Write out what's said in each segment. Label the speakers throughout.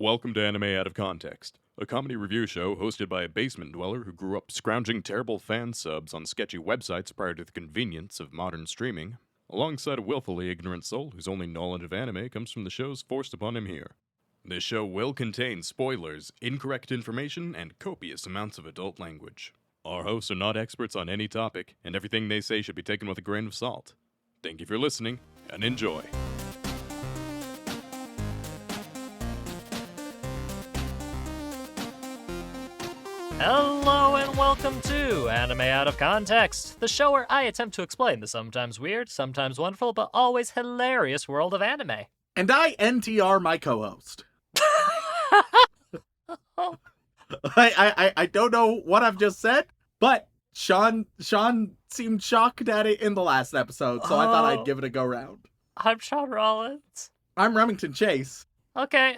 Speaker 1: Welcome to Anime Out of Context, a comedy review show hosted by a basement dweller who grew up scrounging terrible fan subs on sketchy websites prior to the convenience of modern streaming, alongside a willfully ignorant soul whose only knowledge of anime comes from the shows forced upon him here. This show will contain spoilers, incorrect information, and copious amounts of adult language. Our hosts are not experts on any topic, and everything they say should be taken with a grain of salt. Thank you for listening, and enjoy.
Speaker 2: Hello and welcome to Anime Out of Context, the show where I attempt to explain the sometimes weird, sometimes wonderful, but always hilarious world of anime.
Speaker 3: And I NTR my co-host. I don't know what I've just said, but Shaun seemed shocked at it in the last episode, so I thought I'd give it a go round.
Speaker 2: I'm Shaun Rollins.
Speaker 3: I'm Remington Chase.
Speaker 2: Okay,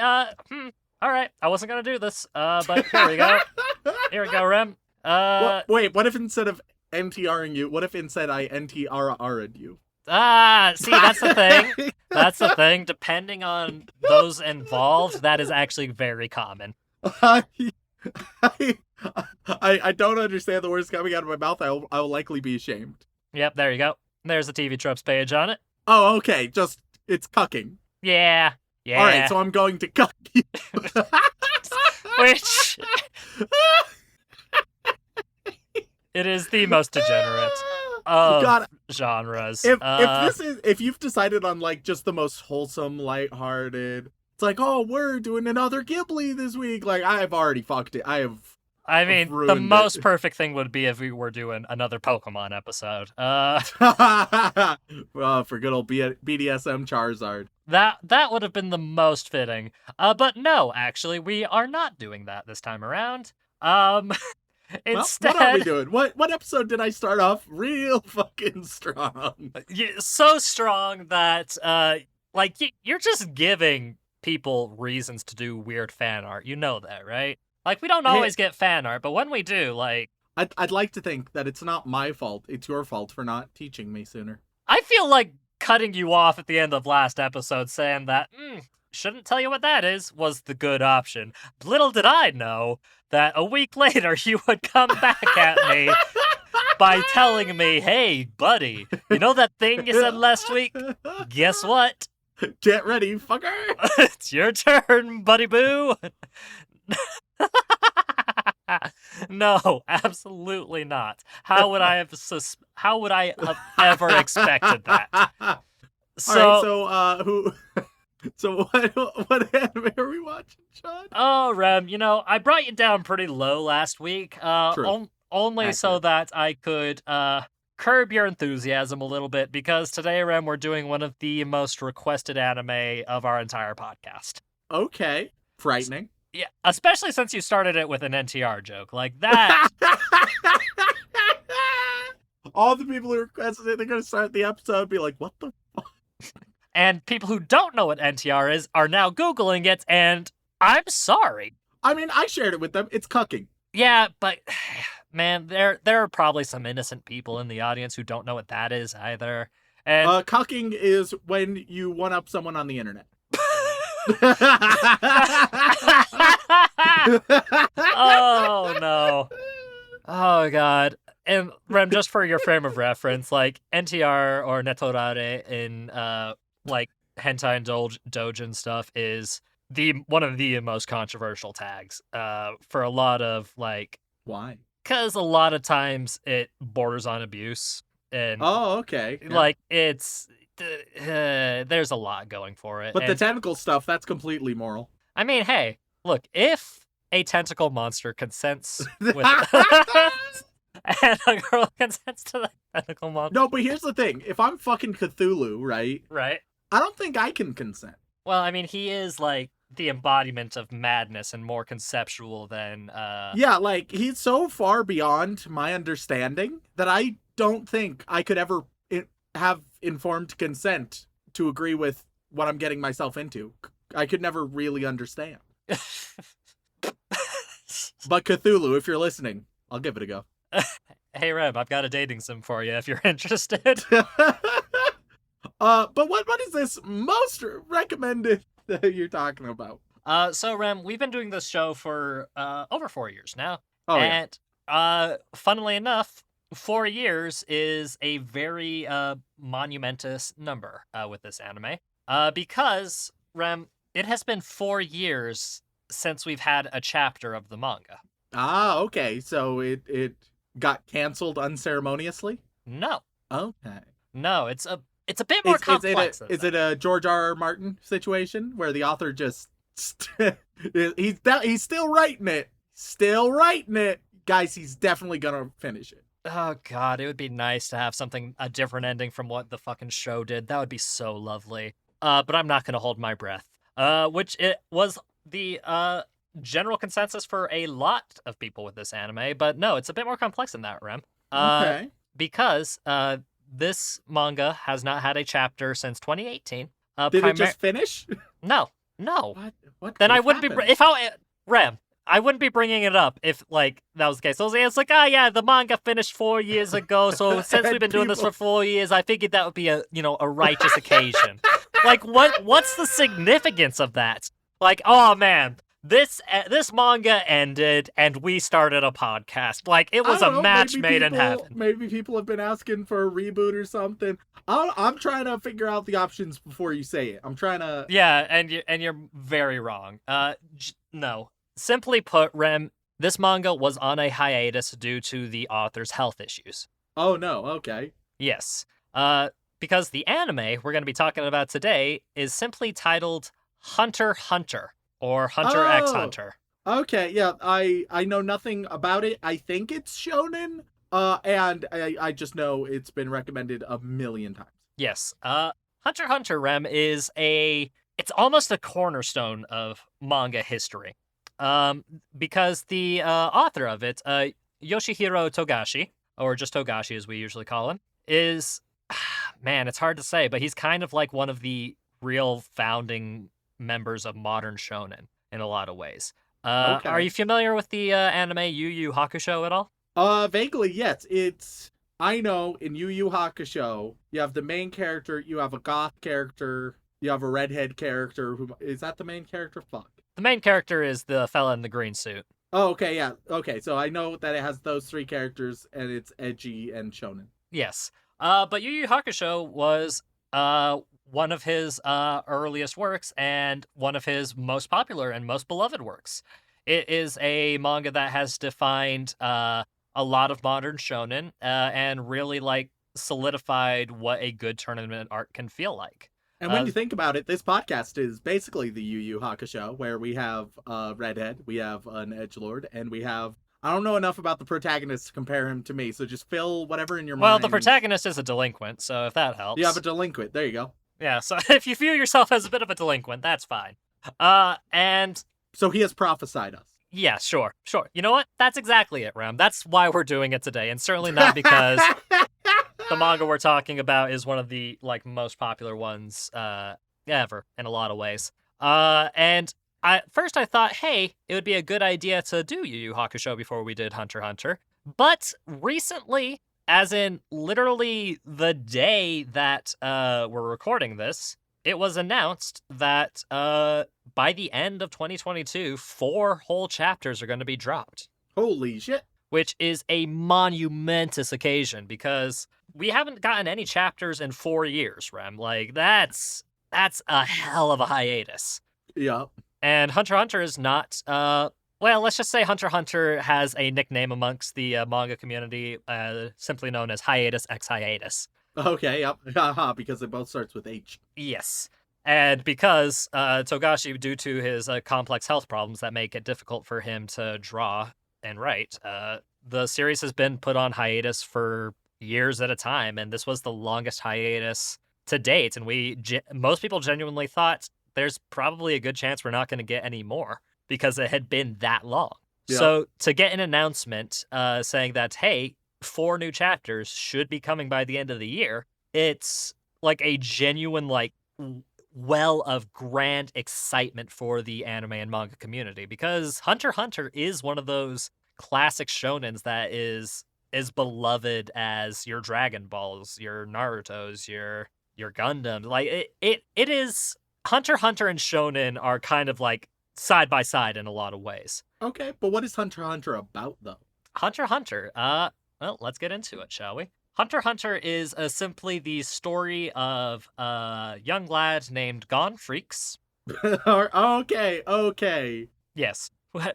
Speaker 2: alright, I wasn't gonna do this, but here we go. Here we go, Rem.
Speaker 3: Wait, what if instead of NTRing you, what if instead I NTR'd you?
Speaker 2: See, that's the thing. That's the thing. Depending on those involved, that is actually very common.
Speaker 3: I don't understand the words coming out of my mouth. I will likely be ashamed.
Speaker 2: Yep, there you go. There's the TV tropes page on it.
Speaker 3: Oh, okay. It's cucking.
Speaker 2: Yeah.
Speaker 3: All right, so I'm going to cuck you.
Speaker 2: Which... It is the most degenerate of genres.
Speaker 3: If you've decided on like just the most wholesome, lighthearted, it's like, oh, we're doing another Ghibli this week. Like, I've already fucked it.
Speaker 2: I mean, the most perfect thing would be if we were doing another Pokemon episode.
Speaker 3: For good old BDSM Charizard.
Speaker 2: That would have been the most fitting. But no, actually, we are not doing that this time around. Instead,
Speaker 3: what are we doing? What episode did I start off real fucking strong?
Speaker 2: So strong that you're just giving people reasons to do weird fan art. You know that, right? Like, we don't always get fan art, but when we do, like...
Speaker 3: I'd like to think that it's not my fault, it's your fault for not teaching me sooner.
Speaker 2: I feel like cutting you off at the end of last episode saying that, shouldn't tell you what that is, was the good option. Little did I know that a week later you would come back at me by telling me, hey, buddy, you know that thing you said last week? Guess what?
Speaker 3: Get ready, fucker!
Speaker 2: It's your turn, buddy boo! No, absolutely not. How would I have ever expected that?
Speaker 3: So what anime are we watching, Shaun?
Speaker 2: Oh, Rem, I brought you down pretty low last week. Only so that I could curb your enthusiasm a little bit, because today, Rem, we're doing one of the most requested anime of our entire podcast.
Speaker 3: Okay. Frightening.
Speaker 2: Yeah, especially since you started it with an NTR joke. Like that.
Speaker 3: All the people who requested it, they're going to start the episode and be like, what the fuck?
Speaker 2: And people who don't know what NTR is are now Googling it, and I'm sorry.
Speaker 3: I mean, I shared it with them. It's cucking.
Speaker 2: Yeah, but, man, there are probably some innocent people in the audience who don't know what that is either. And
Speaker 3: cucking is when you one-up someone on the internet.
Speaker 2: Oh, no. Oh, God. And, Rem, just for your frame of reference, like, NTR or Netorare in, hentai and doujin stuff is one of the most controversial tags, for a lot of, like...
Speaker 3: Why?
Speaker 2: Because a lot of times it borders on abuse. And,
Speaker 3: oh, okay. Yeah.
Speaker 2: Like, it's... there's a lot going for it.
Speaker 3: But the tentacle stuff, that's completely moral.
Speaker 2: I mean, hey, look, if a tentacle monster consents with and a girl consents to the tentacle monster.
Speaker 3: No, but here's the thing. If I'm fucking Cthulhu, right?
Speaker 2: Right.
Speaker 3: I don't think I can consent.
Speaker 2: Well, I mean, he is, like, the embodiment of madness and more conceptual than...
Speaker 3: Yeah, like, he's so far beyond my understanding that I don't think I could ever have informed consent to agree with what I'm getting myself into. I could never really understand. But Cthulhu, if you're listening, I'll give it a go.
Speaker 2: Hey, Reb, I've got a dating sim for you if you're interested.
Speaker 3: But what is this most recommended that you're talking about?
Speaker 2: So Rem, we've been doing this show for over 4 years now.
Speaker 3: Oh, yeah.
Speaker 2: And funnily enough, 4 years is a very monumentous number with this anime. Because, Rem, it has been 4 years since we've had a chapter of the manga.
Speaker 3: Ah, okay. So it got canceled unceremoniously?
Speaker 2: No.
Speaker 3: Okay.
Speaker 2: No, it's a bit more complex than
Speaker 3: Is
Speaker 2: that.
Speaker 3: it a George R. R. Martin situation where the author just he's still writing it. Still writing it. Guys, he's definitely gonna finish it.
Speaker 2: Oh god, it would be nice to have a different ending from what the fucking show did. That would be so lovely. But I'm not gonna hold my breath. Which it was the general consensus for a lot of people with this anime, but no, it's a bit more complex than that, Rem.
Speaker 3: Okay.
Speaker 2: Because this manga has not had a chapter since 2018.
Speaker 3: Did it just finish?
Speaker 2: No.
Speaker 3: What?
Speaker 2: Then
Speaker 3: could
Speaker 2: I wouldn't
Speaker 3: happen?
Speaker 2: be Rem. I wouldn't be bringing it up if like that was the case. So it's like, yeah, the manga finished 4 years ago. So since we've been doing this for 4 years, I figured that would be a righteous occasion. Like, what's the significance of that? Like, oh man, this manga ended and we started a podcast. Like, it was
Speaker 3: I
Speaker 2: a
Speaker 3: don't know,
Speaker 2: match
Speaker 3: maybe
Speaker 2: made in heaven.
Speaker 3: Maybe people have been asking for a reboot or something. I'm trying to figure out the options before you say it. I'm trying to.
Speaker 2: Yeah, and you're very wrong. No. Simply put, Rem, this manga was on a hiatus due to the author's health issues.
Speaker 3: Oh no. Okay.
Speaker 2: Yes. Because the anime we're going to be talking about today is simply titled Hunter x Hunter or Hunter x
Speaker 3: Oh.
Speaker 2: Hunter.
Speaker 3: Okay. Yeah. I know nothing about it. I think it's shonen. And I just know it's been recommended a million times.
Speaker 2: Yes. Hunter x Hunter, Rem, is it's almost a cornerstone of manga history. Because the author of it, Yoshihiro Togashi, or just Togashi as we usually call him, is, man, it's hard to say, but he's kind of like one of the real founding members of modern shonen in a lot of ways.
Speaker 3: Okay.
Speaker 2: Are you familiar with the anime Yu Yu Hakusho at all?
Speaker 3: Vaguely, yes. I know in Yu Yu Hakusho, you have the main character, you have a goth character, you have a redhead character. Is that the main character? Fuck.
Speaker 2: The main character is the fella in the green suit.
Speaker 3: Oh, okay, yeah. Okay, so I know that it has those three characters and it's edgy and shonen.
Speaker 2: Yes. But Yu Yu Hakusho was one of his earliest works and one of his most popular and most beloved works. It is a manga that has defined a lot of modern shonen and really like solidified what a good tournament art can feel like.
Speaker 3: And when you think about it, this podcast is basically the Yu Yu Hakusho, where we have a redhead, we have an edgelord, and we have... I don't know enough about the protagonist to compare him to me, so just fill whatever in your mind.
Speaker 2: Well, the protagonist is a delinquent, so if that helps.
Speaker 3: You have a delinquent. There you go.
Speaker 2: Yeah, so if you view yourself as a bit of a delinquent, that's fine. And...
Speaker 3: So he has prophesied us.
Speaker 2: Yeah, sure. You know what? That's exactly it, Rem. That's why we're doing it today, and certainly not because the manga we're talking about is one of the like most popular ones ever in a lot of ways. And first I thought, hey, it would be a good idea to do Yu Yu Hakusho before we did Hunter x Hunter. But recently, as in literally the day that we're recording this, it was announced that by the end of 2022, 4 whole chapters are going to be dropped.
Speaker 3: Holy shit.
Speaker 2: Which is a monumentous occasion because we haven't gotten any chapters in 4 years, Rem. Like, that's a hell of a hiatus.
Speaker 3: Yeah.
Speaker 2: And Hunter x Hunter is not, well, let's just say Hunter x Hunter has a nickname amongst the manga community, simply known as Hiatus X Hiatus.
Speaker 3: Okay, yep. Haha, because it both starts with H.
Speaker 2: Yes. And because Togashi, due to his complex health problems that make it difficult for him to draw and write, the series has been put on hiatus for years at a time, and this was the longest hiatus to date, and most people genuinely thought there's probably a good chance we're not going to get any more because it had been that long.
Speaker 3: Yeah.
Speaker 2: So to get an announcement saying that, hey, 4 new chapters should be coming by the end of the year, it's like a genuine like well of grand excitement for the anime and manga community because Hunter x Hunter is one of those classic shonens that is as beloved as your Dragon Balls, your Narutos, your Gundam. Like it is Hunter x Hunter and shonen are kind of like side by side in a lot of ways.
Speaker 3: Okay, but what is Hunter x Hunter about, though?
Speaker 2: Hunter x Hunter. Well, let's get into it, shall we? Hunter x Hunter is simply the story of a young lad named Gone Freaks.
Speaker 3: Okay.
Speaker 2: Yes,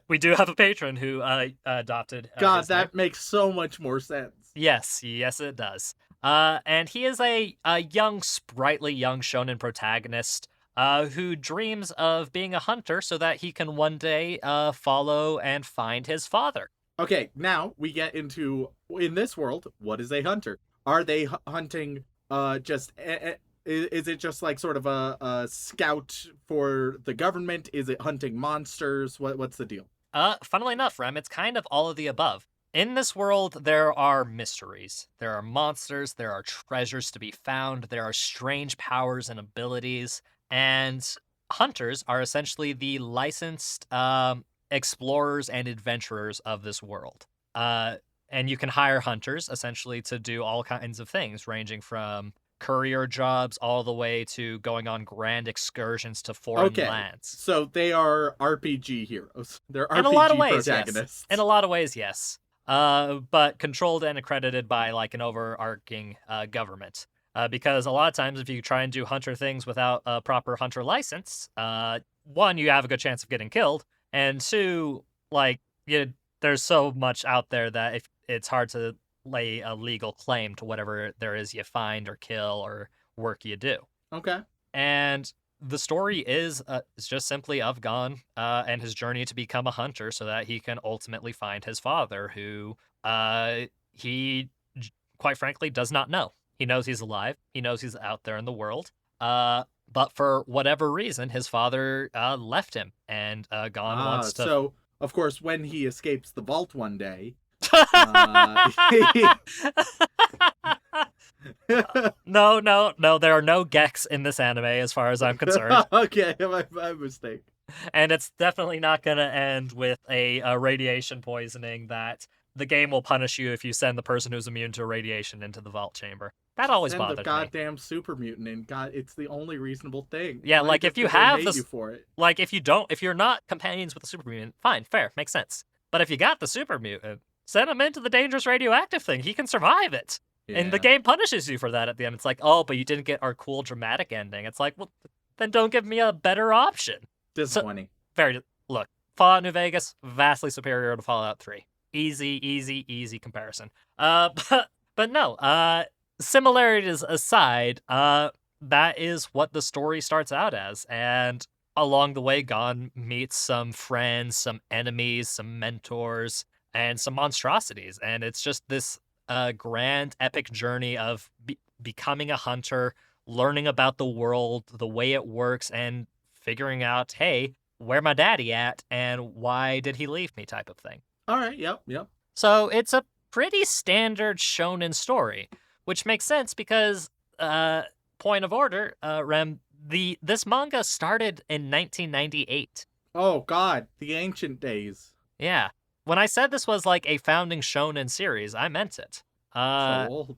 Speaker 2: we do have a patron who adopted.
Speaker 3: God,
Speaker 2: his
Speaker 3: that
Speaker 2: name.
Speaker 3: makes so much more sense.
Speaker 2: Yes, it does. And he is a young, sprightly young shonen protagonist who dreams of being a hunter so that he can one day follow and find his father.
Speaker 3: Okay, now we get into, in this world, what is a hunter? Are they hunting is it just like sort of a scout for the government? Is it hunting monsters? What's the deal?
Speaker 2: Funnily enough, Rem, it's kind of all of the above. In this world, there are mysteries. There are monsters, there are treasures to be found, there are strange powers and abilities, and hunters are essentially the licensed explorers and adventurers of this world. And you can hire hunters, essentially, to do all kinds of things, ranging from courier jobs all the way to going on grand excursions to foreign lands.
Speaker 3: So they are RPG heroes. They're RPG
Speaker 2: in a lot of ways,
Speaker 3: protagonists.
Speaker 2: Yes. In a lot of ways, yes. But controlled and accredited by like an overarching government. Because a lot of times if you try and do hunter things without a proper hunter license, one, you have a good chance of getting killed, and two, like, there's so much out there that if it's hard to lay a legal claim to whatever there is you find or kill or work you do.
Speaker 3: Okay.
Speaker 2: And the story is just simply of Gon and his journey to become a hunter so that he can ultimately find his father, who he, quite frankly, does not know. He knows he's alive. He knows he's out there in the world. But for whatever reason, his father left him, and Gon wants to...
Speaker 3: So, of course, when he escapes the vault one day...
Speaker 2: No, there are no Geks in this anime as far as I'm concerned.
Speaker 3: Okay, my mistake.
Speaker 2: And it's definitely not going to end with a radiation poisoning that the game will punish you if you send the person who's immune to radiation into the vault chamber. That always bothered me.
Speaker 3: Send the goddamn super mutant in. God, it's the only reasonable thing.
Speaker 2: Yeah,
Speaker 3: Why
Speaker 2: like if you have this,
Speaker 3: for it?
Speaker 2: Like if you're not companions with the super mutant, fine, fair, makes sense. But if you got the super mutant, send him into the dangerous radioactive thing. He can survive it. Yeah. And the game punishes you for that at the end. It's like, oh, but you didn't get our cool dramatic ending. It's like, well, then don't give me a better option.
Speaker 3: Disappointing.
Speaker 2: Look, Fallout New Vegas, vastly superior to Fallout 3. Easy comparison. But no, similarities aside, that is what the story starts out as. And along the way, Gon meets some friends, some enemies, some mentors, and some monstrosities. And it's just this grand, epic journey of becoming a hunter, learning about the world, the way it works, and figuring out, hey, where my daddy at, and why did he leave me type of thing.
Speaker 3: All right, yep.
Speaker 2: So it's a pretty standard shonen story, which makes sense because, point of order, Rem, this manga started in 1998.
Speaker 3: Oh, God, the ancient days.
Speaker 2: Yeah. When I said this was like a founding shonen series, I meant it.
Speaker 3: So old.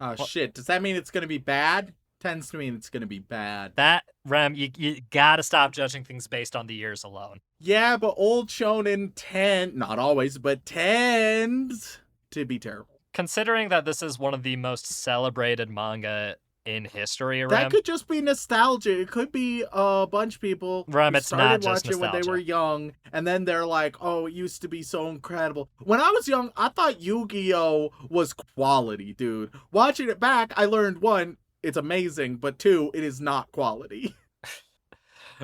Speaker 3: Oh, shit. Does that mean it's going to be bad? Tends to mean it's going to be bad.
Speaker 2: That, Rem, you gotta stop judging things based on the years alone.
Speaker 3: Yeah, but old shonen not always, but tends to be terrible.
Speaker 2: Considering that this is one of the most celebrated manga in history, Rem.
Speaker 3: That could just be nostalgia. It could be a bunch of people
Speaker 2: Rem,
Speaker 3: who
Speaker 2: it's
Speaker 3: started
Speaker 2: not just
Speaker 3: watching
Speaker 2: nostalgia.
Speaker 3: when they were young, and then they're like, oh, it used to be so incredible. When I was young, I thought Yu-Gi-Oh! Was quality, dude. Watching it back, I learned, one, it's amazing, but two, it is not quality.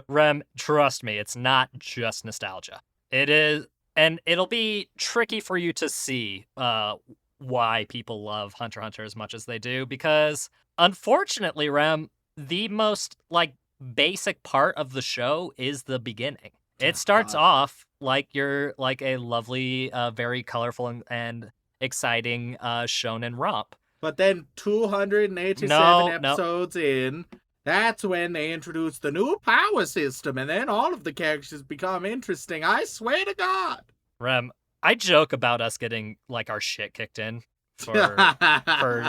Speaker 2: Rem, trust me, it's not just nostalgia. It is, and it'll be tricky for you to see why people love Hunter x Hunter as much as they do, because unfortunately, Rem, the most basic part of the show is the beginning. It starts off like you're like a lovely, very colorful and exciting shonen romp.
Speaker 3: But then 287 episodes in, that's when they introduce the new power system, and then all of the characters become interesting. I swear to God.
Speaker 2: Rem, I joke about us getting our shit kicked in for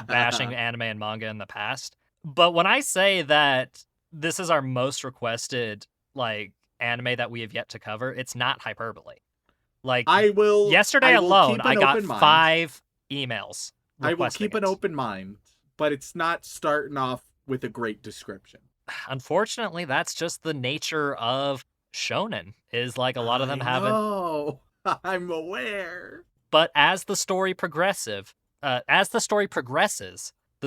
Speaker 2: bashing anime and manga in the past. But when I say that this is our most requested anime that we have yet to cover, it's not hyperbole. Like,
Speaker 3: yesterday
Speaker 2: alone, I got 5 emails.
Speaker 3: I will keep an open mind, but it's not starting off with a great description.
Speaker 2: Unfortunately, that's just the nature of shonen, is like a lot of them haven't.
Speaker 3: Oh, I'm aware.
Speaker 2: But as the story progresses, the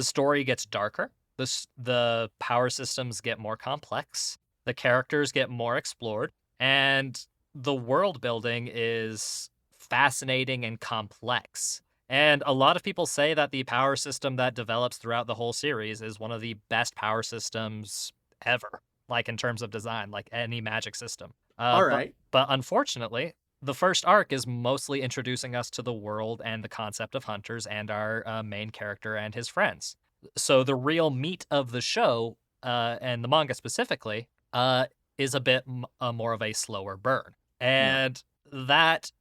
Speaker 2: story gets darker. The power systems get more complex. The characters get more explored, and the world building is fascinating and complex. And a lot of people say that the power system that develops throughout the whole series is one of the best power systems ever, like in terms of design, like any magic system.
Speaker 3: All right.
Speaker 2: But unfortunately, the first arc is mostly introducing us to the world and the concept of hunters and our main character and his friends. So the real meat of the show, and the manga specifically, is a bit more of a slower burn. And that's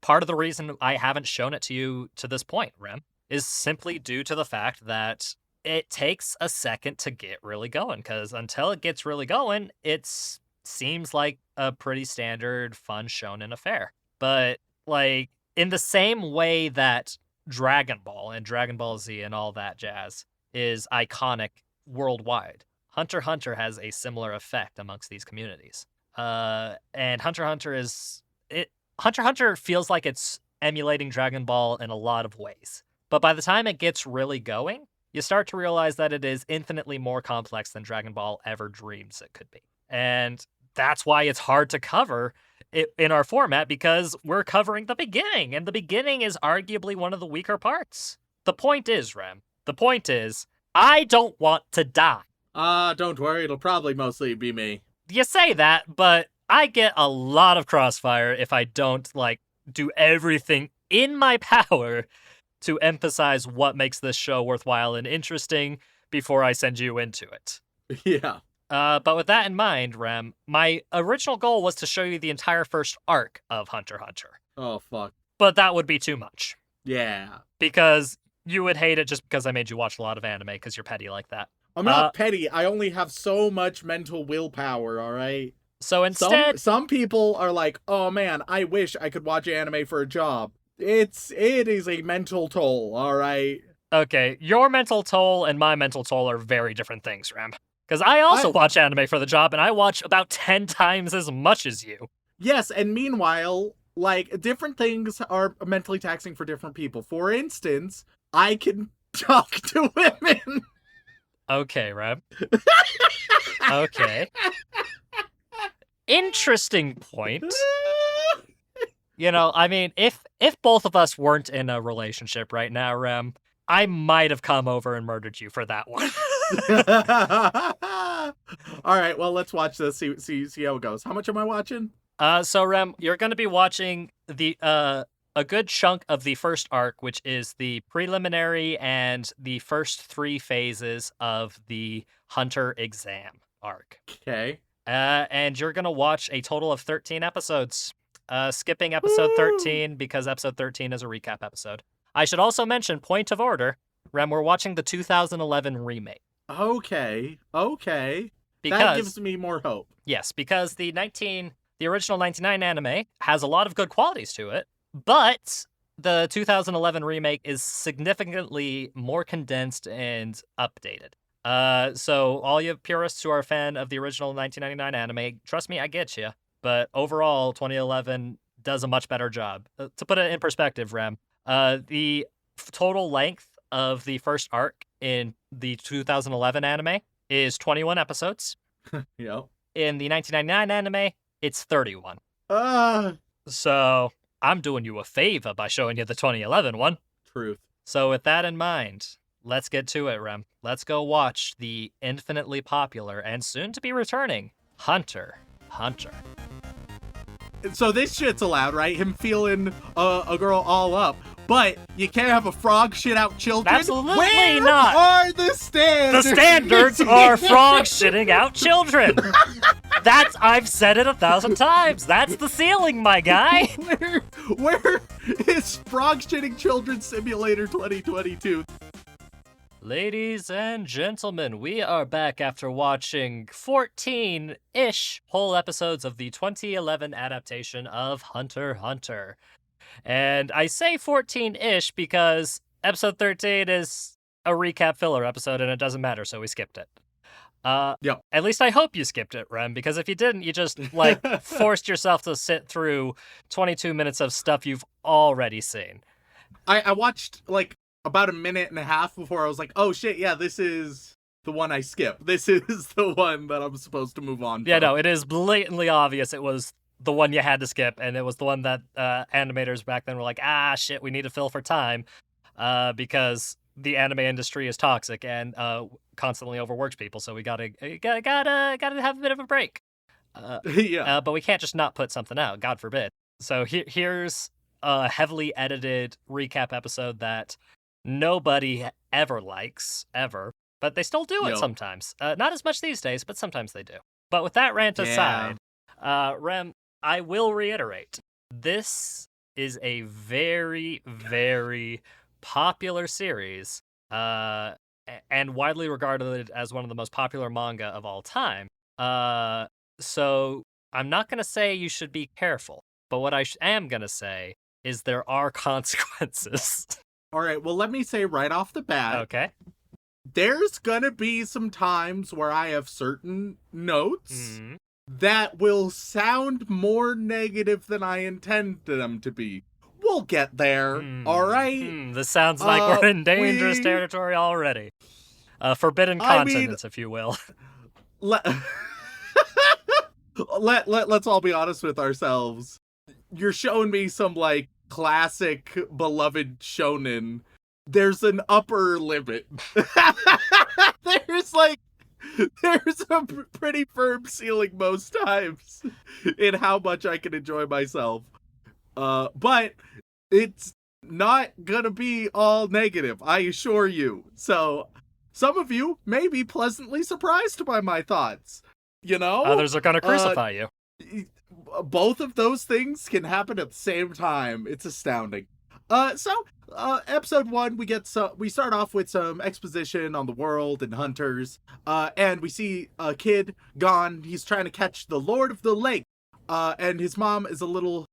Speaker 2: part of the reason I haven't shown it to you to this point, Rem, is simply due to the fact that it takes a second to get really going, because until it gets really going, it seems like a pretty standard, fun shonen affair. But, like, in the same way that Dragon Ball and Dragon Ball Z and all that jazz is iconic worldwide, Hunter x Hunter has a similar effect amongst these communities. And Hunter x Hunter feels like it's emulating Dragon Ball in a lot of ways. But by the time it gets really going, you start to realize that it is infinitely more complex than Dragon Ball ever dreams it could be. And that's why it's hard to cover it in our format, because we're covering the beginning, and the beginning is arguably one of the weaker parts. The point is, Rem, I don't want to die.
Speaker 3: Don't worry, it'll probably mostly be me.
Speaker 2: You say that, but I get a lot of crossfire if I don't, do everything in my power to emphasize what makes this show worthwhile and interesting before I send you into it.
Speaker 3: Yeah.
Speaker 2: But with that in mind, Rem, my original goal was to show you the entire first arc of Hunter x Hunter.
Speaker 3: Oh, fuck.
Speaker 2: But that would be too much.
Speaker 3: Yeah.
Speaker 2: Because you would hate it just because I made you watch a lot of anime because you're petty like that.
Speaker 3: I'm not petty. I only have so much mental willpower, all right?
Speaker 2: So instead...
Speaker 3: Some people are like, oh man, I wish I could watch anime for a job. It is a mental toll, all right?
Speaker 2: Okay, your mental toll and my mental toll are very different things, Rem. Because I also watch anime for the job, and I watch about 10 times as much as you.
Speaker 3: Yes, and meanwhile, different things are mentally taxing for different people. For instance, I can talk to women.
Speaker 2: Okay, Rem. Okay. Interesting point. You know, I mean, if both of us weren't in a relationship right now, Rem, I might have come over and murdered you for that one.
Speaker 3: All right, well, let's watch this, see how it goes. How much am I watching?
Speaker 2: So, Rem, you're going to be watching a good chunk of the first arc, which is the preliminary and the first 3 phases of the Hunter exam arc.
Speaker 3: Okay.
Speaker 2: And you're going to watch a total of 13 episodes, skipping episode 13 because episode 13 is a recap episode. I should also mention, point of order, Rem, we're watching the 2011 remake.
Speaker 3: Okay. Because, that gives me more hope.
Speaker 2: Yes, because the original 99 anime has a lot of good qualities to it, but the 2011 remake is significantly more condensed and updated. So all you purists who are a fan of the original 1999 anime, trust me, I get you. But overall, 2011 does a much better job. To put it in perspective, Rem, the total length of the first arc in the 2011 anime is 21 episodes.
Speaker 3: Yep.
Speaker 2: In the 1999 anime, it's 31.
Speaker 3: Ah.
Speaker 2: So I'm doing you a favor by showing you the 2011 one.
Speaker 3: Truth.
Speaker 2: So with that in mind, let's get to it, Rem. Let's go watch the infinitely popular and soon to be returning Hunter x Hunter.
Speaker 3: So this shit's allowed, right? Him feeling a girl all up. But you can't have a frog shit out children?
Speaker 2: Absolutely
Speaker 3: Where
Speaker 2: not!
Speaker 3: Are the standards?
Speaker 2: The standards are frog shitting out children! I've said it 1,000 times! That's the ceiling, my guy!
Speaker 3: Where is Frog Shitting Children Simulator 2022?
Speaker 2: Ladies and gentlemen, we are back after watching 14-ish whole episodes of the 2011 adaptation of Hunter x Hunter. And I say 14-ish because episode 13 is a recap filler episode and it doesn't matter, so we skipped it.
Speaker 3: Yep.
Speaker 2: At least I hope you skipped it, Rem, because if you didn't, you just, forced yourself to sit through 22 minutes of stuff you've already seen.
Speaker 3: I watched, about a minute and a half before I was like, oh shit, yeah, this is the one I skipped. This is the one that I'm supposed to move on
Speaker 2: Yeah,
Speaker 3: from.
Speaker 2: no, it is blatantly obvious it was the one you had to skip, and it was the one that animators back then were like, shit, we need to fill for time, because the anime industry is toxic and constantly overworks people, so we gotta have a bit of a break.
Speaker 3: Yeah.
Speaker 2: But we can't just not put something out, God forbid. So here's a heavily edited recap episode that nobody ever likes, ever, but they still do it sometimes. Not as much these days, but sometimes they do. But with that rant aside, Rem, I will reiterate, this is a very, very popular series, and widely regarded as one of the most popular manga of all time. So I'm not going to say you should be careful, but what I am going to say is there are consequences.
Speaker 3: All right, well, let me say right off the bat,
Speaker 2: Okay.
Speaker 3: there's gonna be some times where I have certain notes that will sound more negative than I intend them to be. We'll get there, all right?
Speaker 2: This sounds like we're in dangerous territory already. Forbidden continents, if you will.
Speaker 3: Let's all be honest with ourselves. You're showing me some, classic beloved shonen. There's an upper limit. There's a pretty firm ceiling most times in how much I can enjoy myself. But it's not gonna be all negative, I assure you. So some of you may be pleasantly surprised by my thoughts.
Speaker 2: Others are gonna crucify you.
Speaker 3: Both of those things can happen at the same time. It's astounding. Episode 1, we start off with some exposition on the world and hunters, and we see a kid, Gon. He's trying to catch the Lord of the Lake, and his mom is a little,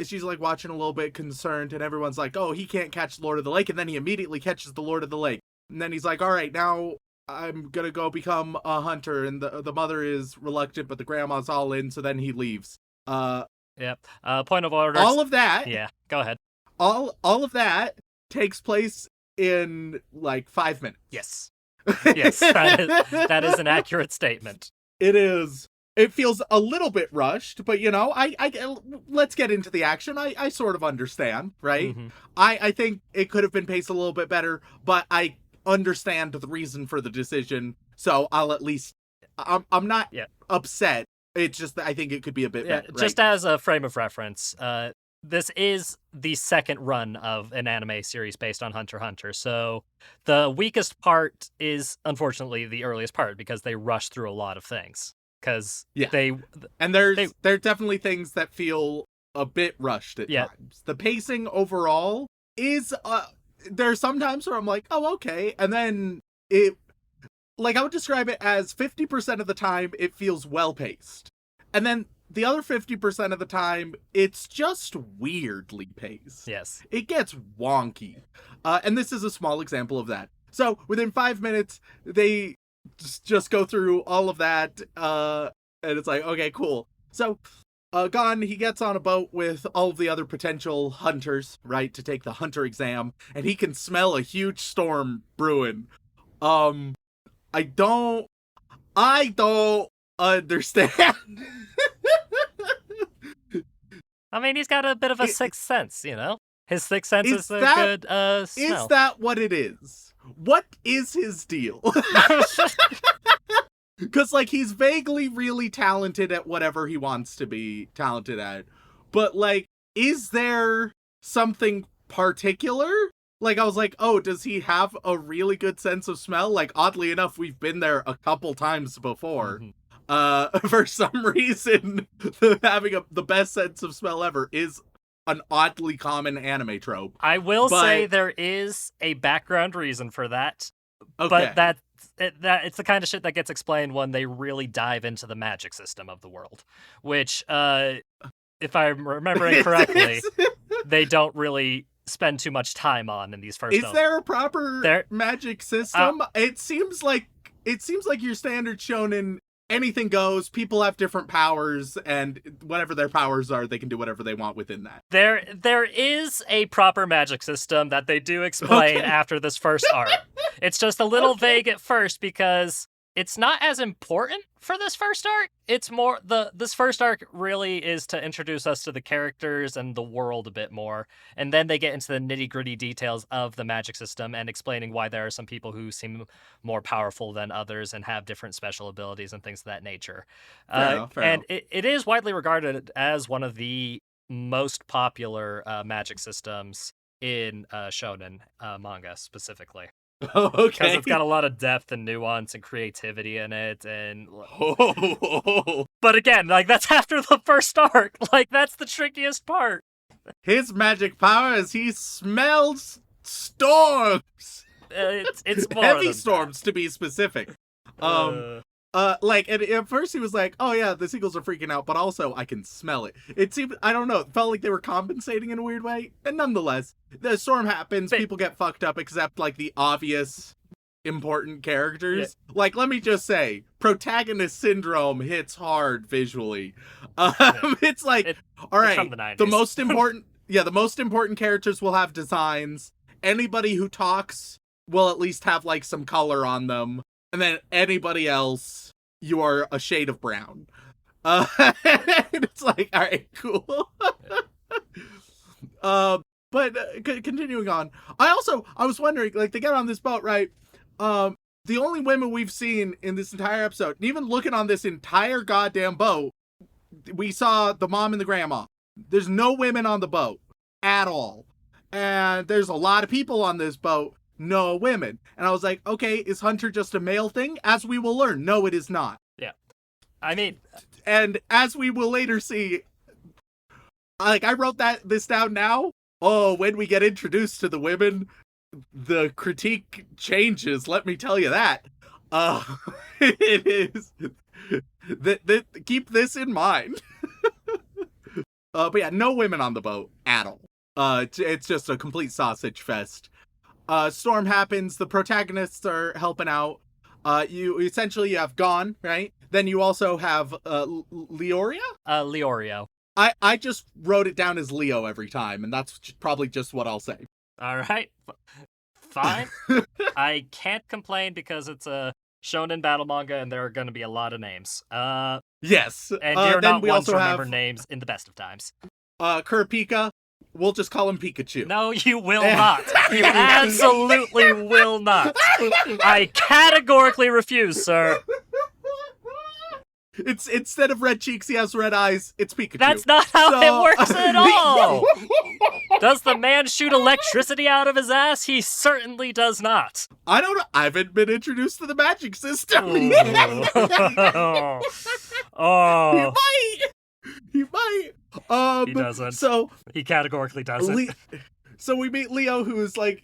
Speaker 3: she's watching a little bit concerned, and everyone's like, oh, he can't catch the Lord of the Lake, and then he immediately catches the Lord of the Lake, and then he's like, all right, now I'm gonna go become a hunter, and the mother is reluctant, but the grandma's all in, so then he leaves.
Speaker 2: Yep. Point of order.
Speaker 3: All of that.
Speaker 2: Yeah, go ahead.
Speaker 3: All of that takes place in 5 minutes.
Speaker 2: Yes. Yes, that is an accurate statement.
Speaker 3: It is. It feels a little bit rushed, but I let's get into the action. I sort of understand, right?
Speaker 2: Mm-hmm.
Speaker 3: I think it could have been paced a little bit better, but I understand the reason for the decision, so I'll at least I'm not upset. It's just that I think it could be a bit better.
Speaker 2: Just as a frame of reference, this is the second run of an anime series based on Hunter x Hunter, so the weakest part is unfortunately the earliest part because they rush through a lot of things. Because
Speaker 3: there's definitely things that feel a bit rushed at times. The pacing overall is there's some times where I'm like, oh, okay, and then it, I would describe it as 50% of the time it feels well paced, and then the other 50% of the time it's just weirdly paced.
Speaker 2: Yes,
Speaker 3: it gets wonky, and this is a small example of that. So within 5 minutes they just go through all of that, and it's like, okay, cool. So Gon, he gets on a boat with all of the other potential hunters, right, to take the hunter exam, and he can smell a huge storm brewing. I don't understand.
Speaker 2: I mean, he's got a bit of a sixth sense, His sixth sense is a good smell.
Speaker 3: Is that what it is? What is his deal? Because, he's vaguely really talented at whatever he wants to be talented at. But, is there something particular? I was like, oh, does he have a really good sense of smell? Oddly enough, we've been there a couple times before. Mm-hmm. For some reason, having the best sense of smell ever is an oddly common anime trope.
Speaker 2: I will say there is a background reason for that.
Speaker 3: Okay.
Speaker 2: But it's the kind of shit that gets explained when they really dive into the magic system of the world, which, if I'm remembering correctly, they don't really spend too much time on in these first.
Speaker 3: Is there a proper magic system? It seems like your standard shonen. Anything goes. People have different powers, and whatever their powers are, they can do whatever they want within that.
Speaker 2: There is a proper magic system that they do explain after this first arc. It's just a little vague at first because it's not as important for this first arc. It's more this first arc really is to introduce us to the characters and the world a bit more, and then they get into the nitty-gritty details of the magic system and explaining why there are some people who seem more powerful than others and have different special abilities and things of that nature.
Speaker 3: Fair enough.
Speaker 2: It is widely regarded as one of the most popular magic systems in shonen manga specifically.
Speaker 3: Oh, okay.
Speaker 2: Because it's got a lot of depth and nuance and creativity in it, and but again, like that's after the first arc. Like that's the trickiest part.
Speaker 3: His magic power is he smells storms.
Speaker 2: It's more
Speaker 3: heavy storms to be specific. At first he was like, "Oh yeah, the seagulls are freaking out," but also I can smell it. It seemed, I don't know, it felt like they were compensating in a weird way. And nonetheless, the storm happens, people get fucked up, except like the obvious important characters. Yeah. Like, let me just say, protagonist syndrome hits hard visually. It's like, all right,
Speaker 2: from the 90s.
Speaker 3: the most important characters will have designs. Anybody who talks will at least have like some color on them. And then anybody else, you are a shade of brown. It's like, all right, cool. Continuing on. I was wondering, like, they get on this boat, right? The only women we've seen in this entire episode, and even looking on this entire goddamn boat, we saw the mom and the grandma. There's no women on the boat at all. And there's a lot of people on this boat. No women. And I was like, okay, is Hunter just a male thing? As we will learn, no, it is not.
Speaker 2: Yeah. I mean...
Speaker 3: And as we will later see, like, I wrote this down now. Oh, when we get introduced to the women, the critique changes, let me tell you that. It is... keep this in mind. But yeah, no women on the boat at all. It's just a complete sausage fest. Storm happens, the protagonists are helping out. You have Gon, right? Then you also have Leoria?
Speaker 2: Leorio.
Speaker 3: I just wrote it down as Leo every time, and that's probably just what I'll say.
Speaker 2: All right. Fine. I can't complain because it's a shonen battle manga and there are going to be a lot of names.
Speaker 3: Yes.
Speaker 2: And you're not one to remember names in the best of times.
Speaker 3: Kurapika. We'll just call him Pikachu.
Speaker 2: No, you will not. You absolutely will not. I categorically refuse, sir.
Speaker 3: It's instead of red cheeks, he has red eyes. It's Pikachu.
Speaker 2: That's not how it works at all. Does the man shoot electricity out of his ass? He certainly does not.
Speaker 3: I don't know. I haven't been introduced to the magic system.
Speaker 2: Oh.
Speaker 3: He might.
Speaker 2: He doesn't.
Speaker 3: So
Speaker 2: he categorically doesn't.
Speaker 3: So we meet Leo, who is like,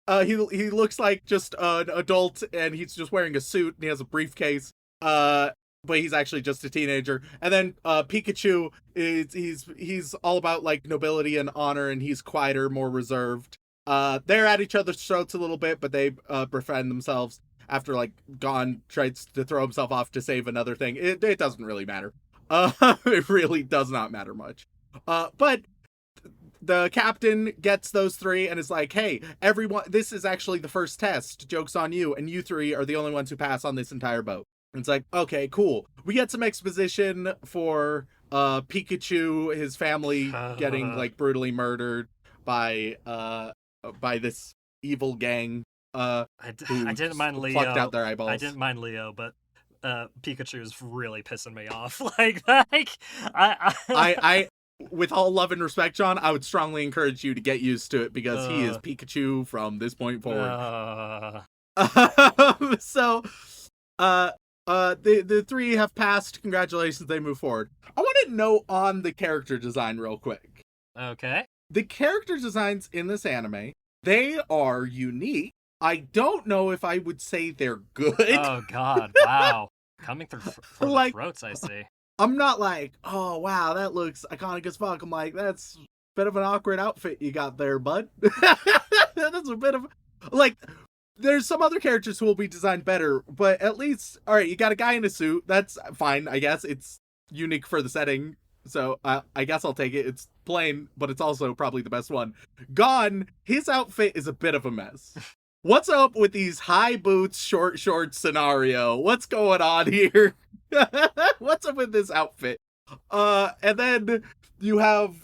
Speaker 3: he looks like just an adult, and he's just wearing a suit, and he has a briefcase. But he's actually just a teenager. And then Pikachu he's all about like nobility and honor, and he's quieter, more reserved. They're at each other's throats a little bit, but they befriend themselves after like Gon tries to throw himself off to save another thing. It doesn't really matter. It really does not matter much. But the captain gets those three and is like, hey, everyone, this is actually the first test. Joke's on you. And you three are the only ones who pass on this entire boat. And it's like, okay, cool. We get some exposition for Pikachu, his family getting like brutally murdered by this evil gang.
Speaker 2: I didn't mind Leo.
Speaker 3: Plucked out their eyeballs.
Speaker 2: I didn't mind Leo, but Pikachu is really pissing me off.
Speaker 3: I with all love and respect, John, I would strongly encourage you to get used to it because he is Pikachu from this point forward. So, the three have passed. Congratulations, they move forward. I want to note on the character design real quick.
Speaker 2: Okay.
Speaker 3: The character designs in this anime, they are unique I don't know if I would say they're good.
Speaker 2: Oh God! Wow, coming through for the
Speaker 3: Like-
Speaker 2: throats. I see.
Speaker 3: I'm not like, oh wow, that looks iconic as fuck. I'm like, that's a bit of an awkward outfit you got there, bud. That's a bit of like. There's some other characters who will be designed better, but at least, all right, you got a guy in a suit. That's fine, I guess. It's unique for the setting, so I guess I'll take it. It's plain, but it's also probably the best one. Gon, his outfit is a bit of a mess. What's up with these high boots, short shorts scenario? What's going on here? What's up with this outfit? And then you have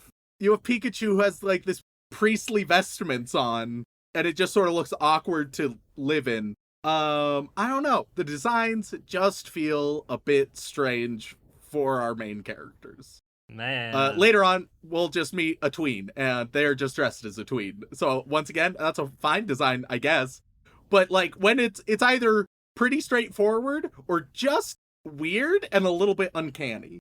Speaker 3: Pikachu who has like this priestly vestments on, and it just sort of looks awkward to live in. I don't know. The designs just feel a bit strange for our main characters.
Speaker 2: Man.
Speaker 3: Later on, we'll just meet a tween, and they're just dressed as a tween. So once again, that's a fine design, I guess. But like when it's either pretty straightforward or just weird and a little bit uncanny.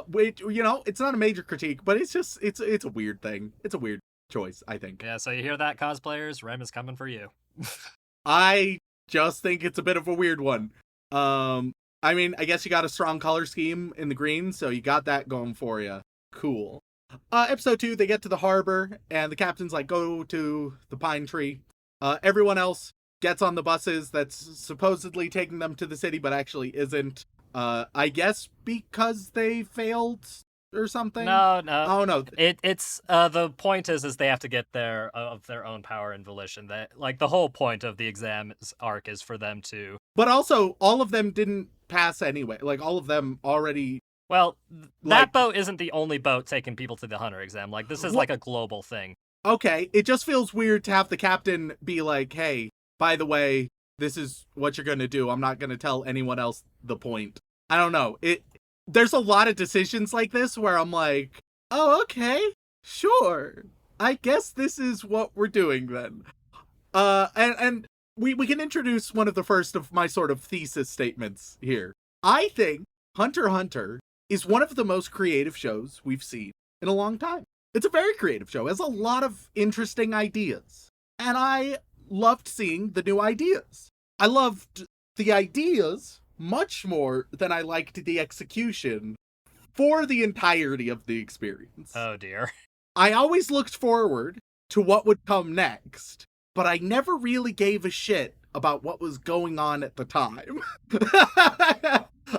Speaker 3: Which, you know, it's not a major critique, but it's just it's a weird thing. It's a weird choice, I think.
Speaker 2: Yeah, so you hear that, cosplayers? Rem is coming for you.
Speaker 3: I just think it's a bit of a weird one. I mean, I guess you got a strong color scheme in the green, so you got that going for you. Cool. Episode 2, they get to the harbor, and the captain's like, go to the pine tree. Everyone else gets on the buses that's supposedly taking them to the city, but actually isn't. I guess because they failed or something?
Speaker 2: No.
Speaker 3: Oh, no.
Speaker 2: It's the point is they have to get there of their own power and volition. That like the whole point of the exam arc is for them to.
Speaker 3: But also, all of them didn't pass anyway. Like, all of them already.
Speaker 2: Well, that
Speaker 3: Like-
Speaker 2: boat isn't the only boat taking people to the hunter exam. Like this is like a global thing.
Speaker 3: Okay, it just feels weird to have the captain be like, hey, by the way, this is what you're gonna do. I'm not gonna tell anyone else the point. I don't know. There's a lot of decisions like this where I'm like, oh, okay, sure. I guess this is what we're doing then. And we can introduce one of the first of my sort of thesis statements here. I think Hunter x Hunter is one of the most creative shows we've seen in a long time. It's a very creative show. It has a lot of interesting ideas. And I loved seeing the new ideas. I loved the ideas much more than I liked the execution for the entirety of the experience.
Speaker 2: Oh dear.
Speaker 3: I always looked forward to what would come next, but I never really gave a shit about what was going on at the time.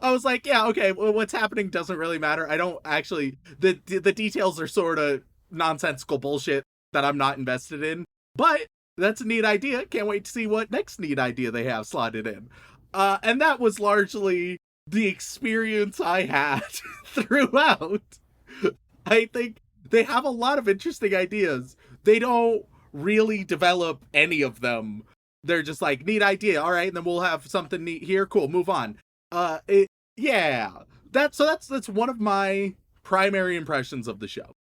Speaker 3: I was like, yeah, okay, well, what's happening doesn't really matter. I don't actually, the details are sort of nonsensical bullshit that I'm not invested in, but that's a neat idea. Can't wait to see what next neat idea they have slotted in. And that was largely the experience I had throughout. I think they have a lot of interesting ideas. They don't really develop any of them. They're just like, neat idea. All right, and then we'll have something neat here. Cool, move on. That's one of my primary impressions of the show.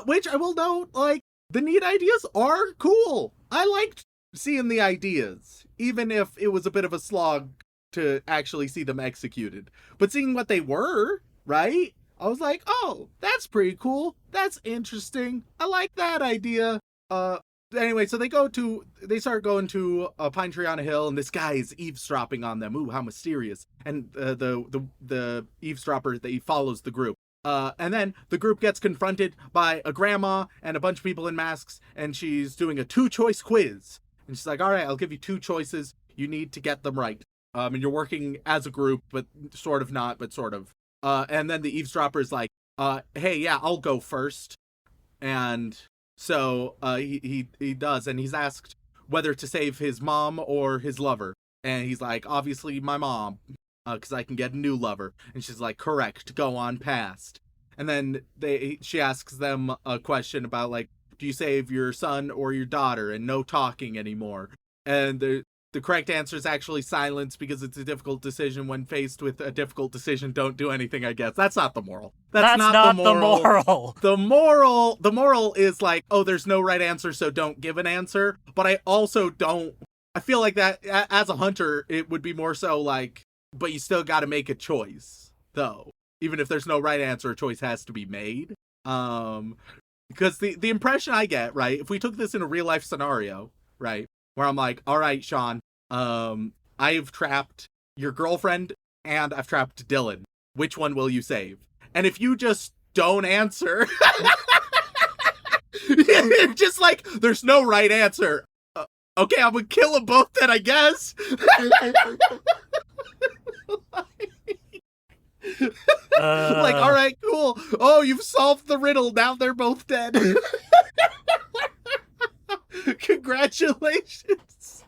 Speaker 3: Which I will note, like, the neat ideas are cool. I liked seeing the ideas, even if it was a bit of a slog to actually see them executed. But seeing what they were, right? I was like, oh, that's pretty cool. That's interesting. I like that idea. Anyway, so they start going to a pine tree on a hill, and this guy is eavesdropping on them. Ooh, how mysterious. And the eavesdropper, he follows the group. And then the group gets confronted by a grandma and a bunch of people in masks, and she's doing a 2-choice quiz. And she's like, all right, I'll give you 2 choices. You need to get them right. And you're working as a group, but sort of not, but sort of. And then the eavesdropper is like, hey, yeah, I'll go first. And so he does, and he's asked whether to save his mom or his lover. And he's like, obviously my mom, because I can get a new lover. And she's like, correct, go on past. And then she asks them a question about, like, do you save your son or your daughter? And no talking anymore. And the correct answer is actually silence, because it's a difficult decision. When faced with a difficult decision, don't do anything, I guess. That's not the moral. That's not the moral. The moral is like, oh, there's no right answer, so don't give an answer. But I feel like that as a hunter, it would be more so like, but you still got to make a choice, though. Even if there's no right answer, a choice has to be made. Because the impression I get, right, if we took this in a real life scenario, right, where I'm like, all right, Shaun, I've trapped your girlfriend and I've trapped Dylan. Which one will you save? And if you just don't answer, just like, there's no right answer. Okay, I'm gonna kill them both then, I guess. Like, all right, cool. Oh, you've solved the riddle. Now they're both dead. Congratulations.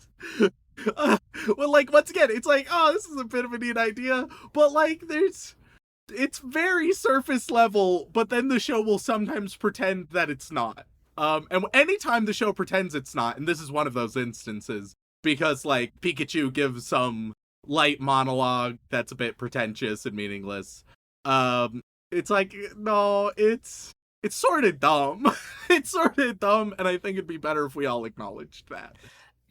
Speaker 3: Well, like, once again, it's like, oh, this is a bit of a neat idea, but like, it's very surface level, but then the show will sometimes pretend that it's not. And anytime the show pretends it's not, and this is one of those instances, because like Pikachu gives some light monologue that's a bit pretentious and meaningless. It's like, no, it's sort of dumb. It's sort of dumb, and I think it'd be better if we all acknowledged that.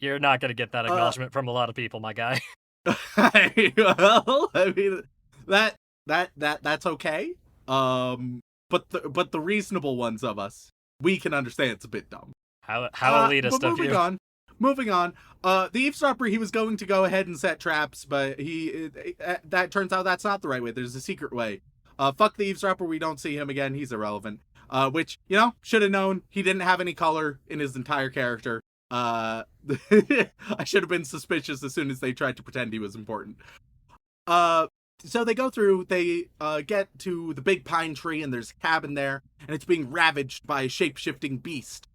Speaker 2: You're not going to get that acknowledgement from a lot of people, my guy.
Speaker 3: Well, I mean, that's okay. But the reasonable ones of us, we can understand it's a bit dumb.
Speaker 2: How elitist
Speaker 3: but
Speaker 2: of you.
Speaker 3: Moving on. The Eavesdropper, he was going to go ahead and set traps, but that turns out that's not the right way. There's a secret way. Fuck the Eavesdropper. We don't see him again. He's irrelevant. Which, should have known. He didn't have any color in his entire character. I should have been suspicious as soon as they tried to pretend he was important. So they go through, they get to the big pine tree, and there's a cabin there, and it's being ravaged by a shape-shifting beast.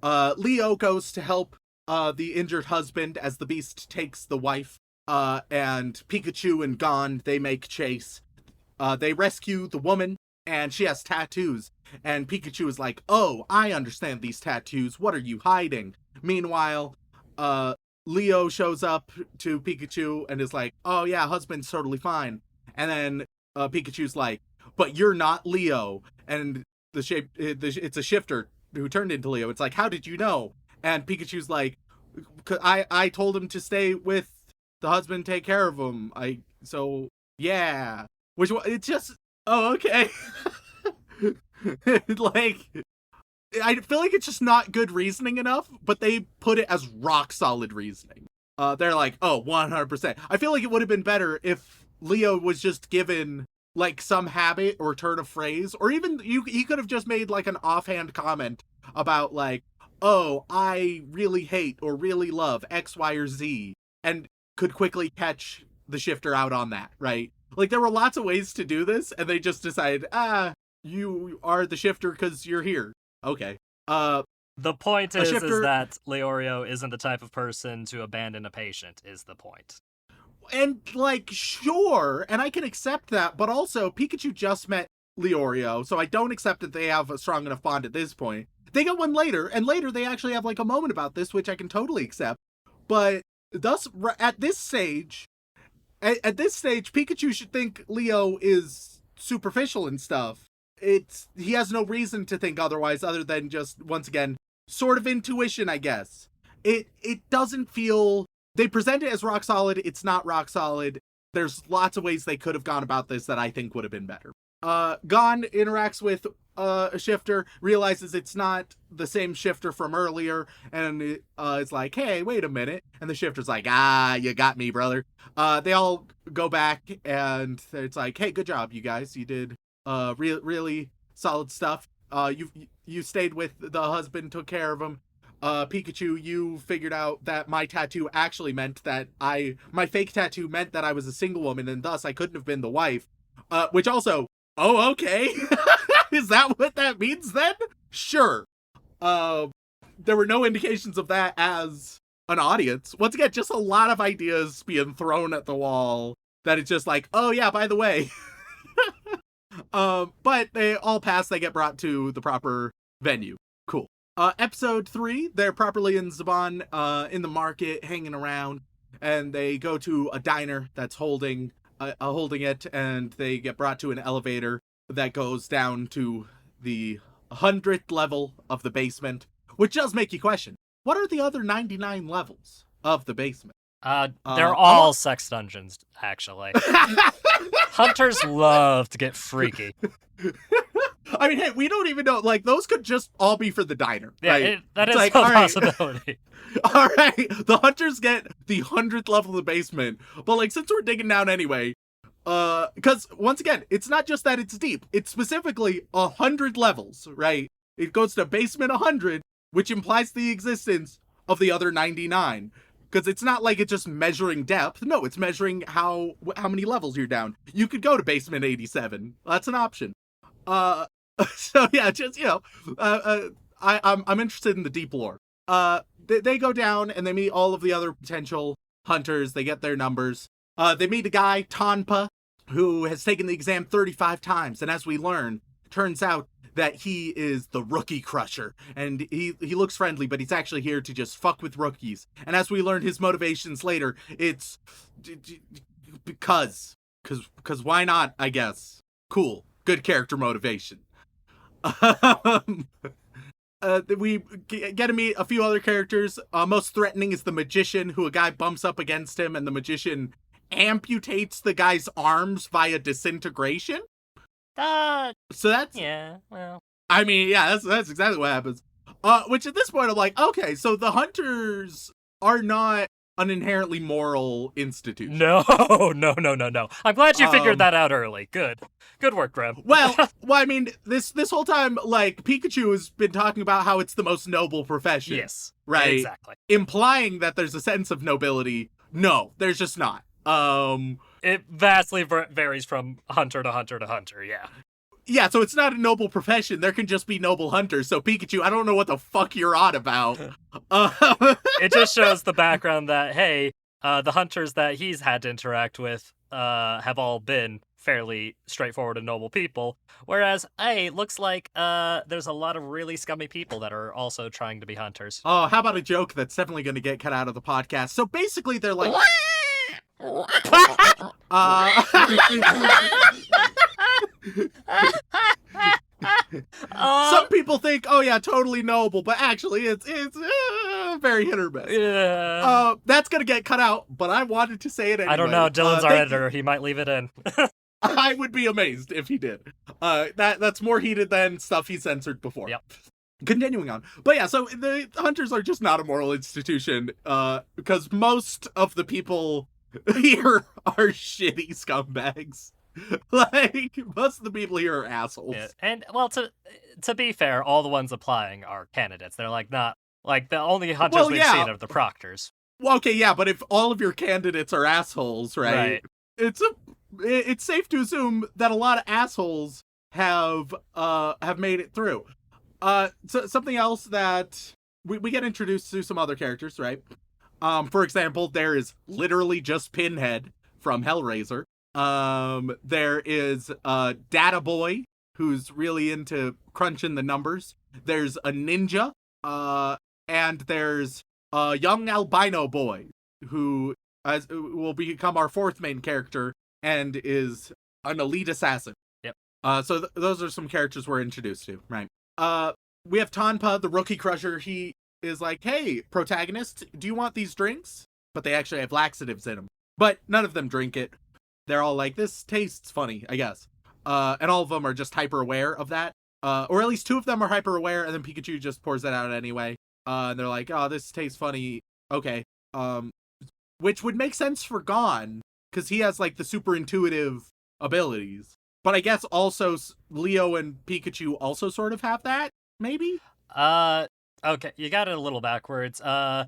Speaker 3: Leo goes to help the injured husband as the beast takes the wife, and Pikachu and Gon, they make chase. They rescue the woman, and she has tattoos, and Pikachu is like, oh, I understand these tattoos, what are you hiding? Meanwhile, Leo shows up to Pikachu and is like, oh yeah, husband's totally fine. And then Pikachu's like, but you're not Leo. And it's a shifter who turned into Leo. It's like, how did you know? And Pikachu's like, I told him to stay with the husband, take care of him. So yeah. Which, it's just, oh, okay. Like, I feel like it's just not good reasoning enough, but they put it as rock solid reasoning. They're like, oh, 100%. I feel like it would have been better if Leo was just given like some habit or turn of phrase, or even he could have just made like an offhand comment about like, oh, I really hate or really love X, Y, or Z, and could quickly catch the shifter out on that, right? Like, there were lots of ways to do this, and they just decided, you are the shifter because you're here. Okay.
Speaker 2: The point is
Speaker 3: shifter...
Speaker 2: that Leorio isn't the type of person to abandon a patient, is the point.
Speaker 3: And, like, sure, and I can accept that, but also, Pikachu just met Leorio, so I don't accept that they have a strong enough bond at this point. They get one later, and later they actually have, like, a moment about this, which I can totally accept. But, thus, at this stage, Pikachu should think Leo is superficial and stuff. He has no reason to think otherwise, other than just, once again, sort of intuition, I guess. It doesn't feel... They present it as rock solid. It's not rock solid. There's lots of ways they could have gone about this that I think would have been better. Gon interacts with a shifter, realizes it's not the same shifter from earlier, and it's like, hey, wait a minute. And the shifter's like, you got me, brother. They all go back, and it's like, hey, good job, you guys. You did really solid stuff. You stayed with the husband, took care of him. Pikachu, you figured out that my tattoo actually meant that my fake tattoo meant that I was a single woman, and thus I couldn't have been the wife. Which also, oh, okay. Is that what that means then? Sure. There were no indications of that as an audience. Once again, just a lot of ideas being thrown at the wall that it's just like, oh yeah, by the way. But they all pass, they get brought to the proper venue. Cool. Episode 3, they're properly in Zaban, in the market, hanging around, and they go to a diner that's holding it, and they get brought to an elevator that goes down to the 100th level of the basement, which does make you question, what are the other 99 levels of the basement?
Speaker 2: They're all sex dungeons, actually. Hunters love to get freaky.
Speaker 3: I mean, hey, we don't even know. Like, those could just all be for the diner.
Speaker 2: Yeah,
Speaker 3: right?
Speaker 2: that
Speaker 3: It's
Speaker 2: is
Speaker 3: like,
Speaker 2: a
Speaker 3: all right.
Speaker 2: possibility.
Speaker 3: All right, the hunters get the 100th level of the basement, but like since we're digging down anyway, because once again, it's not just that it's deep; it's specifically 100 levels, right? It goes to basement 100, which implies the existence of the other 99. Because it's not like it's just measuring depth. No, it's measuring how many levels you're down. You could go to basement 87. That's an option. So yeah, just I'm interested in the deep lore. They go down and they meet all of the other potential hunters. They get their numbers. They meet a guy, Tonpa, who has taken the exam 35 times. And as we learn, turns out that he is the rookie crusher. And he looks friendly, but he's actually here to just fuck with rookies. And as we learn his motivations later, it's because why not, I guess. Cool. Good character motivation. We get to meet a few other characters. Most threatening is the magician, who a guy bumps up against him, and the magician amputates the guy's arms via disintegration. So that's
Speaker 2: well.
Speaker 3: I mean, yeah, that's exactly what happens. Which at this point I'm like, okay, so the hunters are not an inherently moral institution.
Speaker 2: No. I'm glad you figured that out early. Good work, Graham.
Speaker 3: well, I mean, this whole time, like, Pikachu has been talking about how it's the most noble profession.
Speaker 2: Yes.
Speaker 3: Right?
Speaker 2: Exactly.
Speaker 3: Implying that there's a sense of nobility. No, there's just not.
Speaker 2: It vastly varies from hunter to hunter to hunter, yeah.
Speaker 3: Yeah, so it's not a noble profession. There can just be noble hunters. So, Pikachu, I don't know what the fuck you're on about.
Speaker 2: It just shows the background that, hey, the hunters that he's had to interact with have all been fairly straightforward and noble people. Whereas, hey, looks like there's a lot of really scummy people that are also trying to be hunters.
Speaker 3: Oh, how about a joke that's definitely going to get cut out of the podcast? So, basically, they're like... Some people think, oh yeah, totally noble, but actually it's very hit or miss.
Speaker 2: Yeah.
Speaker 3: That's gonna get cut out, but I wanted to say it anyway.
Speaker 2: I don't know. Dylan's our editor. He might leave it in.
Speaker 3: I would be amazed if he did. That's more heated than stuff he censored before.
Speaker 2: Yep.
Speaker 3: Continuing on. But yeah, so the hunters are just not a moral institution, because most of the people here are shitty scumbags. Like, most of the people here are assholes.
Speaker 2: Yeah. And, well, to be fair, all the ones applying are candidates. They're, like, not... Like, the only hunters we've seen are the proctors.
Speaker 3: Well, okay, yeah, but if all of your candidates are assholes, right? It's safe to assume that a lot of assholes have made it through. So something else that we get introduced to some other characters, right? For example, there is literally just Pinhead from Hellraiser. There is Data Boy, who's really into crunching the numbers. There's a ninja, and there's a young albino boy who will become our fourth main character and is an elite assassin.
Speaker 2: Yep.
Speaker 3: So those are some characters we're introduced to, right? We have Tonpa, the rookie crusher. He is like, hey, protagonist, do you want these drinks? But they actually have laxatives in them. But none of them drink it. They're all like, this tastes funny, I guess. And all of them are just hyper aware of that. Or at least two of them are hyper aware, and then Pikachu just pours that out anyway. And they're like, oh, this tastes funny. Okay. Which would make sense for Gon, because he has like the super intuitive abilities. But I guess also Leo and Pikachu also sort of have that, maybe?
Speaker 2: Okay, you got it a little backwards. Gon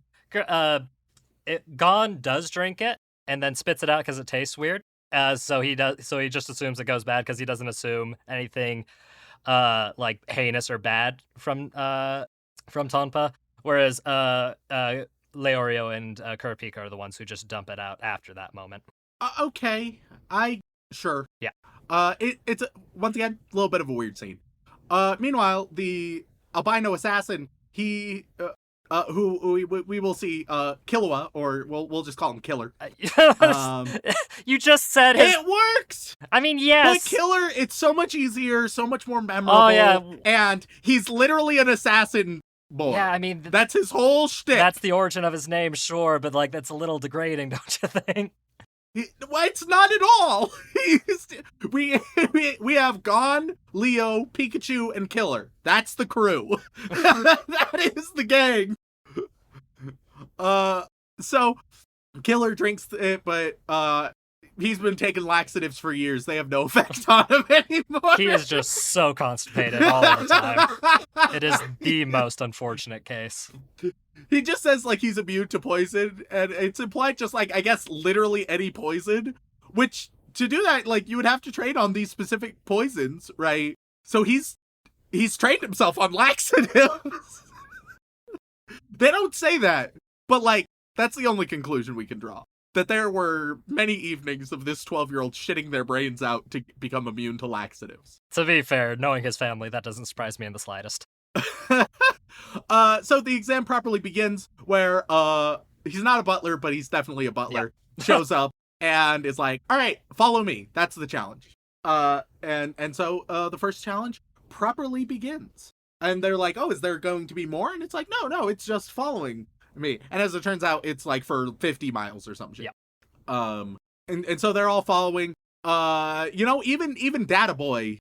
Speaker 2: does drink it, and then spits it out because it tastes weird. So he just assumes it goes bad because he doesn't assume anything like heinous or bad from Tonpa. Whereas Leorio and Kurapika are the ones who just dump it out after that moment.
Speaker 3: Okay, sure.
Speaker 2: Yeah.
Speaker 3: It's once again a little bit of a weird scene. Meanwhile, the albino assassin, he who we will see, Killua, or we'll just call him Killer.
Speaker 2: You just said his...
Speaker 3: It works!
Speaker 2: I mean, yes.
Speaker 3: But Killer, it's so much easier, so much more memorable.
Speaker 2: Oh, yeah.
Speaker 3: And he's literally an assassin boy.
Speaker 2: Yeah, I mean...
Speaker 3: That's his whole shtick.
Speaker 2: That's the origin of his name, sure, but, like, that's a little degrading, don't you think?
Speaker 3: Well, it's not at all. We have Gon, Leo, Pikachu, and Killer. That's the crew. That is the gang. So Killer drinks it, but he's been taking laxatives for years. They have no effect on him anymore.
Speaker 2: He is just so constipated all the time. It is the most unfortunate case.
Speaker 3: He just says like he's immune to poison, and it's implied just like, I guess, literally any poison, which to do that, like, you would have to train on these specific poisons, right? So he's trained himself on laxatives. They don't say that, but like, that's the only conclusion we can draw. That there were many evenings of this 12-year-old shitting their brains out to become immune to laxatives.
Speaker 2: To be fair, knowing his family, that doesn't surprise me in the slightest.
Speaker 3: So the exam properly begins where he's not a butler, but he's definitely a butler. Yeah. Shows up and is like, all right, follow me. That's the challenge. And so the first challenge properly begins. And they're like, oh, is there going to be more? And it's like, no, it's just following me. And as it turns out, it's like for 50 miles or some shit.
Speaker 2: Yeah.
Speaker 3: And so they're all following. Even Data Boy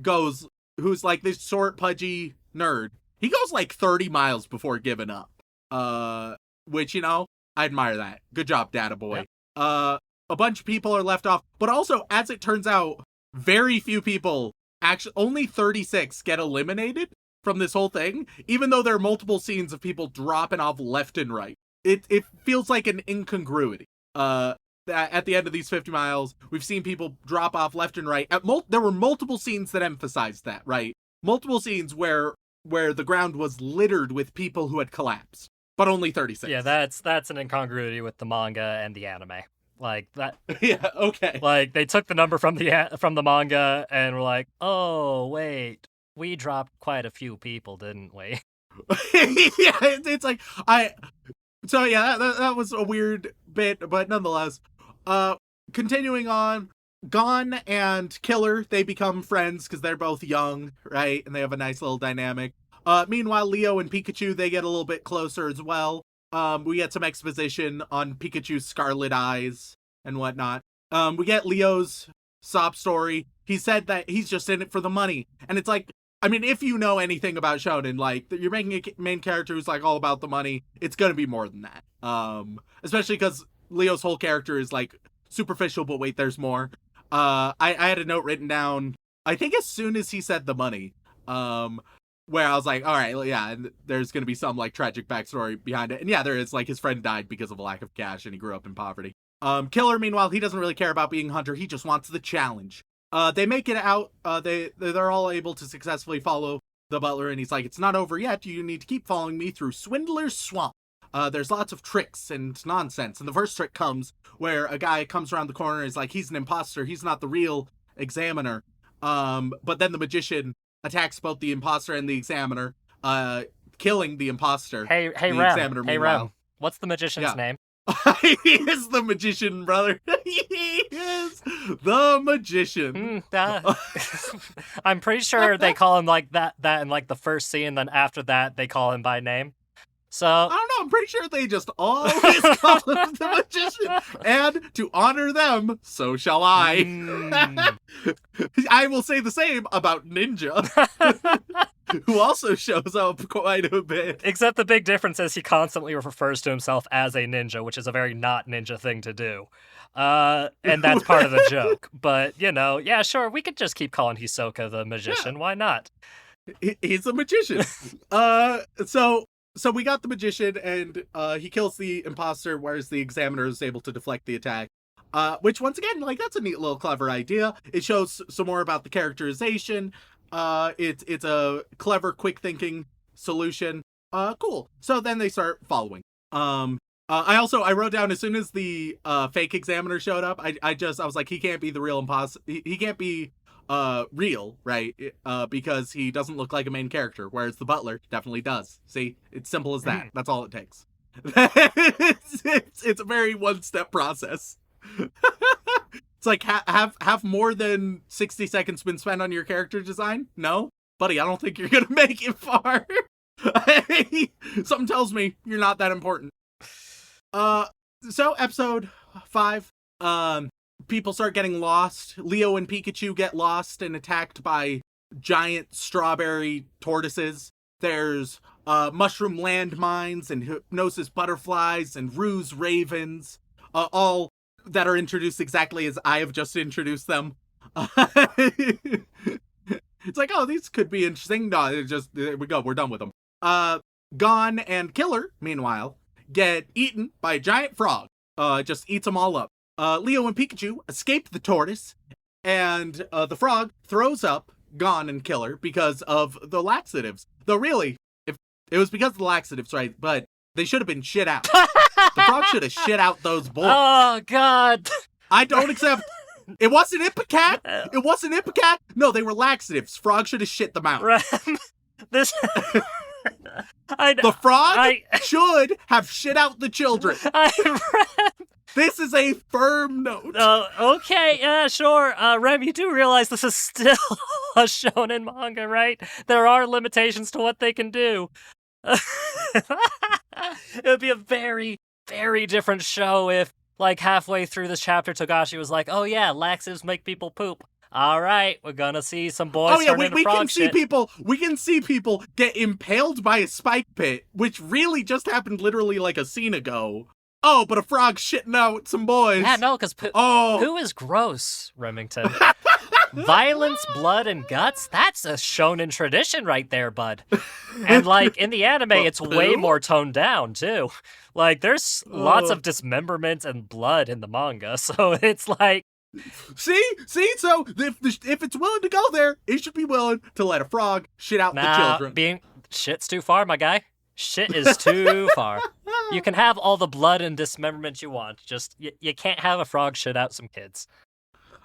Speaker 3: goes, who's like this short, pudgy nerd. He goes like 30 miles before giving up. Which, I admire that. Good job, Data Boy. Yeah. A bunch of people are left off, but also, as it turns out, very few people, actually, only 36 get eliminated from this whole thing, even though there are multiple scenes of people dropping off left and right. It feels like an incongruity. At the end of these 50 miles, we've seen people drop off left and right. There were multiple scenes that emphasized that, right? Multiple scenes where the ground was littered with people who had collapsed, but only 36.
Speaker 2: Yeah, that's an incongruity with the manga and the anime. Like that.
Speaker 3: Yeah, okay.
Speaker 2: Like they took the number from the manga and were like, "Oh, wait. We dropped quite a few people, didn't we?"
Speaker 3: Yeah, it's like So yeah, that was a weird bit, but nonetheless, continuing on, Gon and Killer, they become friends because they're both young, right? And they have a nice little dynamic. Meanwhile, Leo and Pikachu, they get a little bit closer as well. We get some exposition on Pikachu's scarlet eyes and whatnot. We get Leo's sob story. He said that he's just in it for the money. And it's like, I mean, if you know anything about Shonen, like, you're making a main character who's like all about the money, it's gonna be more than that. Especially because Leo's whole character is like superficial, but wait, there's more. I had a note written down, I think as soon as he said the money, where I was like, all right, yeah, and there's gonna be some like tragic backstory behind it. And yeah, there is, like, his friend died because of a lack of cash and he grew up in poverty. Killer, meanwhile, he doesn't really care about being Hunter, he just wants the challenge. They make it out, they're all able to successfully follow the butler, and he's like, it's not over yet, you need to keep following me through Swindler's Swamp. There's lots of tricks and nonsense, and the first trick comes where a guy comes around the corner and is like, he's an imposter, he's not the real examiner. But then the magician attacks both the imposter and the examiner, killing the imposter.
Speaker 2: Hey, Rem, what's the magician's name?
Speaker 3: He is the magician, brother. He is the magician.
Speaker 2: I'm pretty sure they call him like that in like the first scene, then after that they call him by name. So
Speaker 3: I don't know, I'm pretty sure they just always call him the magician. And to honor them, so shall I. I will say the same about Ninja, who also shows up quite a bit.
Speaker 2: Except the big difference is he constantly refers to himself as a ninja, which is a very not ninja thing to do. And that's part of the joke. But, yeah, sure, we could just keep calling Hisoka the magician. Yeah. Why not?
Speaker 3: He's a magician. So we got the magician, and he kills the imposter, whereas the examiner is able to deflect the attack. Which, once again, like, that's a neat little clever idea. It shows some more about the characterization. It's a clever, quick-thinking solution. Cool. So then they start following. I wrote down, as soon as the fake examiner showed up, I was like, he can't be the real imposter. He can't be real, right? Because he doesn't look like a main character, whereas the butler definitely does. See, it's simple as that. That's all it takes. It's a very one-step process. It's like, have more than 60 seconds been spent on your character design? No? Buddy, I don't think you're gonna make it far. Something tells me you're not that important. So episode 5, People start getting lost. Leo and Pikachu get lost and attacked by giant strawberry tortoises. There's mushroom landmines and hypnosis butterflies and ruse ravens, all that are introduced exactly as I have just introduced them. It's like, oh, these could be interesting. No, it's just, there we go, we're done with them. Gon and Killer, meanwhile, get eaten by a giant frog. Just eats them all up. Leo and Pikachu escape the tortoise, and the frog throws up Gon and Killer because of the laxatives. Though really, if it was because of the laxatives, right? But they should have been shit out. The frog should have shit out those boys.
Speaker 2: Oh, God.
Speaker 3: I don't accept. It wasn't Ipecac. It wasn't Ipecac. No, they were laxatives. Frog should have shit them out.
Speaker 2: This.
Speaker 3: The frog should have shit out the children. This is a firm note.
Speaker 2: Okay, yeah, sure. Rem, you do realize this is still a shonen manga, right? There are limitations to what they can do. It would be a very, very different show if, like, halfway through this chapter, Togashi was like, oh yeah, laxatives make people poop. All right, we're gonna see some boys turn into frog shit.
Speaker 3: We can see people get impaled by a spike pit, which really just happened literally like a scene ago. Oh, but a frog shitting out some boys.
Speaker 2: Yeah, no, because poo is gross, Remington. Violence, blood, and guts, that's a shonen tradition right there, bud. And, like, in the anime, it's way more toned down, too. Like, there's lots of dismemberment and blood in the manga, so it's like...
Speaker 3: See? So, if it's willing to go there, it should be willing to let a frog shit out the children.
Speaker 2: Shit's too far, my guy. Shit is too far. You can have all the blood and dismemberment you want. Just, you can't have a frog shit out some kids.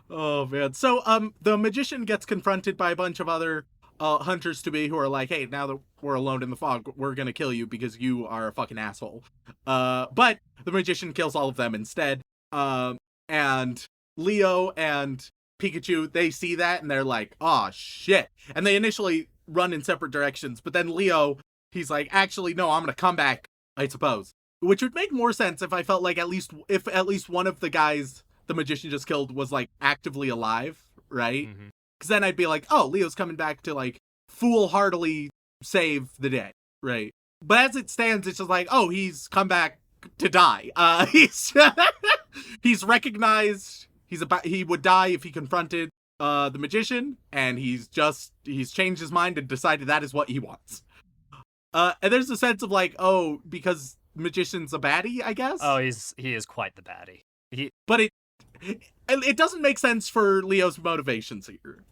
Speaker 3: Oh, man. So, the magician gets confronted by a bunch of other hunters-to-be who are like, hey, now that we're alone in the fog, we're gonna kill you because you are a fucking asshole. But the magician kills all of them instead. And Leo and Pikachu, they see that and they're like, oh, shit. And they initially run in separate directions, but then Leo... He's like, actually, no, I'm gonna come back, I suppose. Which would make more sense if I felt like at least one of the guys the magician just killed was, like, actively alive, right? Because then I'd be like, oh, Leo's coming back to, like, foolhardily save the day, right? But as it stands, it's just like, oh, he's come back to die. He's recognized he would die if he confronted the magician, and he's changed his mind and decided that is what he wants. And there's a sense of like, oh, because magician's a baddie, I guess.
Speaker 2: Oh, he is quite the baddie.
Speaker 3: But it doesn't make sense for Leo's motivations here.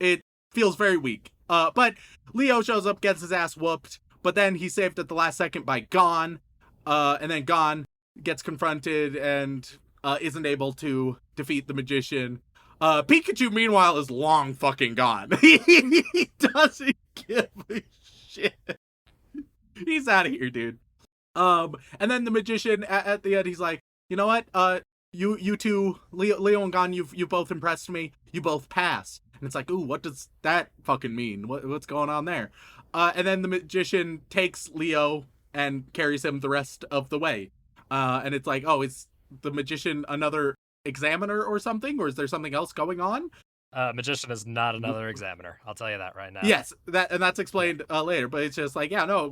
Speaker 3: It feels very weak. But Leo shows up, gets his ass whooped, but then he's saved at the last second by Gon. And then Gon gets confronted and isn't able to defeat the magician. Pikachu, meanwhile, is long fucking gone. He doesn't give a shit. He's out of here, dude. And then the magician at the end, he's like, you know what? You two, Leo and Gon, you both impressed me. You both pass. And it's like, ooh, what does that fucking mean? What's going on there? And then the magician takes Leo and carries him the rest of the way. And it's like, oh, is the magician another examiner or something? Or is there something else going on?
Speaker 2: Magician is not another examiner. I'll tell you that right now.
Speaker 3: Yes, that's explained later. But it's just like, yeah, no,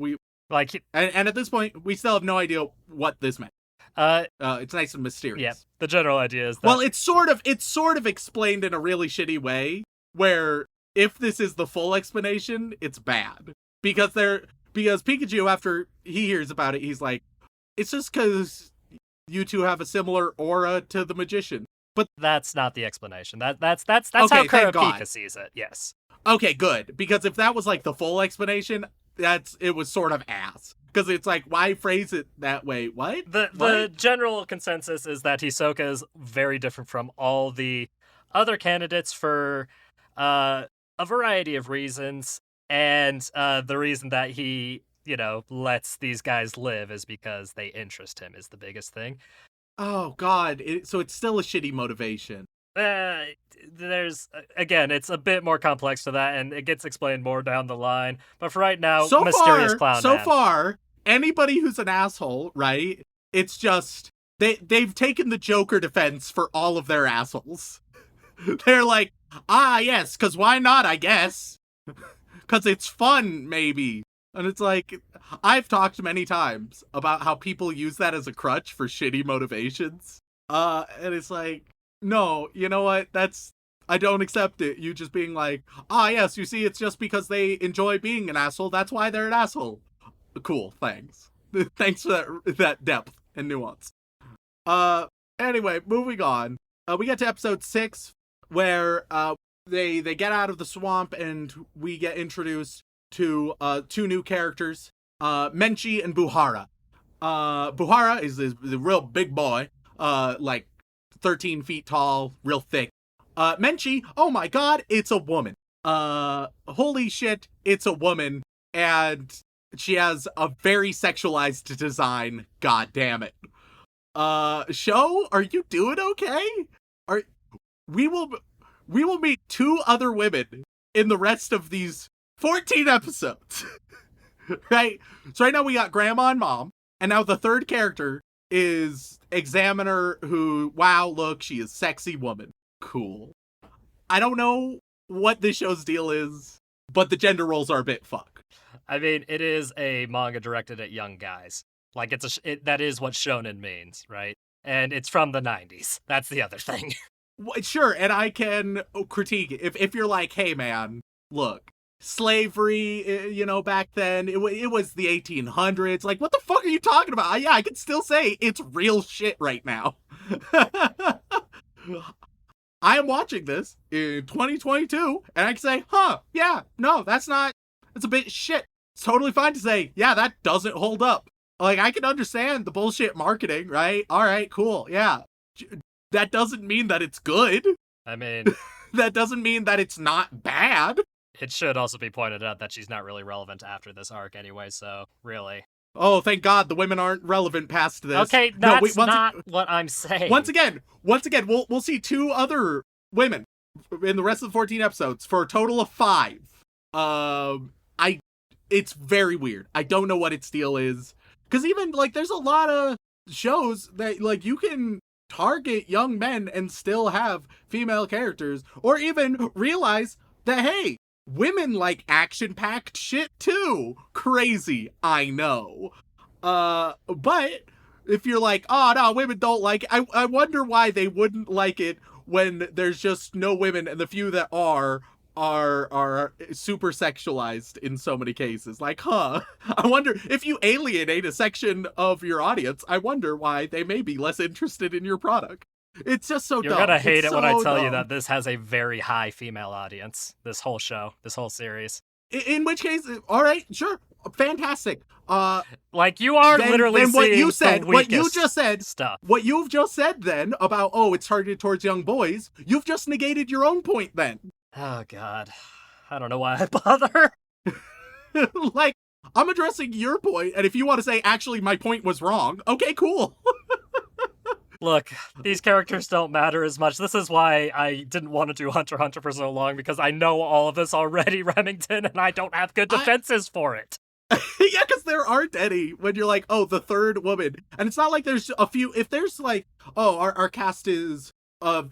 Speaker 3: and at this point, we still have no idea what this meant. It's nice and mysterious.
Speaker 2: Yeah, the general idea is that...
Speaker 3: Well, it's sort of explained in a really shitty way, where if this is the full explanation, it's bad. Because Pikachu, after he hears about it, he's like, it's just because you two have a similar aura to the magician. But
Speaker 2: that's not the explanation. That's okay, how Kurapika sees it. Yes.
Speaker 3: Okay, good. Because if that was like the full explanation, it was sort of ass. Because it's like, why phrase it that way? What?
Speaker 2: The general consensus is that Hisoka is very different from all the other candidates for a variety of reasons, and the reason that he, lets these guys live is because they interest him is the biggest thing.
Speaker 3: Oh, God. So it's still a shitty motivation.
Speaker 2: There's, again, it's a bit more complex to that, and it gets explained more down the line. But for right now, mysterious clown man.
Speaker 3: So far, anybody who's an asshole, right? It's just, they've taken the Joker defense for all of their assholes. They're like, yes, because why not, I guess. Because it's fun, maybe. And it's like, I've talked many times about how people use that as a crutch for shitty motivations. And it's like, no, you know what? I don't accept it. You just being like, yes, you see, it's just because they enjoy being an asshole. That's why they're an asshole. Cool, thanks. Thanks for that depth and nuance. Anyway, moving on. We get to episode 6, where they get out of the swamp and we get introduced to 2 new characters, Menchi and Buhara. Buhara is a real big boy, like 13 feet tall, real thick. Menchi, oh my god, it's a woman. Holy shit, it's a woman, and she has a very sexualized design. God damn it. Show, are you doing okay? We will meet 2 other women in the rest of these 14 episodes. Right? So right now we got Grandma and Mom, and now the 3rd character is Examiner, who, wow, look, she is sexy woman. Cool. I don't know what this show's deal is, but the gender roles are a bit fuck.
Speaker 2: I mean, it is a manga directed at young guys. Like, that is what shonen means, right? And it's from the 90s. That's the other thing.
Speaker 3: Sure, and I can critique it. If you're like, hey man, look, slavery, back then, it was the 1800s. Like, what the fuck are you talking about? Yeah, I can still say it's real shit right now. I am watching this in 2022, and I can say, yeah, no, that's a bit shit. It's totally fine to say, yeah, that doesn't hold up. Like, I can understand the bullshit marketing, right? All right, cool, yeah. That doesn't mean that it's good.
Speaker 2: I mean...
Speaker 3: That doesn't mean that it's not bad.
Speaker 2: It should also be pointed out that she's not really relevant after this arc anyway, so really.
Speaker 3: Oh, thank God the women aren't relevant past this.
Speaker 2: Okay, that's not what I'm saying.
Speaker 3: Once again, we'll see 2 other women in the rest of the 14 episodes for a total of 5. It's very weird. I don't know what its deal is. Because even, like, there's a lot of shows that, like, you can target young men and still have female characters, or even realize that, hey, women like action-packed shit too. Crazy, I know. But if you're like, oh no, women don't like it, I wonder why they wouldn't like it when there's just no women, and the few that are super sexualized in so many cases. Like, I wonder if you alienate a section of your audience, I wonder why they may be less interested in your product. It's just so dumb.
Speaker 2: You're gonna hate it when I tell you that this has a very high female audience, this whole show, this whole series.
Speaker 3: In which case, all right, sure, fantastic.
Speaker 2: Like, you are literally
Speaker 3: what
Speaker 2: seeing
Speaker 3: you said, what you just said,
Speaker 2: stuff.
Speaker 3: What you've just said then about, it's targeted towards young boys, you've just negated your own point then.
Speaker 2: Oh, God. I don't know why I bother.
Speaker 3: Like, I'm addressing your point, and if you want to say, actually, my point was wrong, okay, cool.
Speaker 2: Look, these characters don't matter as much. This is why I didn't want to do Hunter x Hunter for so long, because I know all of this already, Remington, and I don't have good defenses for it.
Speaker 3: Yeah, because there aren't any when you're like, the 3rd woman. And it's not like there's a few, if there's like, our cast is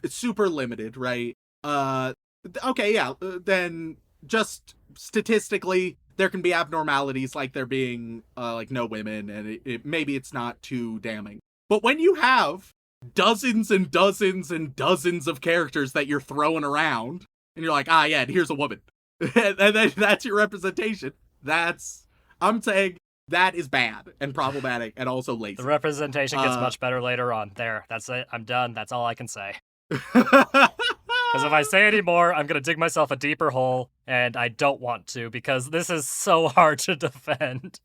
Speaker 3: super limited, right? Okay, yeah, then just statistically, there can be abnormalities, like there being, like, no women, and maybe it's not too damning. But when you have dozens and dozens and dozens of characters that you're throwing around, and you're like, yeah, and here's a woman, and then that's your representation, I'm saying that is bad and problematic and also lazy.
Speaker 2: The representation gets much better later on. There, that's it. I'm done. That's all I can say. Because if I say any more, I'm going to dig myself a deeper hole, and I don't want to, because this is so hard to defend.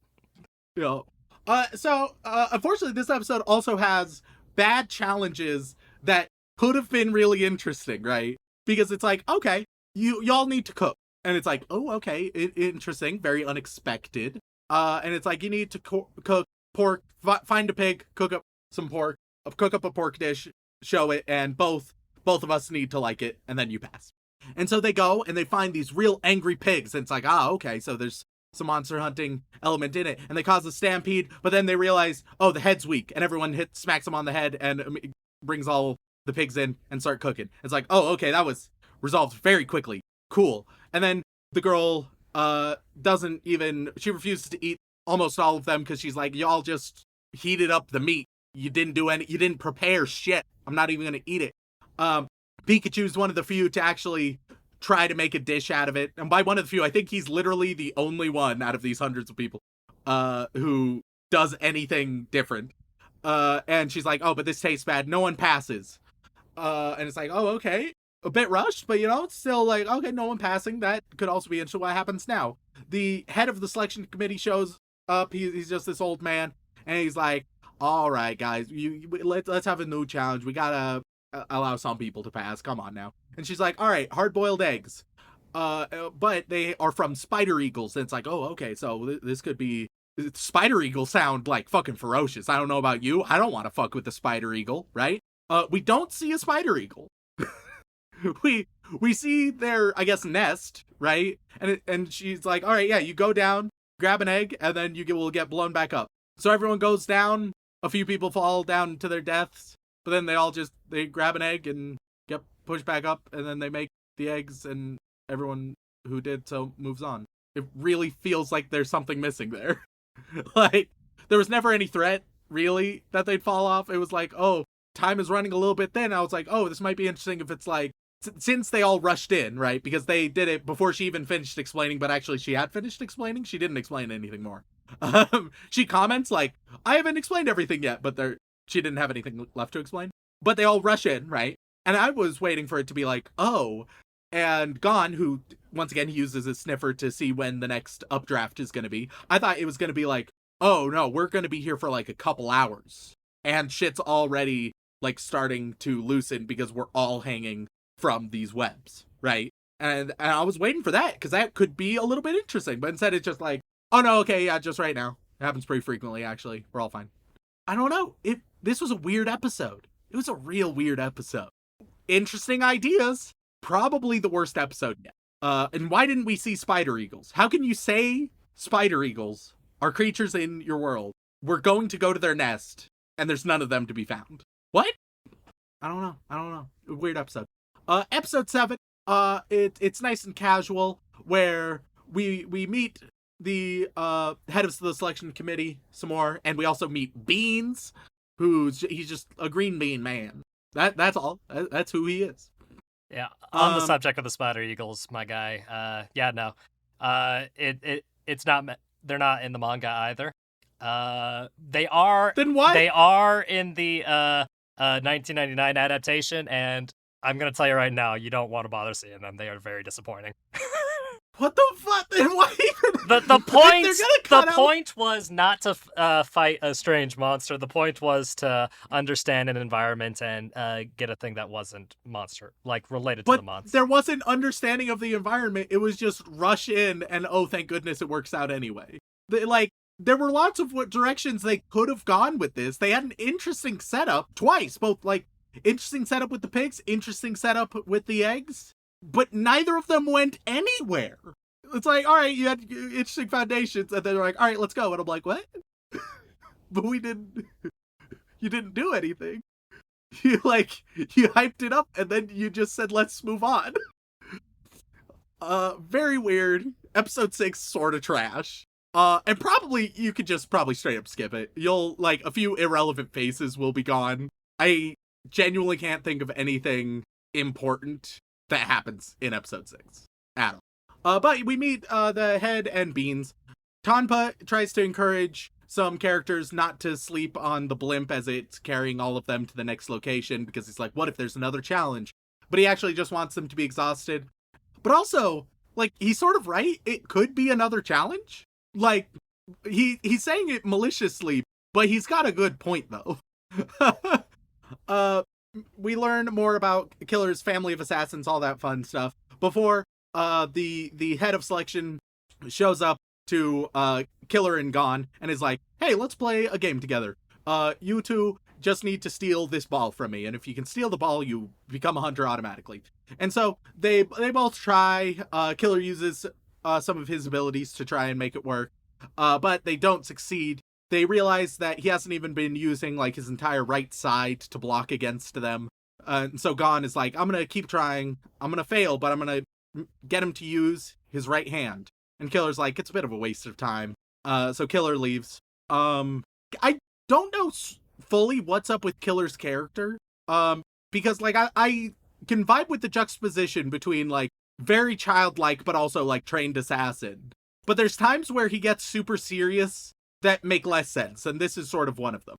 Speaker 3: Yeah. Unfortunately, this episode also has bad challenges that could have been really interesting, right? Because it's like, okay, y'all need to cook. And it's like, oh, okay, interesting, very unexpected. And it's like, you need to cook pork, find a pig, cook up some pork, cook up a pork dish, show it, and both of us need to like it, and then you pass. And so they go and they find these real angry pigs, and it's like, okay, so there's some monster hunting element in it, and they cause a stampede, but then they realize, oh, the head's weak, and everyone smacks them on the head and brings all the pigs in and start cooking. It's like, oh, okay, that was resolved very quickly. Cool. And then the girl she refuses to eat almost all of them because she's like, y'all just heated up the meat. You didn't prepare shit. I'm not even gonna eat it. Pikachu's one of the few to actually try to make a dish out of it. And by one of the few, I think he's literally the only one out of these hundreds of people who does anything different. And she's like, oh, but this tastes bad. No one passes. And it's like, oh, okay. A bit rushed, but it's still like, okay, no one passing. That could also be interesting. What happens now? The head of the selection committee shows up. He's just this old man, and he's like, all right, guys, let's have a new challenge. We gotta allow some people to pass. Come on now. And she's like, all right, hard-boiled eggs. But they are from spider eagles. And it's like, oh, okay, so this could be... Spider eagles sound like fucking ferocious. I don't know about you. I don't want to fuck with the spider eagle, right? We don't see a spider eagle. we see their, I guess, nest, right? And she's like, all right, yeah, you go down, grab an egg, and then will get blown back up. So everyone goes down. A few people fall down to their deaths, but then they grab an egg and get pushed back up, and then they make the eggs, and everyone who did so moves on. It really feels like there's something missing there. Like, there was never any threat, really, that they'd fall off. It was like, oh, time is running a little bit thin. I was like, oh, this might be interesting if it's like, since they all rushed in, right? Because they did it before she even finished explaining, but actually she had finished explaining. She didn't explain anything more. She comments like, I haven't explained everything yet, but she didn't have anything left to explain. But they all rush in, right? And I was waiting for it to be like, oh, and Gon, who, once again, he uses his sniffer to see when the next updraft is going to be. I thought it was going to be like, oh, no, we're going to be here for like a couple hours. And shit's already like starting to loosen because we're all hanging from these webs, right? And I was waiting for that because that could be a little bit interesting. But instead it's just like, oh, no, okay, yeah, just right now. It happens pretty frequently, actually. We're all fine. I don't know. This was a weird episode. It was a real weird episode. Interesting ideas. Probably the worst episode yet. And why didn't we see spider eagles? How can you say spider eagles are creatures in your world? We're going to go to their nest, and there's none of them to be found. What? I don't know. Weird episode. Episode 7. It's nice and casual, where we meet the head of the selection committee some more, and we also meet Beans, he's just a green bean man. That's all. That's who he is.
Speaker 2: Yeah. On the subject of the spider eagles, my guy. Yeah, no. It's not. They're not in the manga either. They are.
Speaker 3: Then why?
Speaker 2: They are in the 1999 adaptation, and I'm gonna tell you right now, you don't want to bother seeing them. They are very disappointing.
Speaker 3: What the fuck? Then why even?
Speaker 2: The point was not to fight a strange monster. The point was to understand an environment and get a thing that wasn't monster, like related to the monster.
Speaker 3: There wasn't understanding of the environment. It was just rush in and, oh, thank goodness it works out anyway. There were lots of directions they could have gone with this. They had an interesting setup twice, both like interesting setup with the pigs, interesting setup with the eggs. But neither of them went anywhere. It's like, all right, you had interesting foundations, and then they're like, all right, let's go. And I'm like, what? But you didn't do anything. You hyped it up, and then you just said, let's move on. Very weird. Episode 6, sort of trash. And probably, you could just straight up skip it. A few irrelevant faces will be gone. I genuinely can't think of anything important that happens in episode 6 at all. But we meet the head and Beans. Tonpa tries to encourage some characters not to sleep on the blimp as it's carrying all of them to the next location, because he's like, what if there's another challenge? But he actually just wants them to be exhausted. But also, he's sort of right. It could be another challenge. He's saying it maliciously, but he's got a good point, though. We learn more about Killer's family of assassins, all that fun stuff, before the head of selection shows up to Killer and Gon and is like, hey, let's play a game together. You two just need to steal this ball from me, and if you can steal the ball, you become a hunter automatically. And so they both try. Killer uses some of his abilities to try and make it work, but they don't succeed. They realize that he hasn't even been using like his entire right side to block against them. And so Gon is like, I'm going to keep trying. I'm going to fail, but I'm going to get him to use his right hand. And Killer's like, it's a bit of a waste of time. So Killer leaves. I don't know fully what's up with Killer's character. Because like I can vibe with the juxtaposition between like very childlike, but also like trained assassin. But there's times where he gets super serious that make less sense, and this is sort of one of them.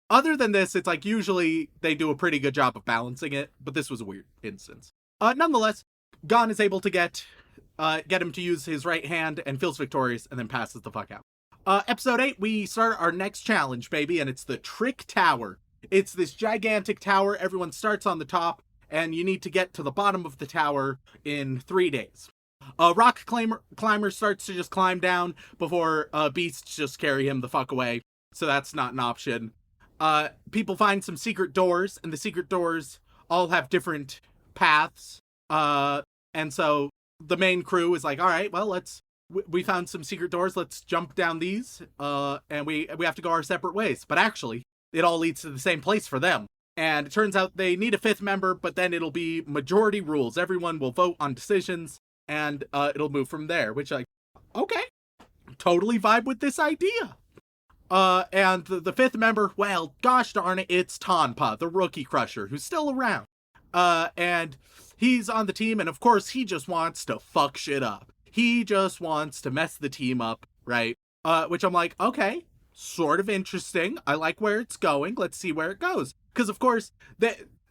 Speaker 3: Other than this, it's like usually they do a pretty good job of balancing it, but this was a weird instance. Nonetheless, Gon is able to get him to use his right hand and feels victorious and then passes the fuck out. Episode 8, we start our next challenge, baby, and it's the Trick Tower. It's this gigantic tower. Everyone starts on the top, and you need to get to the bottom of the tower in 3 days. Rock climber starts to just climb down before beasts just carry him the fuck away. So that's not an option. People find some secret doors, and the secret doors all have different paths. And so the main crew is like, all right, well, we found some secret doors. Let's jump down these. And we have to go our separate ways. But actually, it all leads to the same place for them. And it turns out they need a 5th member, but then it'll be majority rules. Everyone will vote on decisions. And it'll move from there, which like, okay, totally vibe with this idea. And the 5th member, well, gosh darn it, it's Tonpa, the Rookie Crusher, who's still around. And he's on the team, and of course, he just wants to fuck shit up. He just wants to mess the team up, right? Which I'm like, okay, sort of interesting. I like where it's going. Let's see where it goes. Because, of course,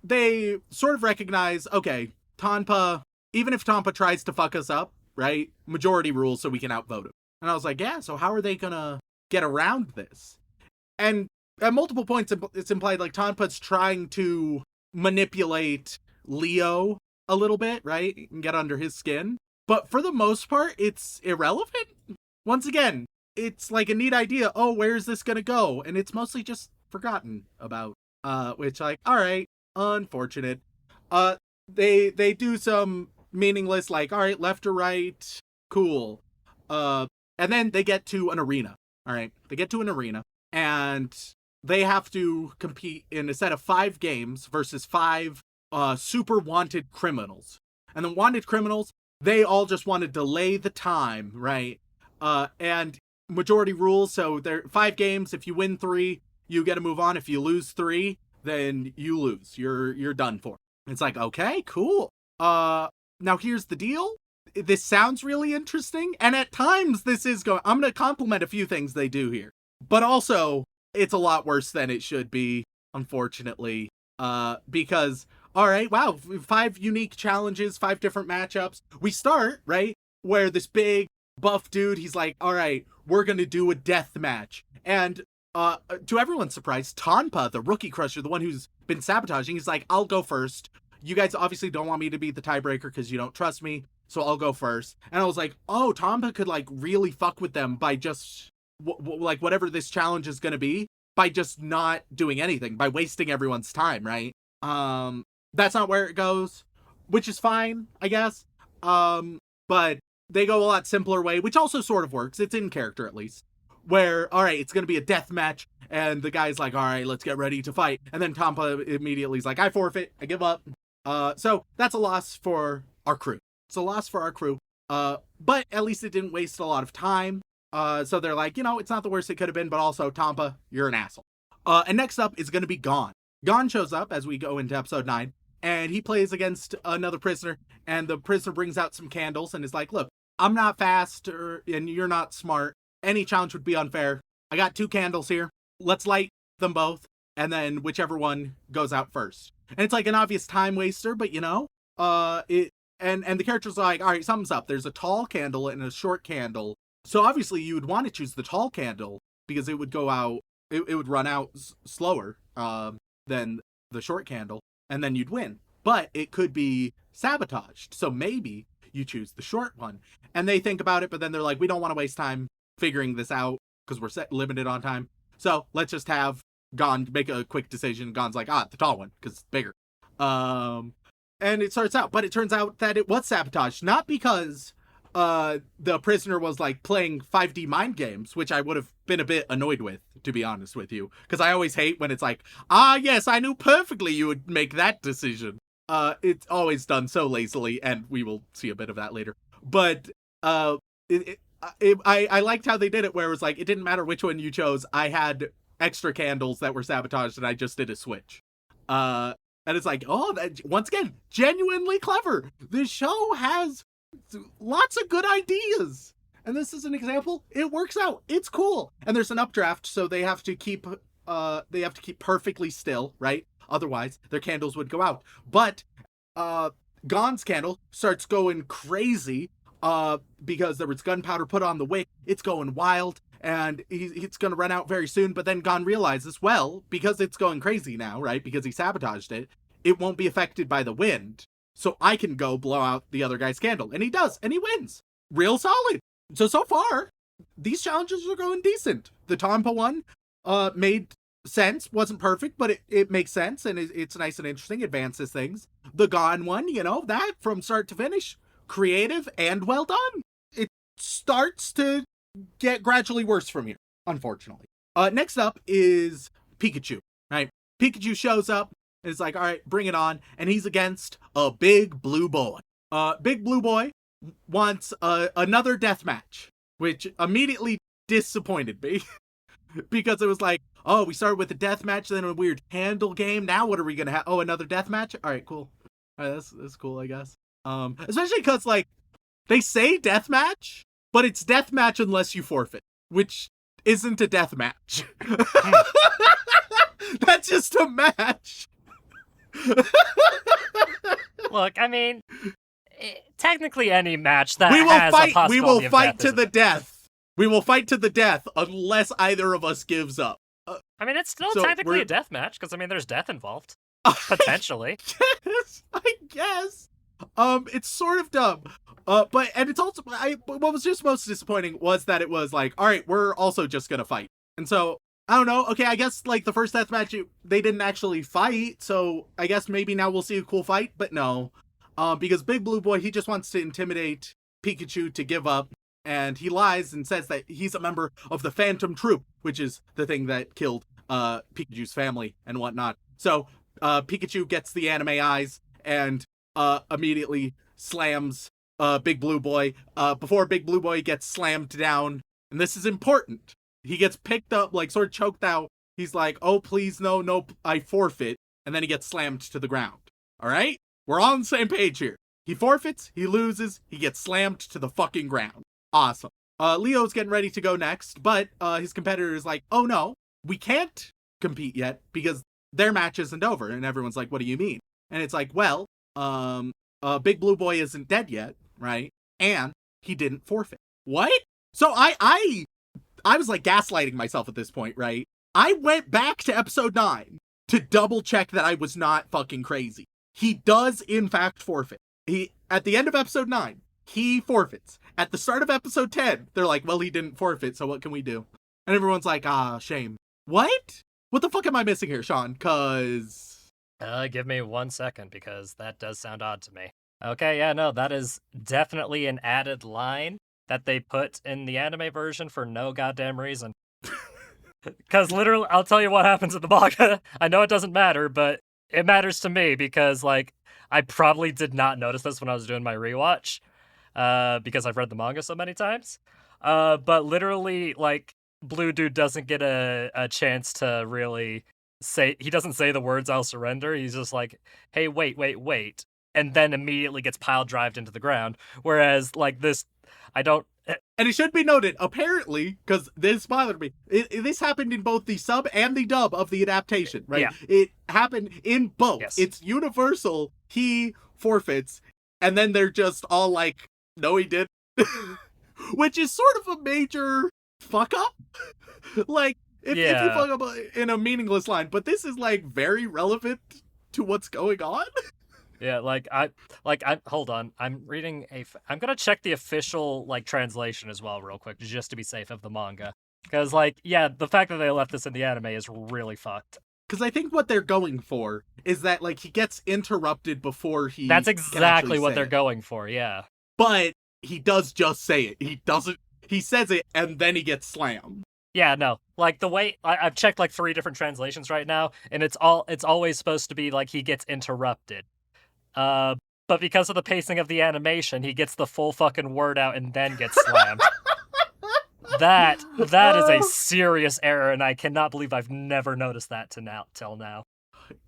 Speaker 3: they sort of recognize, okay, Tonpa... Even if Tonpa tries to fuck us up, right? Majority rules so we can outvote him. And I was like, yeah, so how are they gonna get around this? And at multiple points, it's implied like Tonpa's trying to manipulate Leo a little bit, right? And get under his skin. But for the most part, it's irrelevant. Once again, it's like a neat idea. Oh, where's this gonna go? And it's mostly just forgotten about. Which like, all right, unfortunate. They do some meaningless, like, all right, left or right, cool. And then they get to an arena. All right, they get to an arena, and they have to compete in a set of 5 games versus 5 super wanted criminals. And the wanted criminals, they all just want to delay the time, right? And majority rules, so there 5 games. If you win 3, you get to move on. If you lose 3, then you lose. You're done for. It's like, okay, cool. Now here's the deal. This sounds really interesting, and at times this is going... I'm going to compliment a few things they do here. But also, it's a lot worse than it should be, unfortunately. Because, all right, wow, 5 unique challenges, 5 different matchups. We start, right, where this big buff dude, he's like, all right, we're going to do a death match. And to everyone's surprise, Tonpa, the Rookie Crusher, the one who's been sabotaging, he's like, I'll go first. You guys obviously don't want me to be the tiebreaker because you don't trust me, so I'll go first. And I was like, oh, Tonpa could like really fuck with them by just like whatever this challenge is going to be, by just not doing anything, by wasting everyone's time, right? That's not where it goes, which is fine, I guess. But they go a lot simpler way, which also sort of works. It's in character at least. Where, all right, it's going to be a death match, and the guy's like, all right, let's get ready to fight. And then Tonpa immediately is like, I forfeit, I give up. So that's a loss for our crew. It's a loss for our crew. But at least it didn't waste a lot of time. So they're like, it's not the worst it could have been, but also, Tonpa, you're an asshole. And next up is going to be Gon. Gon shows up as we go into episode 9, and he plays against another prisoner, and the prisoner brings out some candles and is like, look, I'm not fast, and you're not smart. Any challenge would be unfair. I got 2 candles here. Let's light them both, and then whichever one goes out first. And it's like an obvious time waster, but and the character's like, all right, something's up. There's a tall candle and a short candle. So obviously you would want to choose the tall candle because it would go out, it would run out slower than the short candle, and then you'd win. But it could be sabotaged. So maybe you choose the short one. And they think about it, but then they're like, we don't want to waste time figuring this out because we're limited on time. So let's just have Gon make a quick decision. Gon's like, the tall one because it's bigger. And it starts out, but it turns out that it was sabotaged, not because the prisoner was like playing 5D mind games, which I would have been a bit annoyed with, to be honest with you, because I always hate when it's like, yes, I knew perfectly you would make that decision. It's always done so lazily, and we will see a bit of that later. But I liked how they did it, where it was like, it didn't matter which one you chose. I had extra candles that were sabotaged, and I just did a switch. And it's like, once again, genuinely clever. This show has lots of good ideas. And this is an example. It works out. It's cool. And there's an updraft, so they have to keep perfectly still, right? Otherwise, their candles would go out. But Gon's candle starts going crazy because there was gunpowder put on the wick. It's going wild, and it's going to run out very soon. But then Gon realizes, well, because it's going crazy now, right? Because he sabotaged it, it won't be affected by the wind. So I can go blow out the other guy's candle. And he does, and he wins. Real solid. So far, these challenges are going decent. The Tompa one made sense. Wasn't perfect, but it makes sense, and it's nice and interesting. Advances things. The Gon one, that from start to finish, creative and well done. It starts to get gradually worse from here, unfortunately. Next up is Pikachu, right? Pikachu shows up. It's like, all right, bring it on. And he's against a big blue boy. Big blue boy wants another death match, which immediately disappointed me. Because it was like, we started with a death match, then a weird handle game. Now what are we going to have? Oh, another death match? All right, cool. All right, that's cool, I guess. Especially because, like, they say death match, but it's death match unless you forfeit, which isn't a death match. That's just a match.
Speaker 2: Look, I mean, technically any match that
Speaker 3: we will
Speaker 2: has
Speaker 3: fight.
Speaker 2: a possibility
Speaker 3: We will
Speaker 2: of
Speaker 3: fight
Speaker 2: death
Speaker 3: to the death. We will fight to the death unless either of us gives up.
Speaker 2: I mean, it's still
Speaker 3: So
Speaker 2: technically a death match because I mean, there's death involved potentially.
Speaker 3: Yes, I guess. It's sort of dumb. And it's also what was just most disappointing was that it was like, all right, we're also just gonna fight, and so. I don't know. Okay, I guess like the first death match, they didn't actually fight, so I guess maybe now we'll see a cool fight, but no. Because Big Blue Boy, he just wants to intimidate Pikachu to give up, and he lies and says that he's a member of the Phantom Troop, which is the thing that killed Pikachu's family and whatnot. So Pikachu gets the anime eyes and immediately slams Big Blue Boy. Before Big Blue Boy gets slammed down, and this is important. He gets picked up, like, sort of choked out. He's like, oh, please, no, I forfeit. And then he gets slammed to the ground. All right? We're all on the same page here. He forfeits, he loses, he gets slammed to the fucking ground. Awesome. Leo's getting ready to go next, but his competitor is like, oh, no, we can't compete yet because their match isn't over. And everyone's like, what do you mean? And it's like, well, Big Blue Boy isn't dead yet, right? And he didn't forfeit. What? So I was like gaslighting myself at this point, right? I went back to episode 9 to double check that I was not fucking crazy. He does in fact forfeit. At the end of episode 9, he forfeits. At the start of episode 10, they're like, well, he didn't forfeit, so what can we do? And everyone's like, shame. What? What the fuck am I missing here, Shaun?
Speaker 2: Give me 1 second because that does sound odd to me. Okay, yeah, no, that is definitely an added line that they put in the anime version for no goddamn reason. Because literally, I'll tell you what happens in the manga. I know it doesn't matter, but it matters to me because, like, I probably did not notice this when I was doing my rewatch, because I've read the manga so many times. But literally, like, Blue Dude doesn't get a chance to really say, he doesn't say the words, I'll surrender. He's just like, hey, wait. And then immediately gets pile drived into the ground. Whereas, like, this, I don't...
Speaker 3: And it should be noted, apparently, because this bothered me, this happened in both the sub and the dub of the adaptation, right?
Speaker 2: Yeah.
Speaker 3: It happened in both.
Speaker 2: Yes.
Speaker 3: It's universal. He forfeits, and then they're just all like, no, he didn't. Which is sort of a major fuck up. Like, if you fuck up in a meaningless line, but this is, like, very relevant to what's going on.
Speaker 2: Yeah, I hold on. I'm reading I'm gonna check the official, like, translation as well real quick, just to be safe of the manga. Because, like, yeah, the fact that they left this in the anime is really fucked.
Speaker 3: Because I think what they're going for is that, like, he gets interrupted before he
Speaker 2: That's exactly what they're going for, yeah.
Speaker 3: But he does just say it. He doesn't. He says it and then he gets slammed.
Speaker 2: Yeah, no. Like the way I've checked like 3 different translations right now, and it's always supposed to be like he gets interrupted. But because of the pacing of the animation, he gets the full fucking word out and then gets slammed. That is a serious error, and I cannot believe I've never noticed that till now.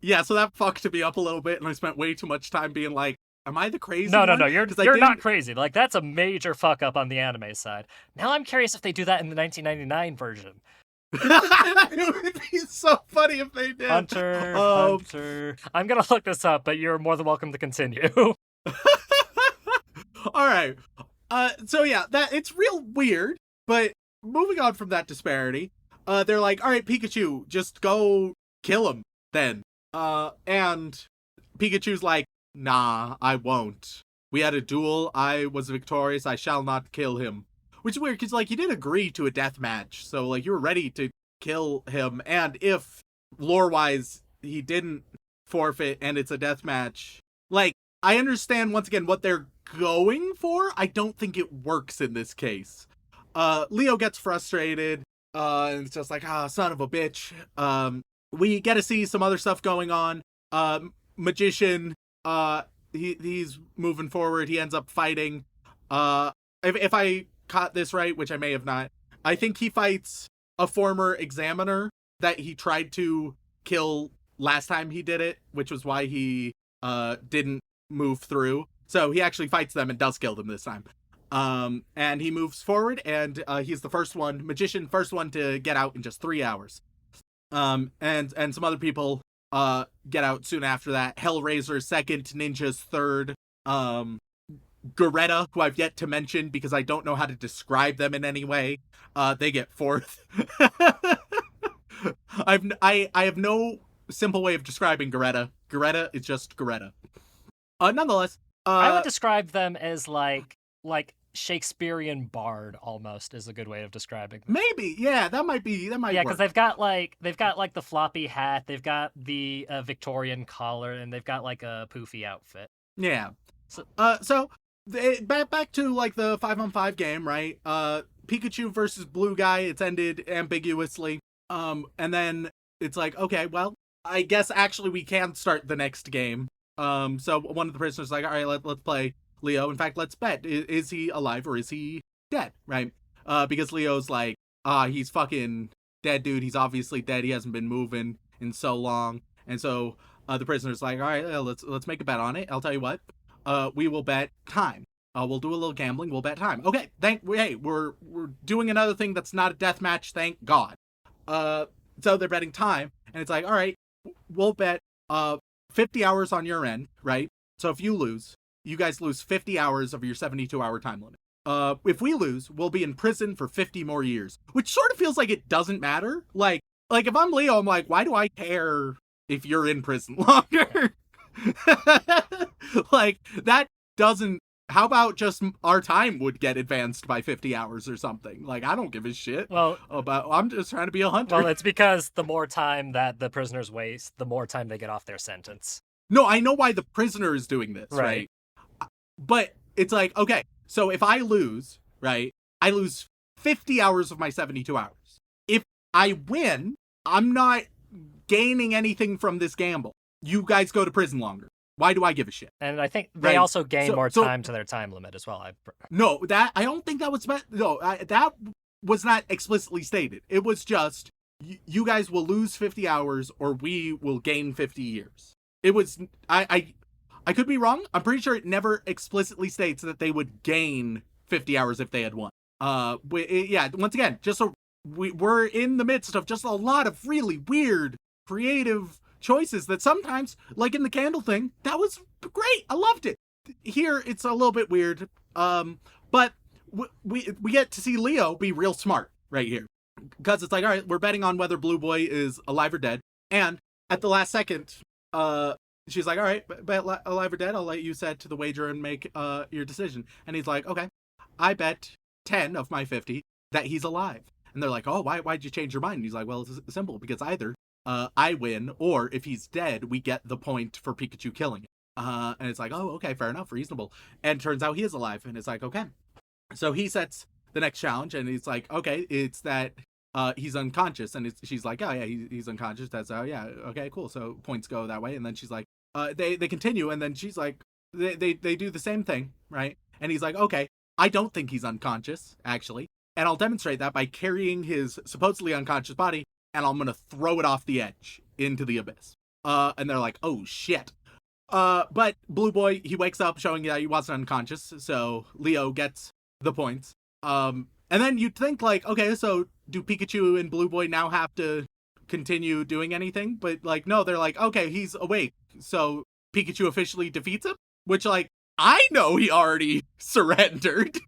Speaker 3: Yeah, so that fucked me up a little bit, and I spent way too much time being like, am I the crazy
Speaker 2: No,
Speaker 3: one?
Speaker 2: you're not crazy. Like, that's a major fuck up on the anime side. Now I'm curious if they do that in the 1999 version.
Speaker 3: It would be so funny if they did.
Speaker 2: Hunter. I'm gonna look this up, but you're more than welcome to continue.
Speaker 3: All right. So yeah, that it's real weird, but moving on from that disparity, they're like, all right, Pikachu, just go kill him then. And Pikachu's like, nah, I won't. We had a duel. I was victorious. I shall not kill him. Which is weird, because, like, you did agree to a death match, so, like, you were ready to kill him, and if, lore-wise, he didn't forfeit and it's a death match, like, I understand, once again, what they're going for. I don't think it works in this case. Leo gets frustrated, and it's just like, son of a bitch. We get to see some other stuff going on. Magician, he's moving forward, he ends up fighting. If I caught this right, which I may have not, I think he fights a former examiner that he tried to kill last time he did it, which was why he didn't move through. So he actually fights them and does kill them this time. And he moves forward, and he's the first one, magician, first one to get out in just 3 hours. And some other people get out soon after that. Hellraiser second, Ninja's third. Goretta, who I've yet to mention because I don't know how to describe them in any way, they get fourth. I have no simple way of describing Goretta. Goretta is just Goretta. Nonetheless,
Speaker 2: I would describe them as like Shakespearean bard almost is a good way of describing them.
Speaker 3: Maybe, yeah, that might
Speaker 2: yeah, because they've got like the floppy hat, they've got the Victorian collar, and they've got like a poofy outfit.
Speaker 3: Yeah. So back to like the 5-on-5 game, right? Pikachu versus Blue Guy. It's ended ambiguously. And then it's like, okay, well, I guess actually we can start the next game. So one of the prisoners is like, all right, let's play Leo. In fact, let's bet. Is he alive or is he dead, right? Because Leo's like, he's fucking dead, dude. He's obviously dead. He hasn't been moving in so long. And so the prisoner's like, all right, let's make a bet on it. I'll tell you what. We will bet time. We'll do a little gambling. We'll bet time. Okay, hey, we're doing another thing that's not a death match. Thank God. So they're betting time, and it's like, all right, we'll bet 50 hours on your end, right? So if you lose, you guys lose 50 hours of your 72-hour time limit. If we lose, we'll be in prison for 50 more years, which sort of feels like it doesn't matter. Like if I'm Leo, I'm like, why do I care if you're in prison longer? Like, that doesn't. How about just our time would get advanced by 50 hours or something? Like, I don't give a shit.
Speaker 2: Well,
Speaker 3: I'm just trying to be a hunter.
Speaker 2: Well, it's because the more time that the prisoners waste, the more time they get off their sentence.
Speaker 3: No, I know why the prisoner is doing this, right? But it's like, okay, so if I lose, right, I lose 50 hours of my 72 hours. If I win, I'm not gaining anything from this gamble. You guys go to prison longer. Why do I give a shit?
Speaker 2: And I think they also gain more time to their time limit as well.
Speaker 3: No, I don't think that was that was not explicitly stated. It was just you guys will lose 50 hours or we will gain 50 years. It was I could be wrong. I'm pretty sure it never explicitly states that they would gain 50 hours if they had won. Yeah, once again, just so we're in the midst of just a lot of really weird, creative choices that sometimes, like in the candle thing, that was great. I loved it. Here, it's a little bit weird. But we get to see Leo be real smart right here. Because it's like, all right, we're betting on whether Blue Boy is alive or dead. And at the last second, she's like, all right, bet alive or dead. I'll let you set to the wager and make your decision. And he's like, okay, I bet 10 of my 50 that he's alive. And they're like, oh, why'd you change your mind? And he's like, well, it's simple, because either I win, or if he's dead, we get the point for Pikachu killing him. And it's like, oh, okay, fair enough, reasonable. And turns out he is alive, and it's like, okay, So he sets the next challenge, and it's like, okay, it's that he's unconscious, and she's like, oh yeah, he's unconscious. That's yeah, okay, cool. So points go that way, and then she's like, they continue, and then she's like, they do the same thing, right? And he's like, okay, I don't think he's unconscious actually, and I'll demonstrate that by carrying his supposedly unconscious body, and I'm gonna throw it off the edge into the abyss. And they're like, oh shit. But Blue Boy, he wakes up showing that he wasn't unconscious, so Leo gets the points. And then you'd think like, okay, so do Pikachu and Blue Boy now have to continue doing anything? But like, no, they're like, okay, he's awake, so Pikachu officially defeats him, which like, I know he already surrendered,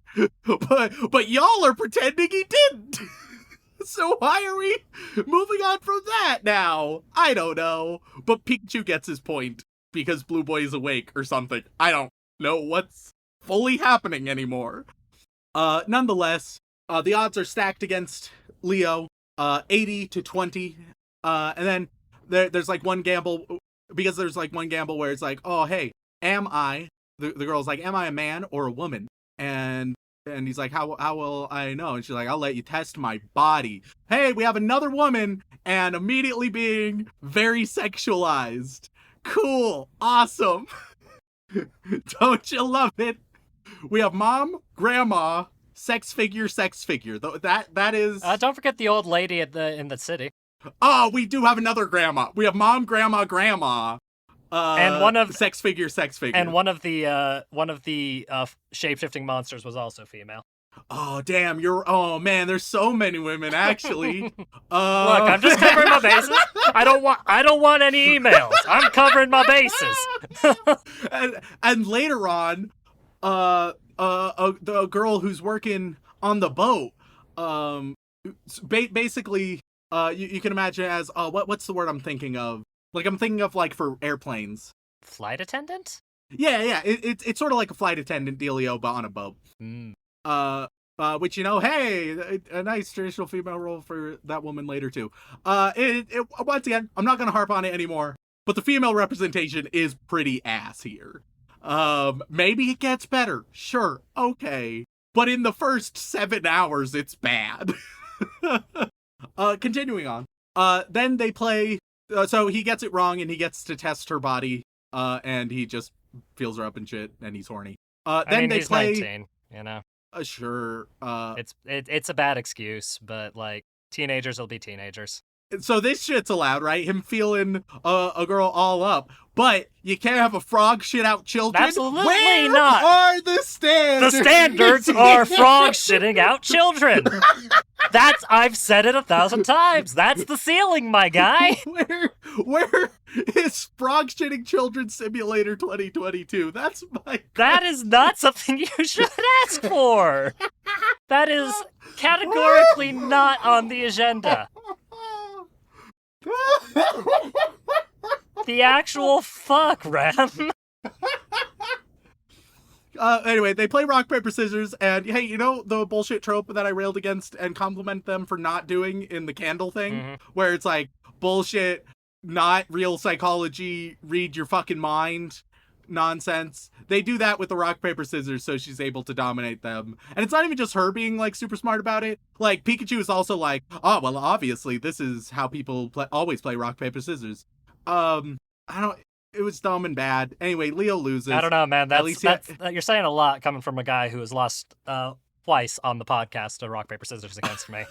Speaker 3: but y'all are pretending he didn't. So why are we moving on from that now? I don't know. But Pikachu gets his point because Blue Boy is awake or something. I don't know what's fully happening anymore. Nonetheless, the odds are stacked against Leo, 80-20. And then there's like one gamble, because there's like one gamble where it's like, oh, hey, am I, the girl's like, am I a man or a woman? And he's like, how will I know? And she's like, I'll let you test my body. Hey, we have another woman, and immediately being very sexualized. Cool. Awesome. Don't you love it? We have mom, grandma, sex figure. That is...
Speaker 2: Don't forget the old lady in the city.
Speaker 3: Oh, we do have another grandma. We have mom, grandma.
Speaker 2: And one of
Speaker 3: sex figure.
Speaker 2: And one of the shape-shifting monsters was also female.
Speaker 3: Oh damn! Oh man, there's so many women actually.
Speaker 2: Look, I'm just covering my bases. I don't want any emails. I'm covering my bases.
Speaker 3: and later on, the girl who's working on the boat, basically, you can imagine as what's the word I'm thinking of? Like, I'm thinking of, like, for airplanes.
Speaker 2: Flight attendant?
Speaker 3: Yeah. It's sort of like a flight attendant dealio, but on a boat.
Speaker 2: Mm.
Speaker 3: Which, you know, hey, a nice traditional female role for that woman later, too. Once again, I'm not going to harp on it anymore, but the female representation is pretty ass here. Maybe it gets better. Sure, okay. But in the first 7 hours, it's bad. Continuing on. Then they play... so he gets it wrong, and he gets to test her body, and he just feels her up and shit, and he's horny. Then they
Speaker 2: he's
Speaker 3: play
Speaker 2: 19, you know.
Speaker 3: Sure.
Speaker 2: It's a bad excuse, but like teenagers will be teenagers.
Speaker 3: So this shit's allowed, right? Him feeling a girl all up, but you can't have a frog shit out children.
Speaker 2: Absolutely
Speaker 3: Where
Speaker 2: not.
Speaker 3: Are the standards?
Speaker 2: The standards are frog shitting out children. I've said it 1,000 times. That's the ceiling, my guy.
Speaker 3: Where is Frog Shitting Children Simulator 2022? That's my...
Speaker 2: That is not something you should ask for. That is categorically not on the agenda. The actual fuck, Ram.
Speaker 3: Anyway, they play rock, paper, scissors, and hey, you know the bullshit trope that I railed against and compliment them for not doing in the candle thing? Mm-hmm. Where it's like, bullshit, not real psychology, read your fucking mind nonsense. They do that with the rock, paper, scissors, so she's able to dominate them. And it's not even just her being, like, super smart about it. Like, Pikachu is also like, oh, well, obviously, this is how people always play rock, paper, scissors. It was dumb and bad. Anyway, Leo loses.
Speaker 2: I don't know, man. You're saying a lot coming from a guy who has lost twice on the podcast to rock, paper, scissors against me.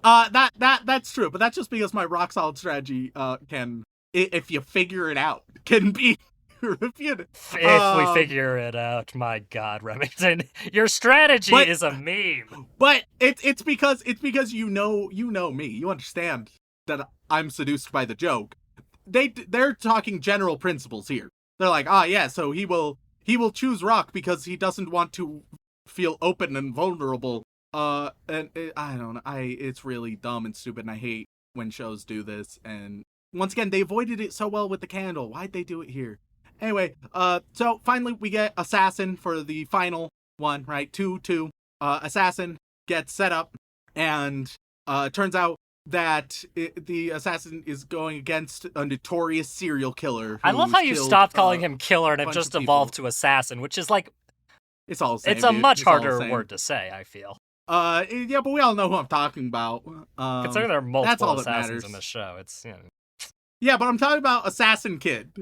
Speaker 3: That's true, but that's just because my rock solid strategy can, if you figure it out, can be refuted.
Speaker 2: If we figure it out, my God, Remington, your strategy is a meme.
Speaker 3: But it's because you know me. You understand that I'm seduced by the joke. They're talking general principles here. They're like, yeah, so he will choose rock because he doesn't want to feel open and vulnerable. I don't know. It's really dumb and stupid, and I hate when shows do this. And once again, they avoided it so well with the candle. Why'd they do it here? Anyway, so finally we get Assassin for the final one, right? 2-2. Assassin gets set up, and turns out that the assassin is going against a notorious serial killer.
Speaker 2: I love how you stopped calling him killer and it just evolved to assassin, which is like
Speaker 3: It's all the same.
Speaker 2: It's a
Speaker 3: dude.
Speaker 2: much
Speaker 3: It's all the
Speaker 2: harder
Speaker 3: same.
Speaker 2: word to say, I feel.
Speaker 3: Yeah, but we all know who I'm talking about.
Speaker 2: Considering there are
Speaker 3: that's
Speaker 2: multiple
Speaker 3: all that
Speaker 2: assassins
Speaker 3: matters.
Speaker 2: in this show, it's, you know.
Speaker 3: Yeah, but I'm talking about Assassin Kid.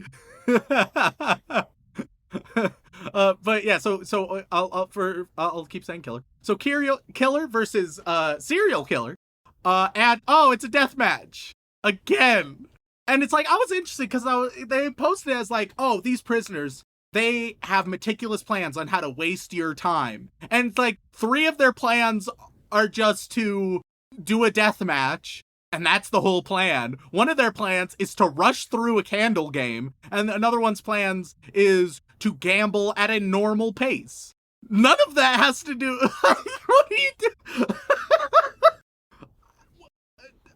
Speaker 3: But yeah, so I'll keep saying killer. So killer versus serial killer, and it's a death match again, and it's like I was interested because they posted it as like, oh, these prisoners, they have meticulous plans on how to waste your time, and it's like 3 of their plans are just to do a death match. And that's the whole plan. One of their plans is to rush through a candle game, and another one's plans is to gamble at a normal pace. None of that has to do... What do you do?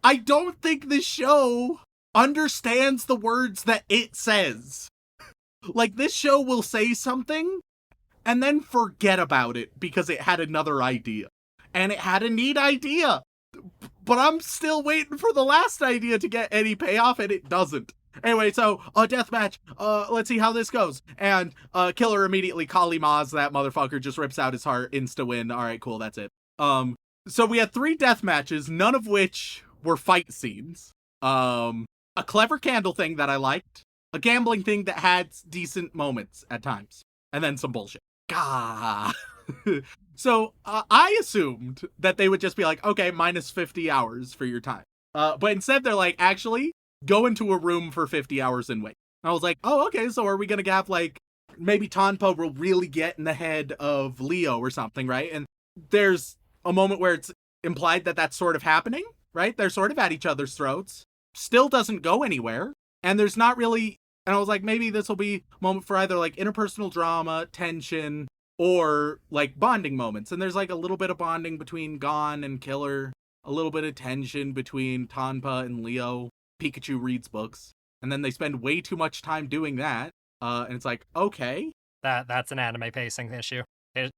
Speaker 3: I don't think this show understands the words that it says. Like, this show will say something, and then forget about it because it had another idea. And it had a neat idea. But I'm still waiting for the last idea to get any payoff, and it doesn't. Anyway, so, deathmatch. Let's see how this goes. And, killer immediately Kali Maz, that motherfucker, just rips out his heart, insta-win. Alright, cool, that's it. So we had 3 death matches, none of which were fight scenes. A clever candle thing that I liked. A gambling thing that had decent moments at times. And then some bullshit. Gah. So, I assumed that they would just be like, okay, minus 50 hours for your time. But instead they're like, actually, go into a room for 50 hours and wait. And I was like, oh, okay, so are we gonna have, like, maybe Tanpa will really get in the head of Leo or something, right? And there's a moment where it's implied that that's sort of happening, right? They're sort of at each other's throats. Still doesn't go anywhere. And there's not really... And I was like, maybe this will be a moment for either, like, interpersonal drama, tension... or, like, bonding moments. And there's, like, a little bit of bonding between Gon and Killer. A little bit of tension between Tanpa and Leo. Pikachu reads books. And then they spend way too much time doing that. And it's like, okay.
Speaker 2: That's an anime pacing issue.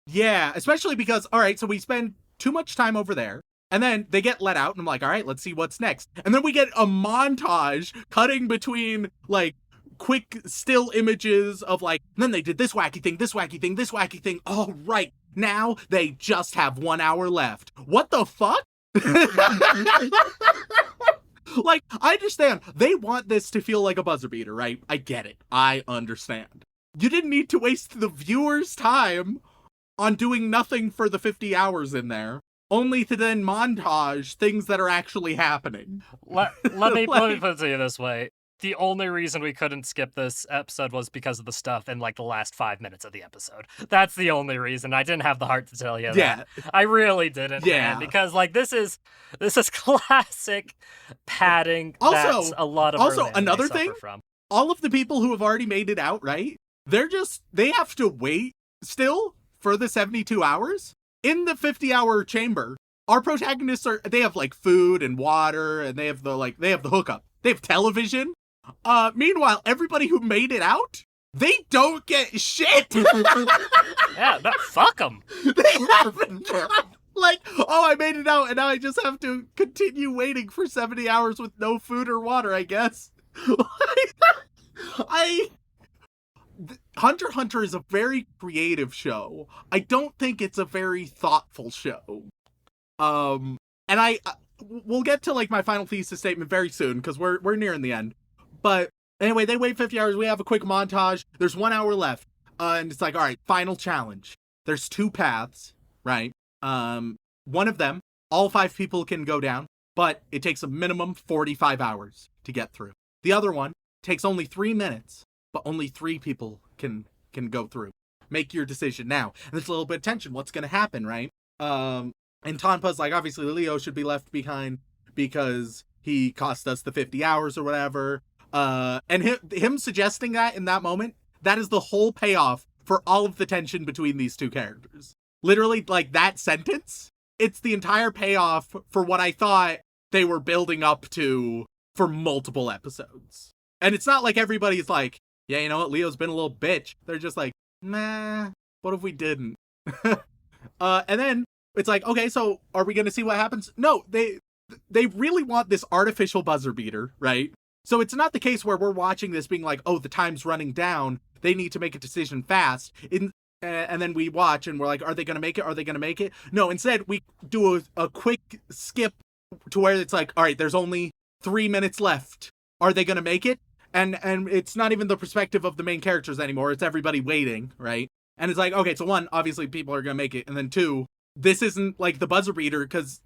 Speaker 3: Yeah, especially because, alright, so we spend too much time over there. And then they get let out. And I'm like, alright, let's see what's next. And then we get a montage cutting between, like, quick still images of like, then they did this wacky thing, this wacky thing, this wacky thing. Oh, right. Now they just have 1 hour left. What the fuck? Like, I understand. They want this to feel like a buzzer beater, right? I get it. I understand. You didn't need to waste the viewer's time on doing nothing for the 50 hours in there, only to then montage things that are actually happening.
Speaker 2: Let me put it to you this way. The only reason we couldn't skip this episode was because of the stuff in, like, the last 5 minutes of the episode. That's the only reason. I didn't have the heart to tell you that. I really didn't, man. Because, like, this is classic padding that's a lot of
Speaker 3: also,
Speaker 2: early
Speaker 3: another
Speaker 2: anime
Speaker 3: thing,
Speaker 2: suffer from.
Speaker 3: All of the people who have already made it out, right? They have to wait still for the 72 hours. In the 50-hour chamber, our protagonists they have, like, food and water, and they have the hookup. They have television. Meanwhile, everybody who made it out, they don't get shit.
Speaker 2: Yeah, but fuck them.
Speaker 3: They haven't. Like, oh, I made it out, and now I just have to continue waiting for 70 hours with no food or water, I guess. Hunter x Hunter is a very creative show. I don't think it's a very thoughtful show. And we'll get to, like, my final thesis statement very soon, because we're nearing the end. But anyway, they wait 50 hours. We have a quick montage. There's 1 hour left. And it's like, all right, final challenge. There's 2 paths, right? One of them, all 5 people can go down, but it takes a minimum 45 hours to get through. The other one takes only 3 minutes, but only 3 people can go through. Make your decision now. And there's a little bit of tension. What's going to happen, right? And Tanpa's like, obviously Leo should be left behind because he cost us the 50 hours or whatever. And him suggesting that in that moment, that is the whole payoff for all of the tension between these 2 characters. Literally, like, that sentence, it's the entire payoff for what I thought they were building up to for multiple episodes. And it's not like everybody's like, yeah, you know what, Leo's been a little bitch. They're just like, nah, what if we didn't? And then it's like, okay, so are we going to see what happens? No, they really want this artificial buzzer beater, right? So it's not the case where we're watching this being like, oh, the time's running down. They need to make a decision fast. And and then we watch and we're like, are they going to make it? Are they going to make it? No, instead we do a quick skip to where it's like, all right, there's only 3 minutes left. Are they going to make it? And it's not even the perspective of the main characters anymore. It's everybody waiting, right? And it's like, okay, so 1, obviously people are going to make it. And then 2, this isn't like the buzzer beater because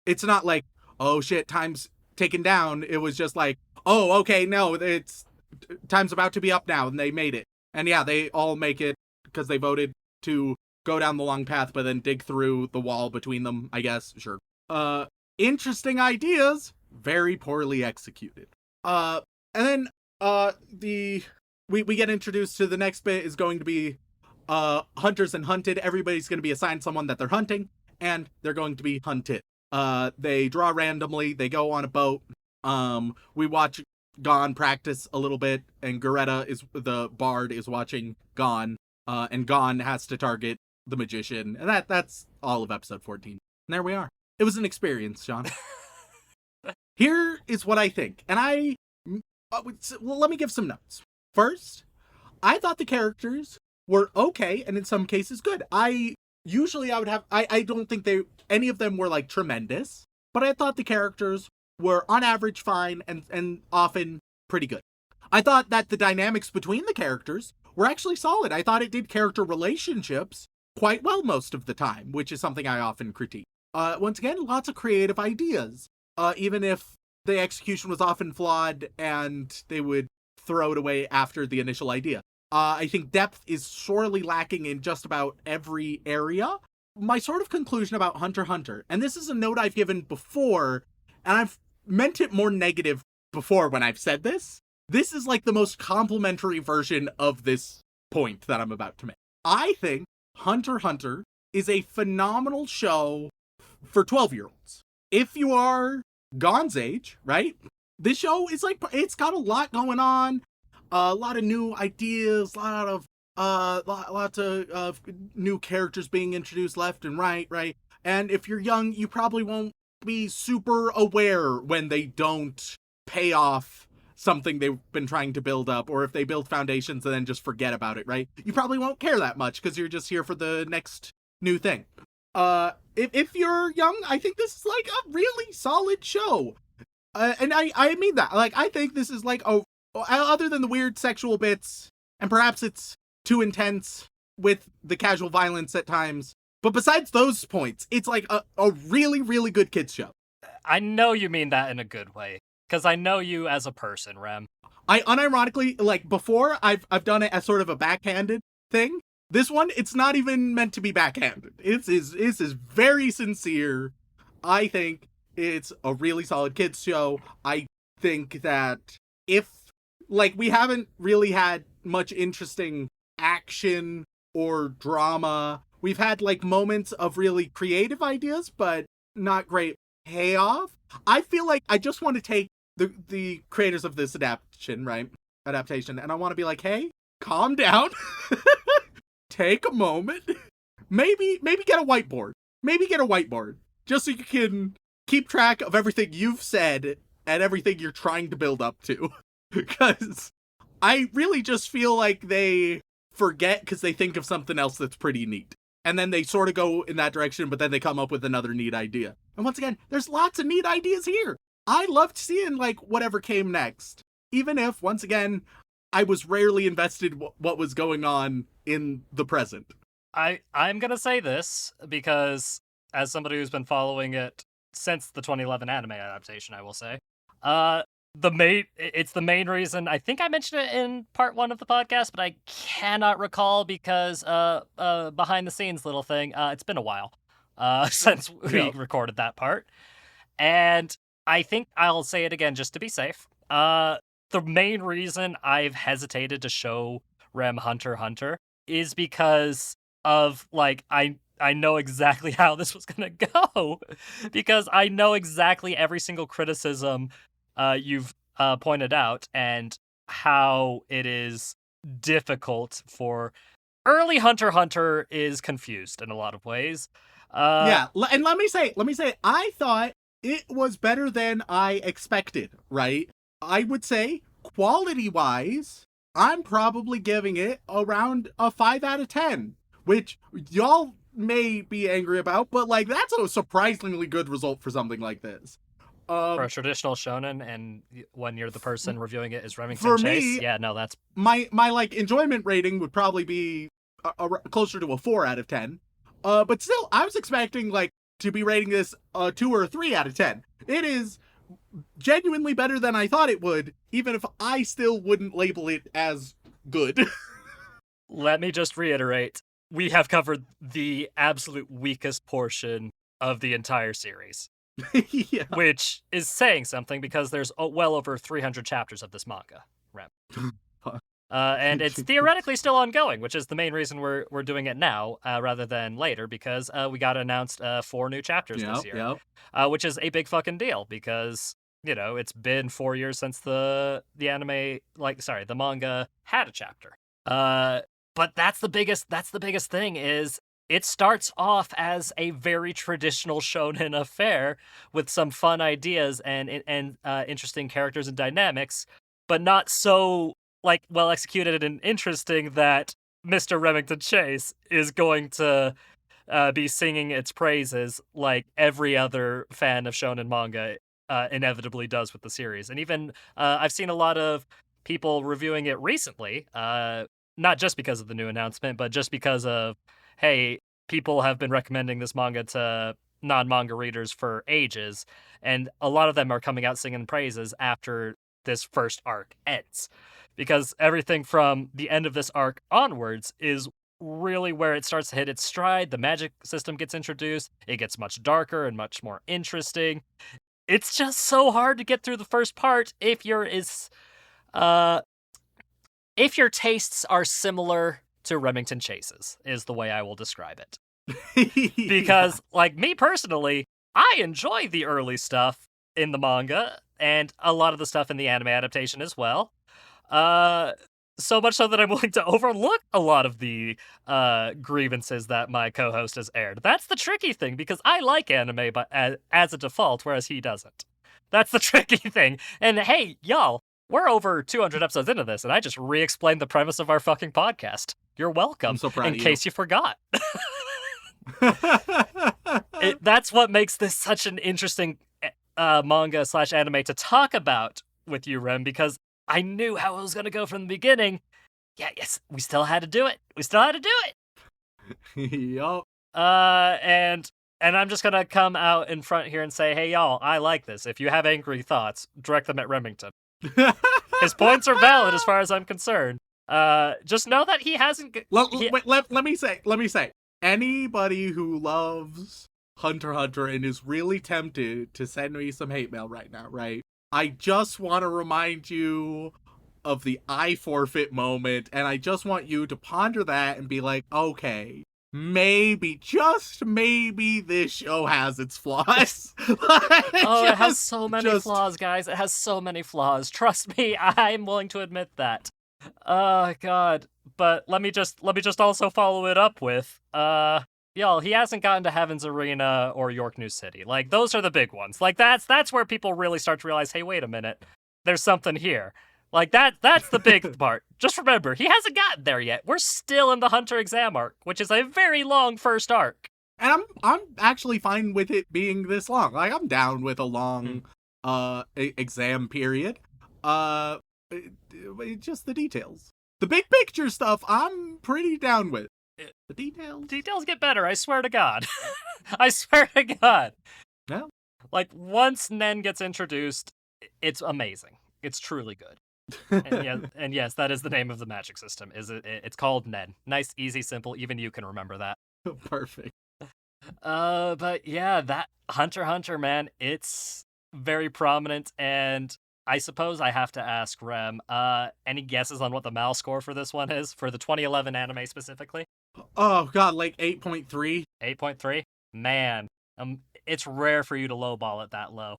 Speaker 3: it's not like, oh shit, time's taken down. It was just like, oh, okay, no, it's time's about to be up now. And they made it. And yeah, they all make it because they voted to go down the long path, but then dig through the wall between them, I guess. Sure. Interesting ideas, very poorly executed. And then we get introduced to the next bit is going to be hunters and hunted. Everybody's going to be assigned someone that they're hunting, and they're going to be hunted. They draw randomly. They go on a boat. We watch Gon practice a little bit, and the bard is watching Gon, and Gon has to target the magician, and that's all of episode 14. And there we are. It was an experience, Shaun. Here is what I think, and let me give some notes. First, I thought the characters were okay, and in some cases good. I don't think any of them were like tremendous, but I thought the characters were on average fine and often pretty good. I thought that the dynamics between the characters were actually solid. I thought it did character relationships quite well most of the time, which is something I often critique. Once again, lots of creative ideas, even if the execution was often flawed and they would throw it away after the initial idea. I think depth is sorely lacking in just about every area. My sort of conclusion about Hunter x Hunter, and this is a note I've given before, and I've meant it more negative before when I've said this. This is like the most complimentary version of this point that I'm about to make. I think Hunter x Hunter is a phenomenal show for 12-year-olds. If you are Gon's age, right? This show is like, it's got a lot going on, a lot of new ideas, lots of new characters being introduced left and right? And if you're young, you probably won't be super aware when they don't pay off something they've been trying to build up, or if they build foundations and then just forget about it, right? You probably won't care that much because you're just here for the next new thing. If you're young, I think this is like a really solid show. And I mean that. Like, I think this is like, other than the weird sexual bits, and perhaps it's too intense with the casual violence at times, but besides those points, it's like a really, really good kids show.
Speaker 2: I know you mean that in a good way, because I know you as a person, Rem.
Speaker 3: I unironically, like, before, I've done it as sort of a backhanded thing. This one, it's not even meant to be backhanded. It is very sincere. I think it's a really solid kids show. I think that we haven't really had much interesting action or drama. We've had like moments of really creative ideas, but not great payoff. I feel like I just want to take the creators of this adaptation, and I want to be like, hey, calm down. Take a moment. Maybe get a whiteboard. Just so you can keep track of everything you've said and everything you're trying to build up to. Because I really just feel like they forget because they think of something else that's pretty neat. And then they sort of go in that direction, but then they come up with another neat idea. And once again, there's lots of neat ideas here. I loved seeing like whatever came next. Even if, once again, I was rarely invested what was going on in the present.
Speaker 2: I'm gonna say this because, as somebody who's been following it since the 2011 anime adaptation, I will say, it's the main reason. I think I mentioned it in part 1 of the podcast, but I cannot recall because behind the scenes little thing. It's been a while since we recorded that part, and I think I'll say it again just to be safe. The main reason I've hesitated to show Rem Hunter x Hunter is because of, like, I know exactly how this was going to go. Because I know exactly every single criticism you've pointed out and how it is difficult for... Early Hunter x Hunter is confused in a lot of ways.
Speaker 3: And let me say, I thought it was better than I expected, right? I would say, quality-wise, I'm probably giving it around a 5 out of 10, which y'all may be angry about, but like that's a surprisingly good result for something like this.
Speaker 2: For a traditional shonen, and when you're the person reviewing it is Remington
Speaker 3: For
Speaker 2: Chase,
Speaker 3: me,
Speaker 2: yeah, no, that's
Speaker 3: my like enjoyment rating would probably be closer to a 4 out of 10. But still, I was expecting like to be rating this a 2 or a 3 out of 10. It is genuinely better than I thought it would, even if I still wouldn't label it as good.
Speaker 2: Let me just reiterate, we have covered the absolute weakest portion of the entire series.
Speaker 3: Yeah.
Speaker 2: Which is saying something because there's well over 300 chapters of this manga, Rem. And it's theoretically still ongoing, which is the main reason we're doing it now rather than later, because we got announced 4 new chapters this year, which is a big fucking deal because, you know, it's been 4 years since the manga had a chapter. But that's the biggest thing is it starts off as a very traditional shonen affair with some fun ideas and interesting characters and dynamics, but not so like well executed and interesting that Mr. Remington Chase is going to be singing its praises like every other fan of shonen manga inevitably does with the series. And even I've seen a lot of people reviewing it recently, not just because of the new announcement, but just because of, hey, people have been recommending this manga to non-manga readers for ages, and a lot of them are coming out singing praises after this first arc ends. Because everything from the end of this arc onwards is really where it starts to hit its stride. The magic system gets introduced. It gets much darker and much more interesting. It's just so hard to get through the first part if your tastes are similar to Remington Chase's, is the way I will describe it. Because, like, me personally, I enjoy the early stuff in the manga, and a lot of the stuff in the anime adaptation as well. So much so that I'm willing to overlook a lot of the grievances that my co-host has aired. That's the tricky thing, because I like anime but as a default, whereas he doesn't. That's the tricky thing. And hey, y'all, we're over 200 episodes into this, and I just re-explained the premise of our fucking podcast. You're welcome,
Speaker 3: I'm so proud
Speaker 2: in
Speaker 3: of you.
Speaker 2: case you forgot. That's what makes this such an interesting manga/anime to talk about with you, Rem, because I knew how it was going to go from the beginning. Yes, we still had to do it.
Speaker 3: Yup.
Speaker 2: And I'm just going to come out in front here and say, hey, y'all, I like this. If you have angry thoughts, direct them at Remington. His points are valid as far as I'm concerned. Just know that he hasn't...
Speaker 3: Let me say, anybody who loves Hunter x Hunter and is really tempted to send me some hate mail right now, right? I just want to remind you of the I forfeit moment, and I just want you to ponder that and be like, okay, maybe, just maybe this show has its flaws.
Speaker 2: It has so many flaws, guys. It has so many flaws. Trust me, I'm willing to admit that. Oh, God. But let me just also follow it up with, y'all, he hasn't gotten to Heaven's Arena or York New City. Like, those are the big ones. Like, that's where people really start to realize, hey, wait a minute, there's something here. Like, that's the big part. Just remember, he hasn't gotten there yet. We're still in the Hunter exam arc, which is a very long first arc.
Speaker 3: And I'm actually fine with it being this long. Like, I'm down with a long exam period. Just the details. The big picture stuff, I'm pretty down with. The
Speaker 2: Details get better, I swear to God. I swear to God.
Speaker 3: Yeah.
Speaker 2: Like, once Nen gets introduced, it's amazing. It's truly good. And yes, that is the name of the magic system. It's called Nen. Nice, easy, simple. Even you can remember that.
Speaker 3: Perfect.
Speaker 2: But yeah, that Hunter x Hunter, man, it's very prominent, and I suppose I have to ask Rem, any guesses on what the MAL score for this one is? For the 2011 anime specifically?
Speaker 3: Oh, God, like 8.3?
Speaker 2: 8.3? Man, it's rare for you to lowball it that low.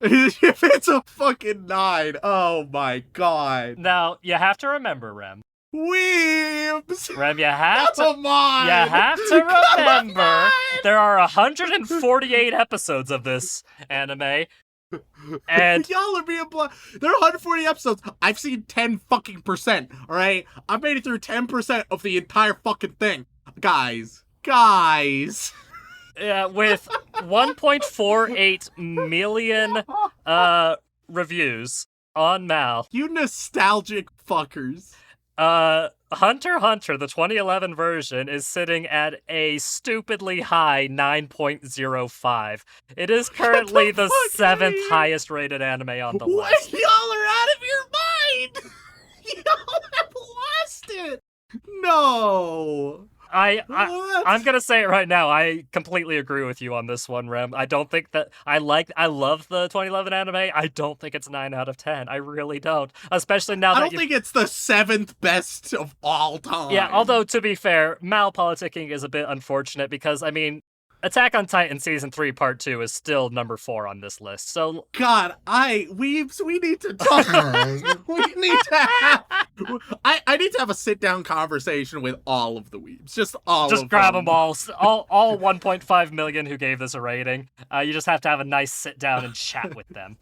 Speaker 3: If it's a fucking 9, oh my God.
Speaker 2: Now, you have to remember, Rem.
Speaker 3: Weebs!
Speaker 2: Rem, you have
Speaker 3: Come on!
Speaker 2: You have to remember, there are 148 episodes of this anime. And
Speaker 3: y'all are being there are 140 episodes. I've seen 10 fucking percent. All right, I've made it through 10% of the entire fucking thing, guys.
Speaker 2: with 1.48 million reviews on Mal,
Speaker 3: You nostalgic fuckers.
Speaker 2: Hunter x Hunter, the 2011 version, is sitting at a stupidly high 9.05. It is currently the
Speaker 3: fuck,
Speaker 2: 7th
Speaker 3: man?
Speaker 2: highest rated anime on the
Speaker 3: What?
Speaker 2: list.
Speaker 3: Y'all are out of your mind. Y'all have lost it. No.
Speaker 2: I'm gonna say it right now. I completely agree with you on this one, Rem. I don't think that I love the 2011 anime. I don't think it's 9 out of 10. I really don't. Especially now
Speaker 3: I
Speaker 2: that
Speaker 3: don't think it's the 7th best of all time.
Speaker 2: Yeah, although to be fair, malpoliticking is a bit unfortunate because I mean, Attack on Titan Season 3 Part 2 is still number 4 on this list. So
Speaker 3: God, we need to talk. We need to have. I need to have a sit down conversation with all of the weebs. Just
Speaker 2: grab them all 1.5 million who gave this a rating. You just have to have a nice sit down and chat with them.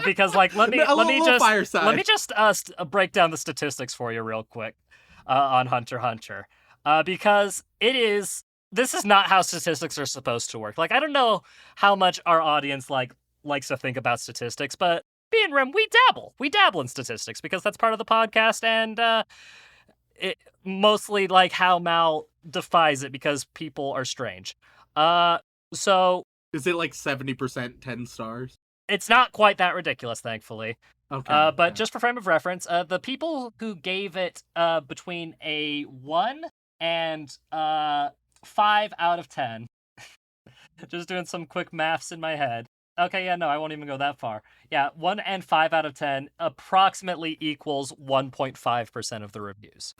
Speaker 2: Because let me just break down the statistics for you real quick on Hunter x Hunter. Because this is not how statistics are supposed to work. Like, I don't know how much our audience likes to think about statistics, but me and Rem, we dabble in statistics because that's part of the podcast, and it mostly like how Mal defies it because people are strange. So
Speaker 3: is it like 70% 10 stars?
Speaker 2: It's not quite that ridiculous, thankfully.
Speaker 3: Okay.
Speaker 2: But just for frame of reference, the people who gave it between a 1 and 5 out of 10. Just doing some quick maths in my head. Okay, yeah, no, I won't even go that far. Yeah, 1 and 5 out of 10 approximately equals 1.5% of the reviews.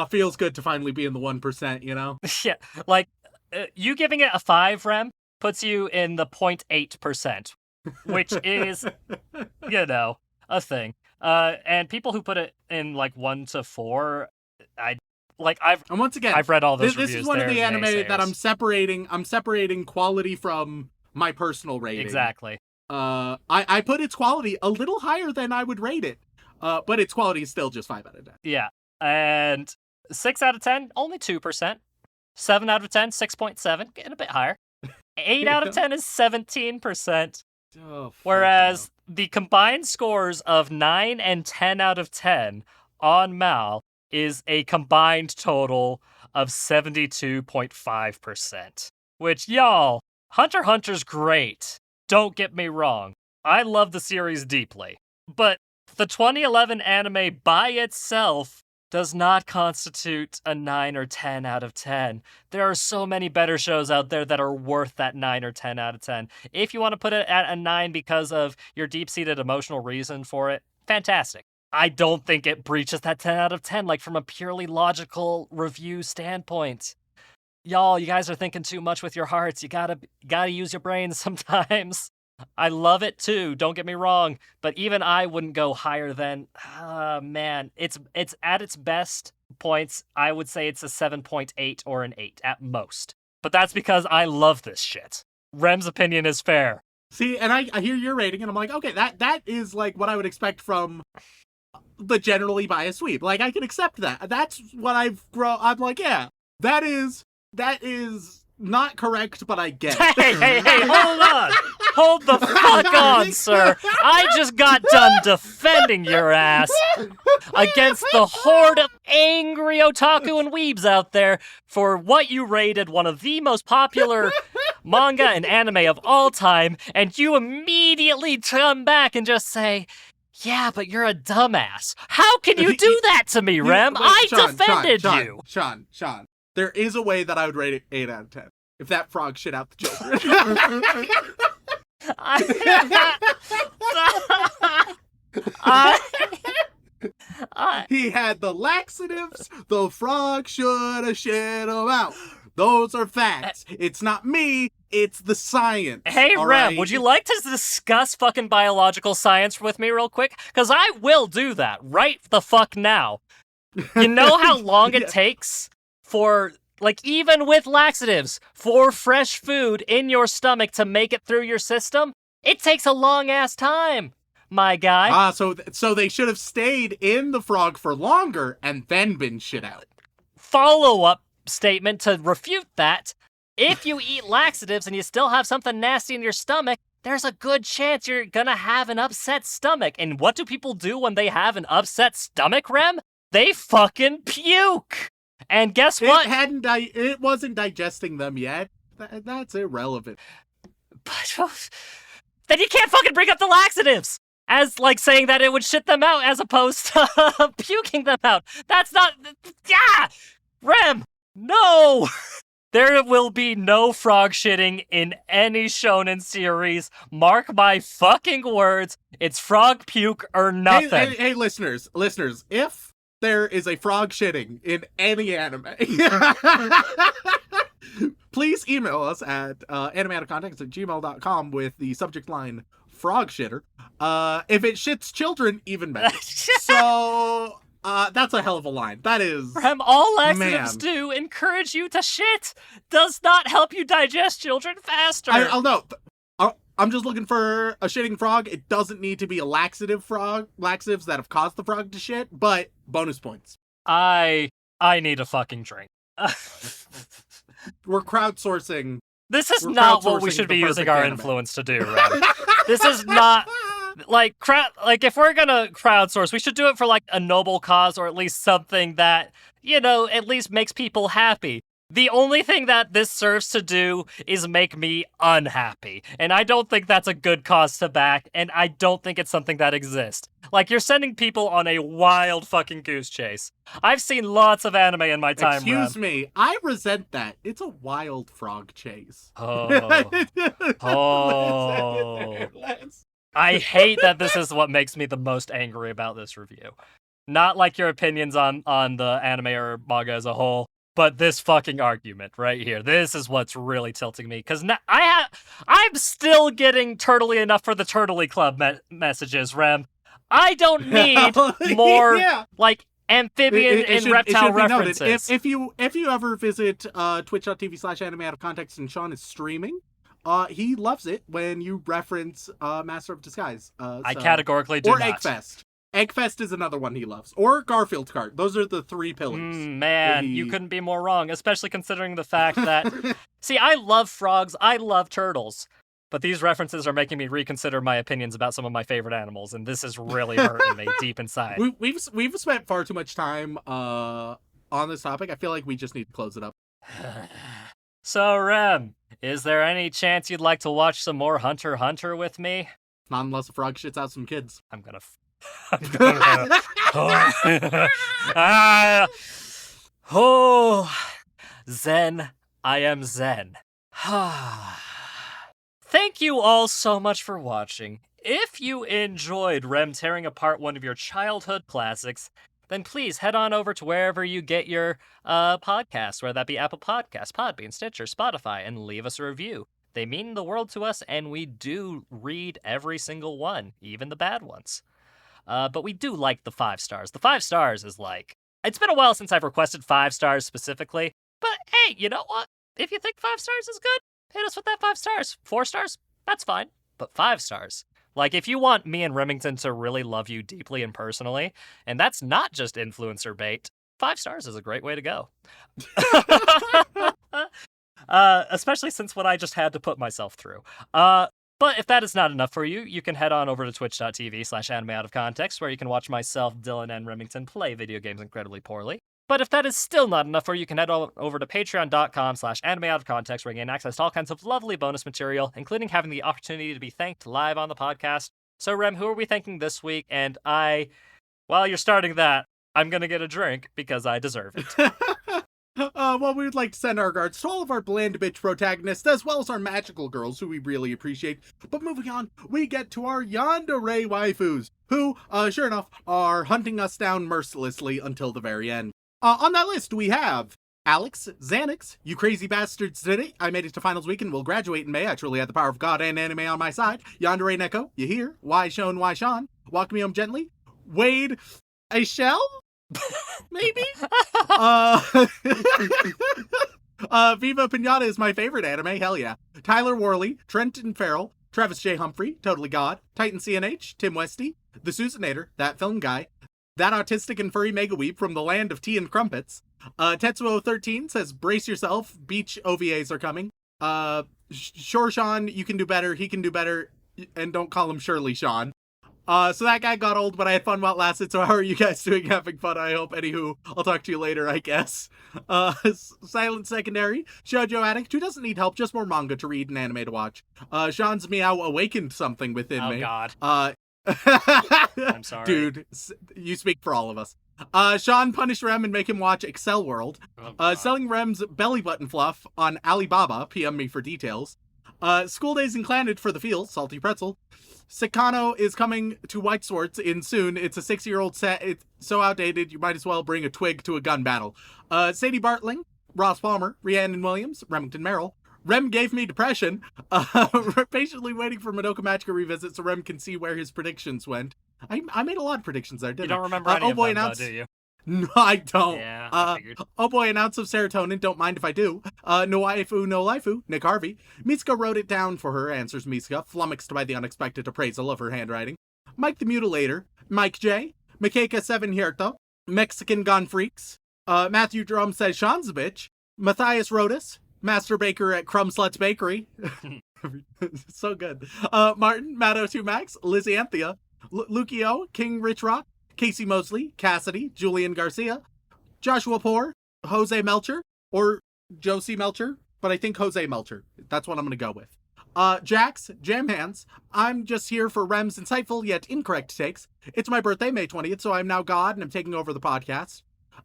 Speaker 3: Feels good to finally be in the 1%, you know?
Speaker 2: Yeah, like, you giving it a 5, Rem, puts you in the 0.8%, which is, a thing. And people who put it in, 1 to 4,
Speaker 3: and once again,
Speaker 2: I've read all those
Speaker 3: this
Speaker 2: reviews.
Speaker 3: is one of the anime
Speaker 2: naysayers.
Speaker 3: that I'm separating quality from my personal rating.
Speaker 2: Exactly.
Speaker 3: I put its quality a little higher than I would rate it. But its quality is still just 5 out of 10.
Speaker 2: Yeah. And 6 out of 10, only 2%. 7 out of 10, 6.7, getting a bit higher. 8 out of 10 is 17%.
Speaker 3: Oh,
Speaker 2: whereas the combined scores of 9 and 10 out of 10 on Mal is a combined total of 72.5%. Which, y'all, Hunter x Hunter's great. Don't get me wrong. I love the series deeply. But the 2011 anime by itself does not constitute a 9 or 10 out of 10. There are so many better shows out there that are worth that 9 or 10 out of 10. If you want to put it at a 9 because of your deep-seated emotional reason for it, fantastic. I don't think it breaches that 10 out of 10, from a purely logical review standpoint. Y'all, you guys are thinking too much with your hearts. You gotta use your brains sometimes. I love it too, don't get me wrong, but even I wouldn't go higher than, it's at its best points, I would say it's a 7.8 or an 8 at most. But that's because I love this shit. Rem's opinion is fair.
Speaker 3: See, and I hear your rating, and I'm like, okay, that is what I would expect from the generally biased sweep. I can accept that. That's what I'm like, yeah, that is not correct, but I get it.
Speaker 2: Hey, hold on. Hold the fuck on, sir. I just got done defending your ass against the horde of angry otaku and weebs out there for what you rated one of the most popular manga and anime of all time, and you immediately come back and just say, yeah, but you're a dumbass. How can you do that to me, Rem? I defended you.
Speaker 3: Sean, there is a way that I would rate it 8 out of 10. If that frog shit out the children. He had the laxatives. The frog should have shit him out. Those are facts. It's not me. It's the science.
Speaker 2: Hey, Rem,
Speaker 3: right?
Speaker 2: would you like to discuss fucking biological science with me real quick? Because I will do that right the fuck now. You know how long it takes for Like, even with laxatives, for fresh food in your stomach to make it through your system, it takes a long-ass time, my guy.
Speaker 3: So they should have stayed in the frog for longer and then been shit out.
Speaker 2: Follow-up statement to refute that. If you eat laxatives and you still have something nasty in your stomach, there's a good chance you're gonna have an upset stomach. And what do people do when they have an upset stomach, Rem? They fucking puke! And guess what?
Speaker 3: It wasn't digesting them yet. That's irrelevant.
Speaker 2: But then you can't fucking bring up the laxatives as, like, saying that it would shit them out as opposed to puking them out. That's not... Yeah! Rem! No! There will be no frog shitting in any shonen series. Mark my fucking words. It's frog puke or nothing.
Speaker 3: Hey, listeners, if there is a frog shitting in any anime, please email us at animeoutofcontext@gmail.com with the subject line frog shitter. If it shits children, even better. So that's a hell of a line. That is...
Speaker 2: Rem, all laxatives do encourage you to shit. Does not help you digest children faster.
Speaker 3: I'll know. I'm just looking for a shitting frog. It doesn't need to be a laxative frog. Laxatives that have caused the frog to shit, but bonus points.
Speaker 2: I need a fucking drink.
Speaker 3: We're crowdsourcing.
Speaker 2: This is not what we should be using our influence to do, Rem. This is not... Like, if we're gonna crowdsource, we should do it for, like, a noble cause or at least something that, you know, at least makes people happy. The only thing that this serves to do is make me unhappy. And I don't think that's a good cause to back, and I don't think it's something that exists. Like, you're sending people on a wild fucking goose chase. I've seen lots of anime in my time,
Speaker 3: Excuse me, I resent that. It's a wild frog chase.
Speaker 2: Oh. I hate that this is what makes me the most angry about this review. Not like your opinions on the anime or manga as a whole, but this fucking argument right here. This is what's really tilting me, because I'm still getting turtly enough for the Turtley Club messages, Rem. I don't need more like amphibian and reptile references.
Speaker 3: If you ever visit twitch.tv/animeoutofcontext and Shaun is streaming, he loves it when you reference Master of Disguise.
Speaker 2: I categorically do not.
Speaker 3: Or Eggfest. Eggfest is another one he loves. Or Garfield's Cart. Those are the three pillars.
Speaker 2: Man, you couldn't be more wrong, especially considering the fact that... See, I love frogs, I love turtles, but these references are making me reconsider my opinions about some of my favorite animals, and this is really hurting me deep inside.
Speaker 3: We've spent far too much time on this topic. I feel like we just need to close it up.
Speaker 2: So, Rem, is there any chance you'd like to watch some more Hunter x Hunter with me?
Speaker 3: Not unless a frog shits out some kids.
Speaker 2: I'm gonna... Zen. I am Zen. Thank you all so much for watching. If you enjoyed Rem tearing apart one of your childhood classics, then please head on over to wherever you get your podcasts, whether that be Apple Podcasts, Podbean, Stitcher, Spotify, and leave us a review. They mean the world to us, and we do read every single one, even the bad ones. But we do like the 5 stars. The 5 stars is like... It's been a while since I've requested 5 stars specifically, but hey, you know what? If you think 5 stars is good, hit us with that 5 stars. 4 stars? That's fine. But 5 stars. Like, if you want me and Remington to really love you deeply and personally, and that's not just influencer bait, 5 stars is a great way to go. Especially since what I just had to put myself through. But if that is not enough for you, you can head on over to twitch.tv/animeoutofcontext, where you can watch myself, Dylan, and Remington play video games incredibly poorly. But if that is still not enough for you, you can head over to patreon.com/animeoutofcontext, where you gain access to all kinds of lovely bonus material, including having the opportunity to be thanked live on the podcast. So, Rem, who are we thanking this week? And while you're starting that, I'm gonna get a drink because I deserve it.
Speaker 3: Well, we would like to send our regards to all of our bland bitch protagonists, as well as our magical girls, who we really appreciate. But moving on, we get to our yandere waifus, who, sure enough, are hunting us down mercilessly until the very end. On that list, we have Alex, Xanax, you crazy bastards did it. I made it to finals week and will graduate in May. I truly had the power of God and anime on my side. Yandere Neko, you here? Why Shaun, why Shaun? Walk me home gently. Wade, a shell? Maybe. Viva Pinata is my favorite anime. Hell yeah. Tyler Worley, Trenton Farrell, Travis J. Humphrey, Totally God, Titan CNH, Tim Westy, The Susanator, That Film Guy, That Autistic and Furry Mega Weeb from the Land of Tea and Crumpets. Tetsuo13 says, brace yourself, beach OVAs are coming. Sure, Shaun, you can do better, he can do better, and don't call him Shirley Shaun. So that guy got old, but I had fun while it lasted, so how are you guys doing? Having fun, I hope. Anywho, I'll talk to you later, I guess. Silent Secondary, Shoujo Addict, who doesn't need help, just more manga to read and anime to watch. Sean's Meow awakened something within me.
Speaker 2: Oh, God. I'm sorry.
Speaker 3: Dude, you speak for all of us. Shaun punish Rem and make him watch Excel World. Selling Rem's belly button fluff on Alibaba, PM me for details. School Days Inclanded for the Field, Salty Pretzel. Sakano is coming to White Swords in soon. It's a 6-year-old set. It's so outdated, you might as well bring a twig to a gun battle. Sadie Bartling, Ross Palmer, Rhiannon Williams, Remington Merrill. Rem gave me depression. We're patiently waiting for Madoka Magica revisit so Rem can see where his predictions went. I made a lot of predictions there, didn't I?
Speaker 2: You don't remember any of them, though, do you?
Speaker 3: No, I don't.
Speaker 2: Yeah, I figured.
Speaker 3: Oh boy, an ounce of serotonin, don't mind if I do. No waifu, no laifu, Nick Harvey. Mitsuka wrote it down for her, answers Mitsuka, flummoxed by the unexpected appraisal of her handwriting. Mike the Mutilator, Mike J, Makeka 7 Hierto, Mexican Gun Freaks, Matthew Drum says Shaun's a bitch, Matthias Rodas, Master Baker at Crumb Sluts Bakery. So good. Martin, Matto2 Max, Lizzie Anthea, Lukio, King Rich Rock, Casey Mosley, Cassidy, Julian Garcia, Joshua Poor, Jose Melcher, or Josie Melcher, but I think Jose Melcher. That's what I'm going to go with. Jax, Jam Hands, I'm just here for Rem's insightful yet incorrect takes. It's my birthday, May 20th, so I'm now God and I'm taking over the podcast.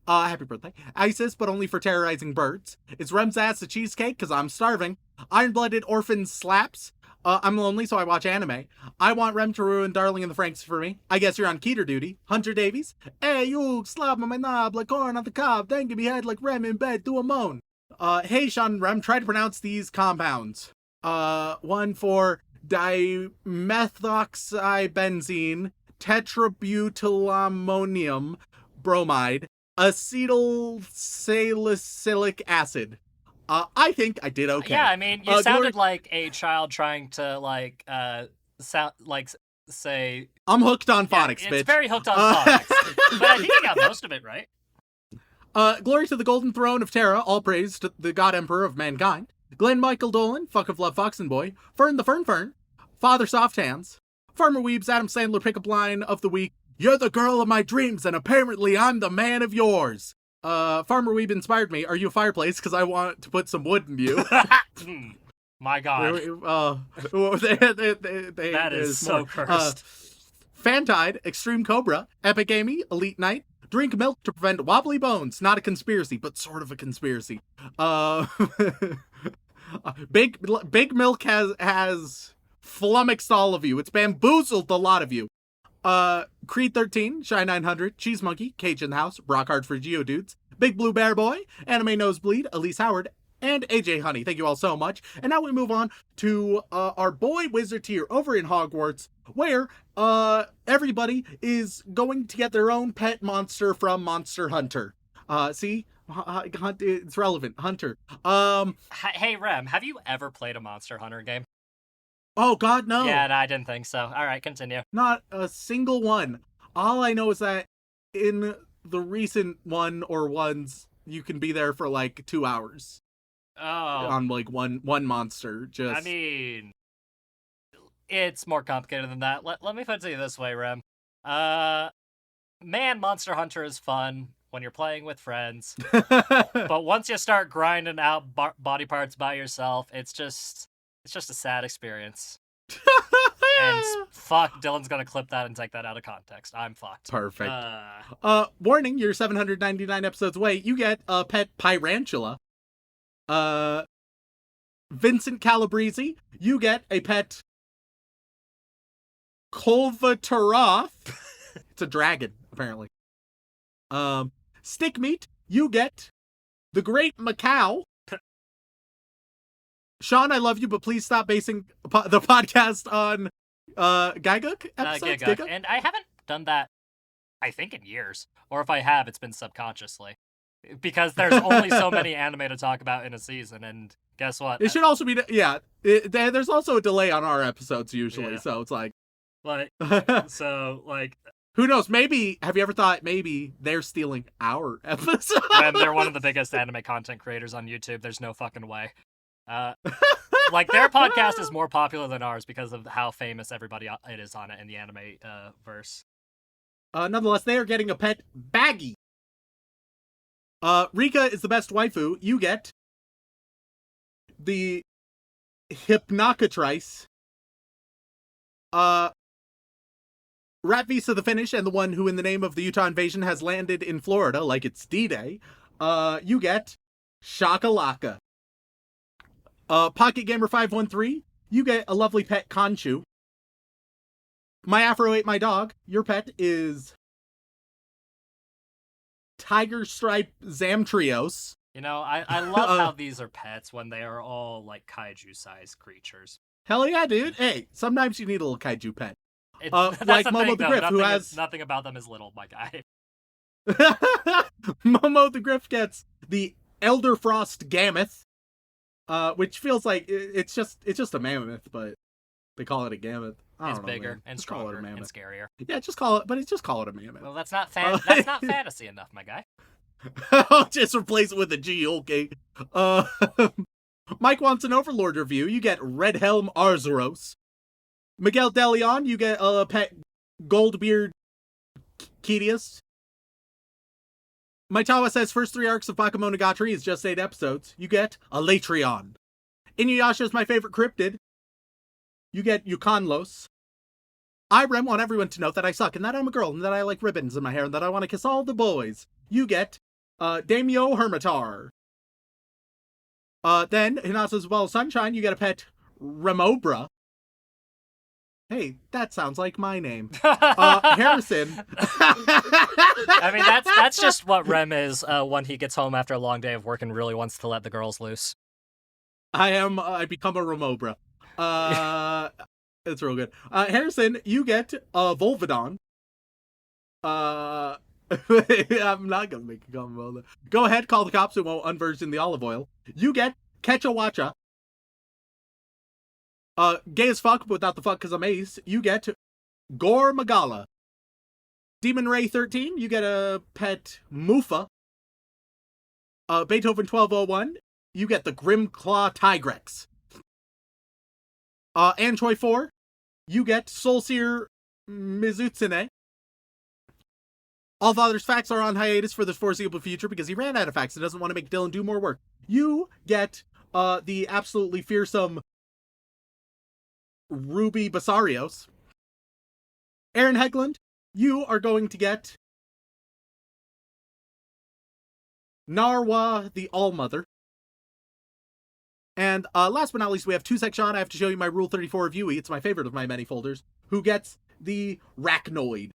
Speaker 3: Happy birthday. ISIS, but only for terrorizing birds. Is Rem's ass a cheesecake? Because I'm starving. Iron-blooded orphan slaps. I'm lonely, so I watch anime. I want Rem to ruin Darling in the Franxx for me. I guess you're on Keter duty. Hunter Davies. Hey, you, slap on my knob like corn on the cob. Then give me head like Rem in bed. Do a moan. Hey, Shaun and Rem, try to pronounce these compounds. One for dimethoxybenzene, tetrabutylammonium bromide, acetyl salicylic acid. I think I did okay.
Speaker 2: Yeah, I mean, you sounded like a child trying to, say...
Speaker 3: I'm hooked on phonics,
Speaker 2: it's
Speaker 3: bitch.
Speaker 2: It's very hooked on phonics. But I think I got most of it right.
Speaker 3: Glory to the Golden Throne of Terra, all praise to the God Emperor of Mankind. Glenn Michael Dolan, Fuck of Love Fox and Boy. Fern the Fern, Father Soft Hands. Farmer Weeb's Adam Sandler pickup line of the week. You're the girl of my dreams, and apparently I'm the man of yours. Farmer Weeb inspired me. Are you a fireplace? Because I want to put some wood in you.
Speaker 2: My God.
Speaker 3: That
Speaker 2: is so cursed.
Speaker 3: Fantide, Extreme Cobra, Epic Amy, Elite Knight, drink milk to prevent wobbly bones. Not a conspiracy, but sort of a conspiracy. Big Milk has flummoxed all of you. It's bamboozled a lot of you. Creed 13, Shy 900, Cheese Monkey, Cage in the House, Brockhard for Geodudes, Big Blue Bear Boy, Anime Nosebleed, Elise Howard, and AJ Honey. Thank you all so much. And now we move on to our boy wizard tier over in Hogwarts, where everybody is going to get their own pet monster from Monster Hunter. See? It's relevant. Hunter.
Speaker 2: Hey, Rem, have you ever played a Monster Hunter game?
Speaker 3: Oh, God, no.
Speaker 2: Yeah, I didn't think so. All right, continue.
Speaker 3: Not a single one. All I know is that in the recent one or ones, you can be there for like 2 hours.
Speaker 2: Oh.
Speaker 3: On like one monster. Just.
Speaker 2: I mean, it's more complicated than that. Let me put it to you this way, Rem. Man, Monster Hunter is fun when you're playing with friends. But once you start grinding out body parts by yourself, it's just a sad experience. And fuck, Dylan's gonna clip that and take that out of context. I'm fucked.
Speaker 3: Perfect. Warning, you're 799 episodes away. You get a pet Pyrantula. Vincent Calabrese, you get a pet Kolvataroth. It's a dragon, apparently. Stick Meat, you get the Great Macau. Shaun, I love you, but please stop basing the podcast on Giguk episodes.
Speaker 2: Giguk. And I haven't done that I think in years. Or if I have, it's been subconsciously. Because there's only so many anime to talk about in a season, and guess what?
Speaker 3: It should also be, there's also a delay on our episodes usually,
Speaker 2: Yeah.
Speaker 3: so it's like,
Speaker 2: Like, so, like,
Speaker 3: who knows? Maybe, have you ever thought maybe they're stealing our episode?
Speaker 2: when they're one of the biggest anime content creators on YouTube, there's no fucking way. Like, their podcast is more popular than ours because of how famous everybody it is on it in the anime verse.
Speaker 3: Nonetheless, they are getting a pet baggie. Rika is the best waifu. You get the Hypnocatrice. Rat Visa the Finish, and the one who in the name of the Utah invasion has landed in Florida like it's D-Day. You get Shakalaka. Pocket Gamer 513, you get a lovely pet Conchu. My Afro Ate My Dog, your pet is Tiger Stripe Zamtrios.
Speaker 2: You know, I love how these are pets when they are all, like, kaiju-sized creatures.
Speaker 3: Hell yeah, dude. Hey, sometimes you need a little kaiju pet.
Speaker 2: That's
Speaker 3: Like
Speaker 2: the
Speaker 3: Momo
Speaker 2: thing,
Speaker 3: the
Speaker 2: though.
Speaker 3: Griff, who
Speaker 2: Nothing about them is little, my guy.
Speaker 3: Momo the Griff gets the Elder Frost Gammoth, which feels like it's just a mammoth, but they call it a gammoth.
Speaker 2: It's bigger and stronger and scarier.
Speaker 3: Yeah, just call it a mammoth.
Speaker 2: Well, that's not that's not fantasy enough, my guy.
Speaker 3: I'll just replace it with a G, okay. Mike wants an Overlord review. You get Red Helm Arzuros. Miguel De Leon, you get a pet Goldbeard Kedius. Maitawa says first 3 arcs of Bakemonogatari is just 8 episodes. You get a Latreon. Inuyasha is my favorite cryptid. You get Yukonlos. I want everyone to know that I suck and that I'm a girl and that I like ribbons in my hair and that I want to kiss all the boys. You get Daimyo Hermitar. Then, Hinata's Well Sunshine, you get a pet Remobra. Hey, that sounds like my name. Harrison.
Speaker 2: I mean, that's just what Rem is when he gets home after a long day of work and really wants to let the girls loose.
Speaker 3: I become a Remobra. It's real good. Harrison, you get Volvidon. I'm not gonna make a comment on that. Go ahead, call the cops, it won't unvirgin the olive oil. You get Ketchawacha. Gay as fuck, but without the fuck because I'm ace. You get Gore Magala. Demon Ray 13, you get a pet Mufa. Beethoven 1201, you get the Grimclaw Tigrex. Anchoi 4, you get Soulseer Mizutsune. Allfather's facts are on hiatus for the foreseeable future because he ran out of facts and doesn't want to make Dylan do more work. You get the absolutely fearsome Ruby Basarios. Aaron Hegland, you are going to get Narwa the Allmother. And last but not least, we have Shaun. I have to show you my Rule 34 of Yui. It's my favorite of my many folders. Who gets the Rachnoid.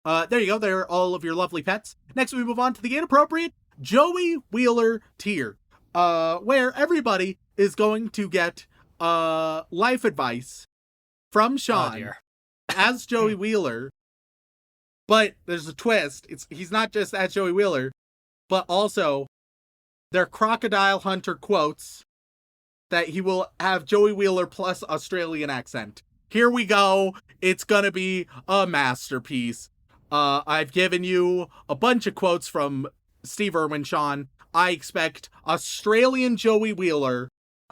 Speaker 3: There you go. There are all of your lovely pets. Next, we move on to the inappropriate Joey Wheeler tier, where everybody is going to get life advice from Shaun as Joey Wheeler. But there's a twist. He's not just as Joey Wheeler, but also they're Crocodile Hunter quotes that he will have Joey Wheeler plus Australian accent. Here we go. It's gonna be a masterpiece. I've given you a bunch of quotes from Steve Irwin, Shaun. I expect Australian Joey Wheeler.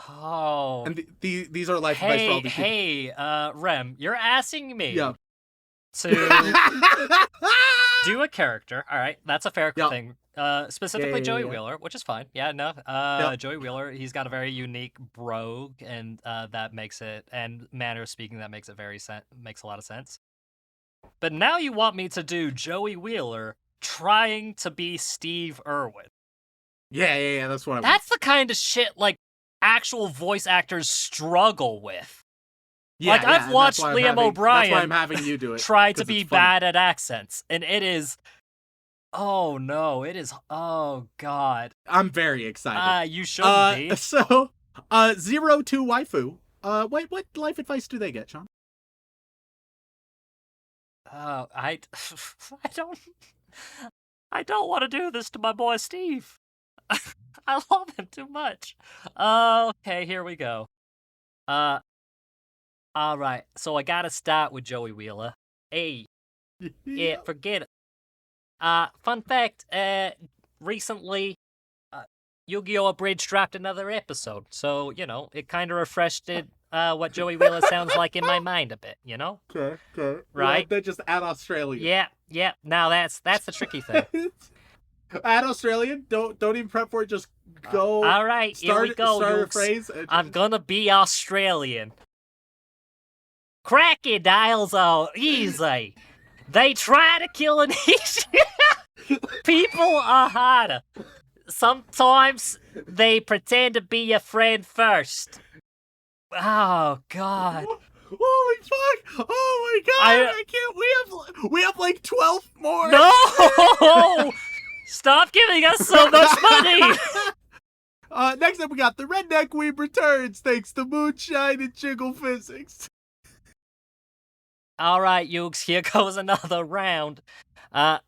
Speaker 2: Oh.
Speaker 3: And these are life advice for all these people.
Speaker 2: Hey, Rem, you're asking me to do a character. All right, that's a fair thing. Specifically Joey Wheeler, which is fine. Yeah, no. Joey Wheeler, he's got a very unique brogue, and that makes it, and manner of speaking, that makes it makes a lot of sense. But now you want me to do Joey Wheeler trying to be Steve Irwin.
Speaker 3: Yeah, that's what I want.
Speaker 2: That's the kind of shit, like, actual voice actors struggle with.
Speaker 3: Yeah,
Speaker 2: like, I've watched Liam O'Brien
Speaker 3: that's why I'm having you do it,
Speaker 2: try to be bad at accents, and it is... Oh, no, it is... Oh, God.
Speaker 3: I'm very excited.
Speaker 2: You shouldn't be.
Speaker 3: So, 02 Waifu. What life advice do they get, Shaun?
Speaker 2: I don't... I don't want to do this to my boy Steve. I love him too much. Okay, here we go. Alright, so I gotta start with Joey Wheeler. Hey, yeah, forget it. Fun fact, recently, Yu-Gi-Oh! Abridged dropped another episode, so, you know, it kind of refreshed what Joey Wheeler sounds like in my mind a bit, you know?
Speaker 3: Okay.
Speaker 2: Right?
Speaker 3: Well, they just add Australian.
Speaker 2: Yeah. Now that's the tricky thing.
Speaker 3: Add Australian. Don't even prep for it. Just go.
Speaker 2: All right, here we go.
Speaker 3: Start a phrase.
Speaker 2: I'm gonna be Australian. Crocodiles are easy. They try to kill an Asian. People are harder. Sometimes they pretend to be your friend first. Oh God.
Speaker 3: Holy fuck! Oh my God! I can't. We have like 12 more.
Speaker 2: No! Stop giving us so much money.
Speaker 3: Next up we got the Redneck Weeb returns thanks to Moonshine and Jiggle Physics.
Speaker 2: All right, Yugs, here goes another round. I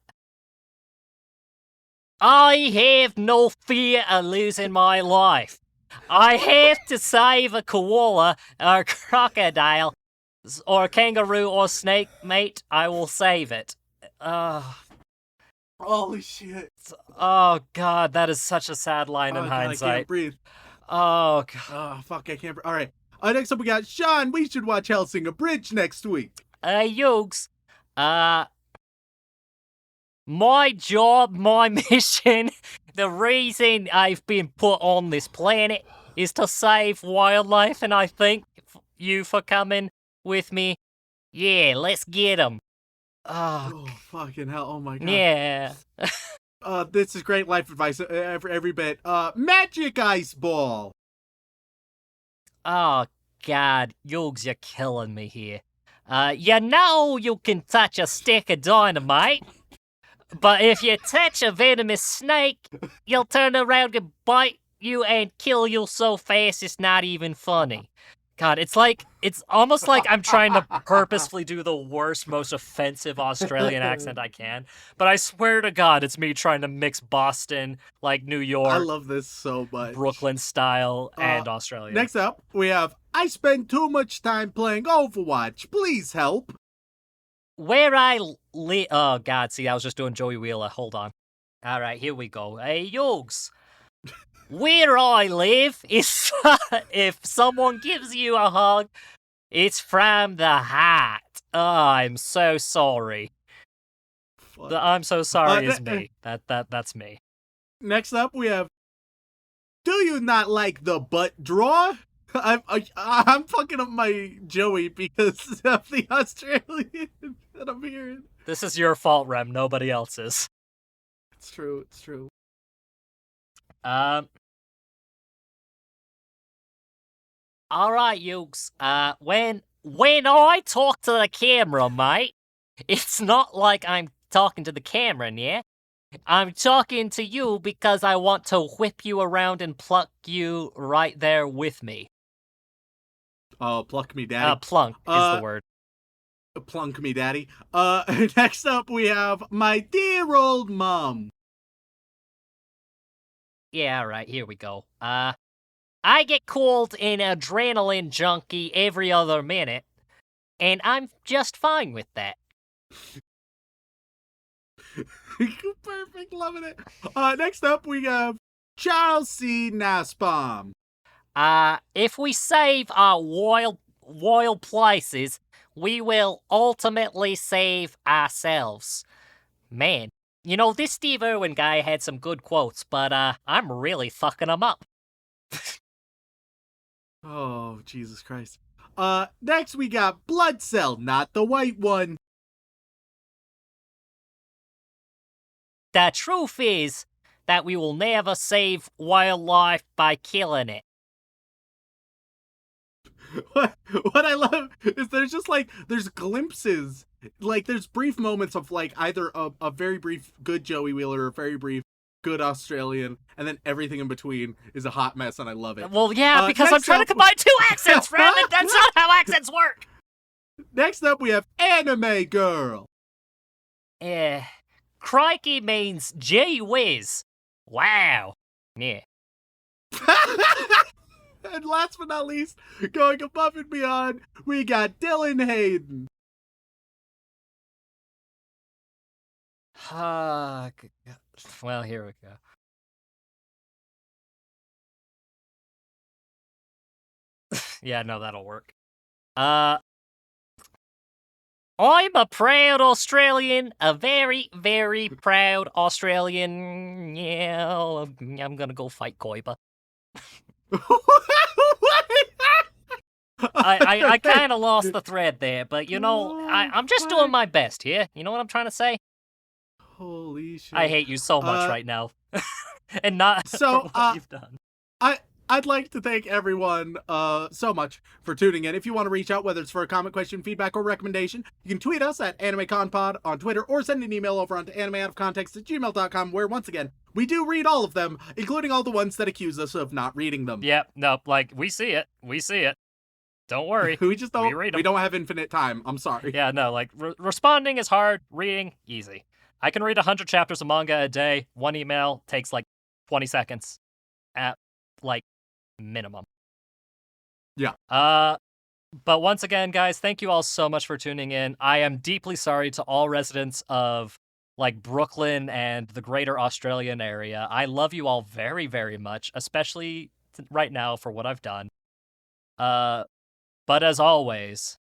Speaker 2: have no fear of losing my life. I have to save a koala, or a crocodile, or a kangaroo, or snake, mate. I will save it.
Speaker 3: Holy shit.
Speaker 2: Oh, God, that is such a sad line in
Speaker 3: God,
Speaker 2: hindsight.
Speaker 3: I can't breathe.
Speaker 2: Oh, God.
Speaker 3: Oh, fuck, I can't breathe. All right. Next up we got Shaun. We should watch Hellsing Abridged next week.
Speaker 2: Yugs, my job, my mission, the reason I've been put on this planet is to save wildlife, and I thank you for coming with me. Yeah, let's get 'em.
Speaker 3: Oh, fucking hell. Oh, my God.
Speaker 2: Yeah.
Speaker 3: This is great life advice every bit. Magic Ice Ball.
Speaker 2: Oh, God, Yugs, you're killing me here. You know you can touch a stick of dynamite, but if you touch a venomous snake, you'll turn around and bite you and kill you so fast it's not even funny. God, it's almost like I'm trying to purposefully do the worst, most offensive Australian accent I can, but I swear to God, it's me trying to mix Boston, like New York.
Speaker 3: I love this so much.
Speaker 2: Brooklyn style and Australia.
Speaker 3: Next up, we have I spend too much time playing Overwatch. Please help.
Speaker 2: Where I live... Oh, God, see, I was just doing Joey Wheeler. Hold on. All right, here we go. Hey, Yogs. Where I live is... if someone gives you a hug, it's from the heart. Oh, I'm so sorry. The I'm so sorry is me. That's me.
Speaker 3: Next up, we have do you not like the butt draw? I'm fucking up my Joey because of the Australian that I'm hearing.
Speaker 2: This is your fault, Rem. Nobody else's.
Speaker 3: It's true.
Speaker 2: All right, Yugs. When I talk to the camera, mate, it's not like I'm talking to the camera, yeah? I'm talking to you because I want to whip you around and pluck you right there with me.
Speaker 3: Oh, pluck me, daddy.
Speaker 2: Plunk is the word.
Speaker 3: Plunk me, daddy. Next up we have my dear old mom.
Speaker 2: Yeah, all right, here we go. I get called an adrenaline junkie every other minute, and I'm just fine with that.
Speaker 3: Perfect, loving it. Next up we have Charles C. Nussbaum.
Speaker 2: If we save our wild places, we will ultimately save ourselves. Man, you know, this Steve Irwin guy had some good quotes, but I'm really fucking them up.
Speaker 3: Oh, Jesus Christ. Next we got Blood Cell, not the white one.
Speaker 2: The truth is that we will never save wildlife by killing it.
Speaker 3: What I love is there's glimpses, like there's brief moments of like either a very brief good Joey Wheeler or a very brief good Australian, and then everything in between is a hot mess, and I love it.
Speaker 2: Well, yeah, because I'm trying to combine two accents, Rabbit. That's not how accents work.
Speaker 3: Next up, we have Anime Girl.
Speaker 2: Crikey means gee whiz. Wow. Yeah.
Speaker 3: And last but not least, going above and beyond, we got Dylan Hayden.
Speaker 2: Well, here we go. Yeah, no, that'll work. I'm a proud Australian, a very, very proud Australian. Yeah, I'm gonna go fight Koiba. I kind of lost the thread there, but you know, I'm just doing my best here. You know what I'm trying to say?
Speaker 3: Holy shit.
Speaker 2: I hate you so much right now. And not
Speaker 3: so,
Speaker 2: for what you've done.
Speaker 3: I'd like to thank everyone so much for tuning in. If you want to reach out, whether it's for a comment, question, feedback, or recommendation, you can tweet us at AnimeConPod on Twitter or send an email over onto animeoutofcontext@gmail.com, where, once again, we do read all of them, including all the ones that accuse us of not reading them.
Speaker 2: Yep, no, like, we see it. We see it. Don't worry.
Speaker 3: We just don't,
Speaker 2: read 'em.
Speaker 3: we don't have infinite time. I'm sorry.
Speaker 2: Yeah, no, like, responding is hard. Reading, easy. I can read 100 chapters of manga a day. One email takes, like, 20 seconds at, like, minimum.
Speaker 3: Yeah.
Speaker 2: But once again, guys, thank you all so much for tuning in. I am deeply sorry to all residents of, like, Brooklyn and the greater Australian area. I love you all very, very much, especially right now for what I've done. But as always,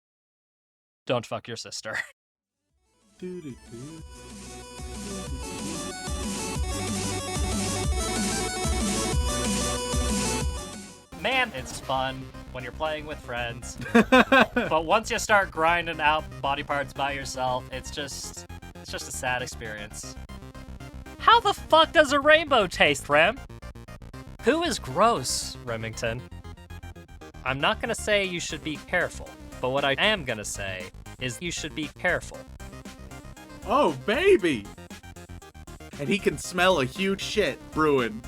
Speaker 2: don't fuck your sister. Man, it's fun when you're playing with friends. But once you start grinding out body parts by yourself, it's just a sad experience. How the fuck does a rainbow taste, Rem? Who is gross, Remington? I'm not gonna say you should be careful, but what I am gonna say is you should be careful.
Speaker 3: Oh, baby! And he can smell a huge shit brewing.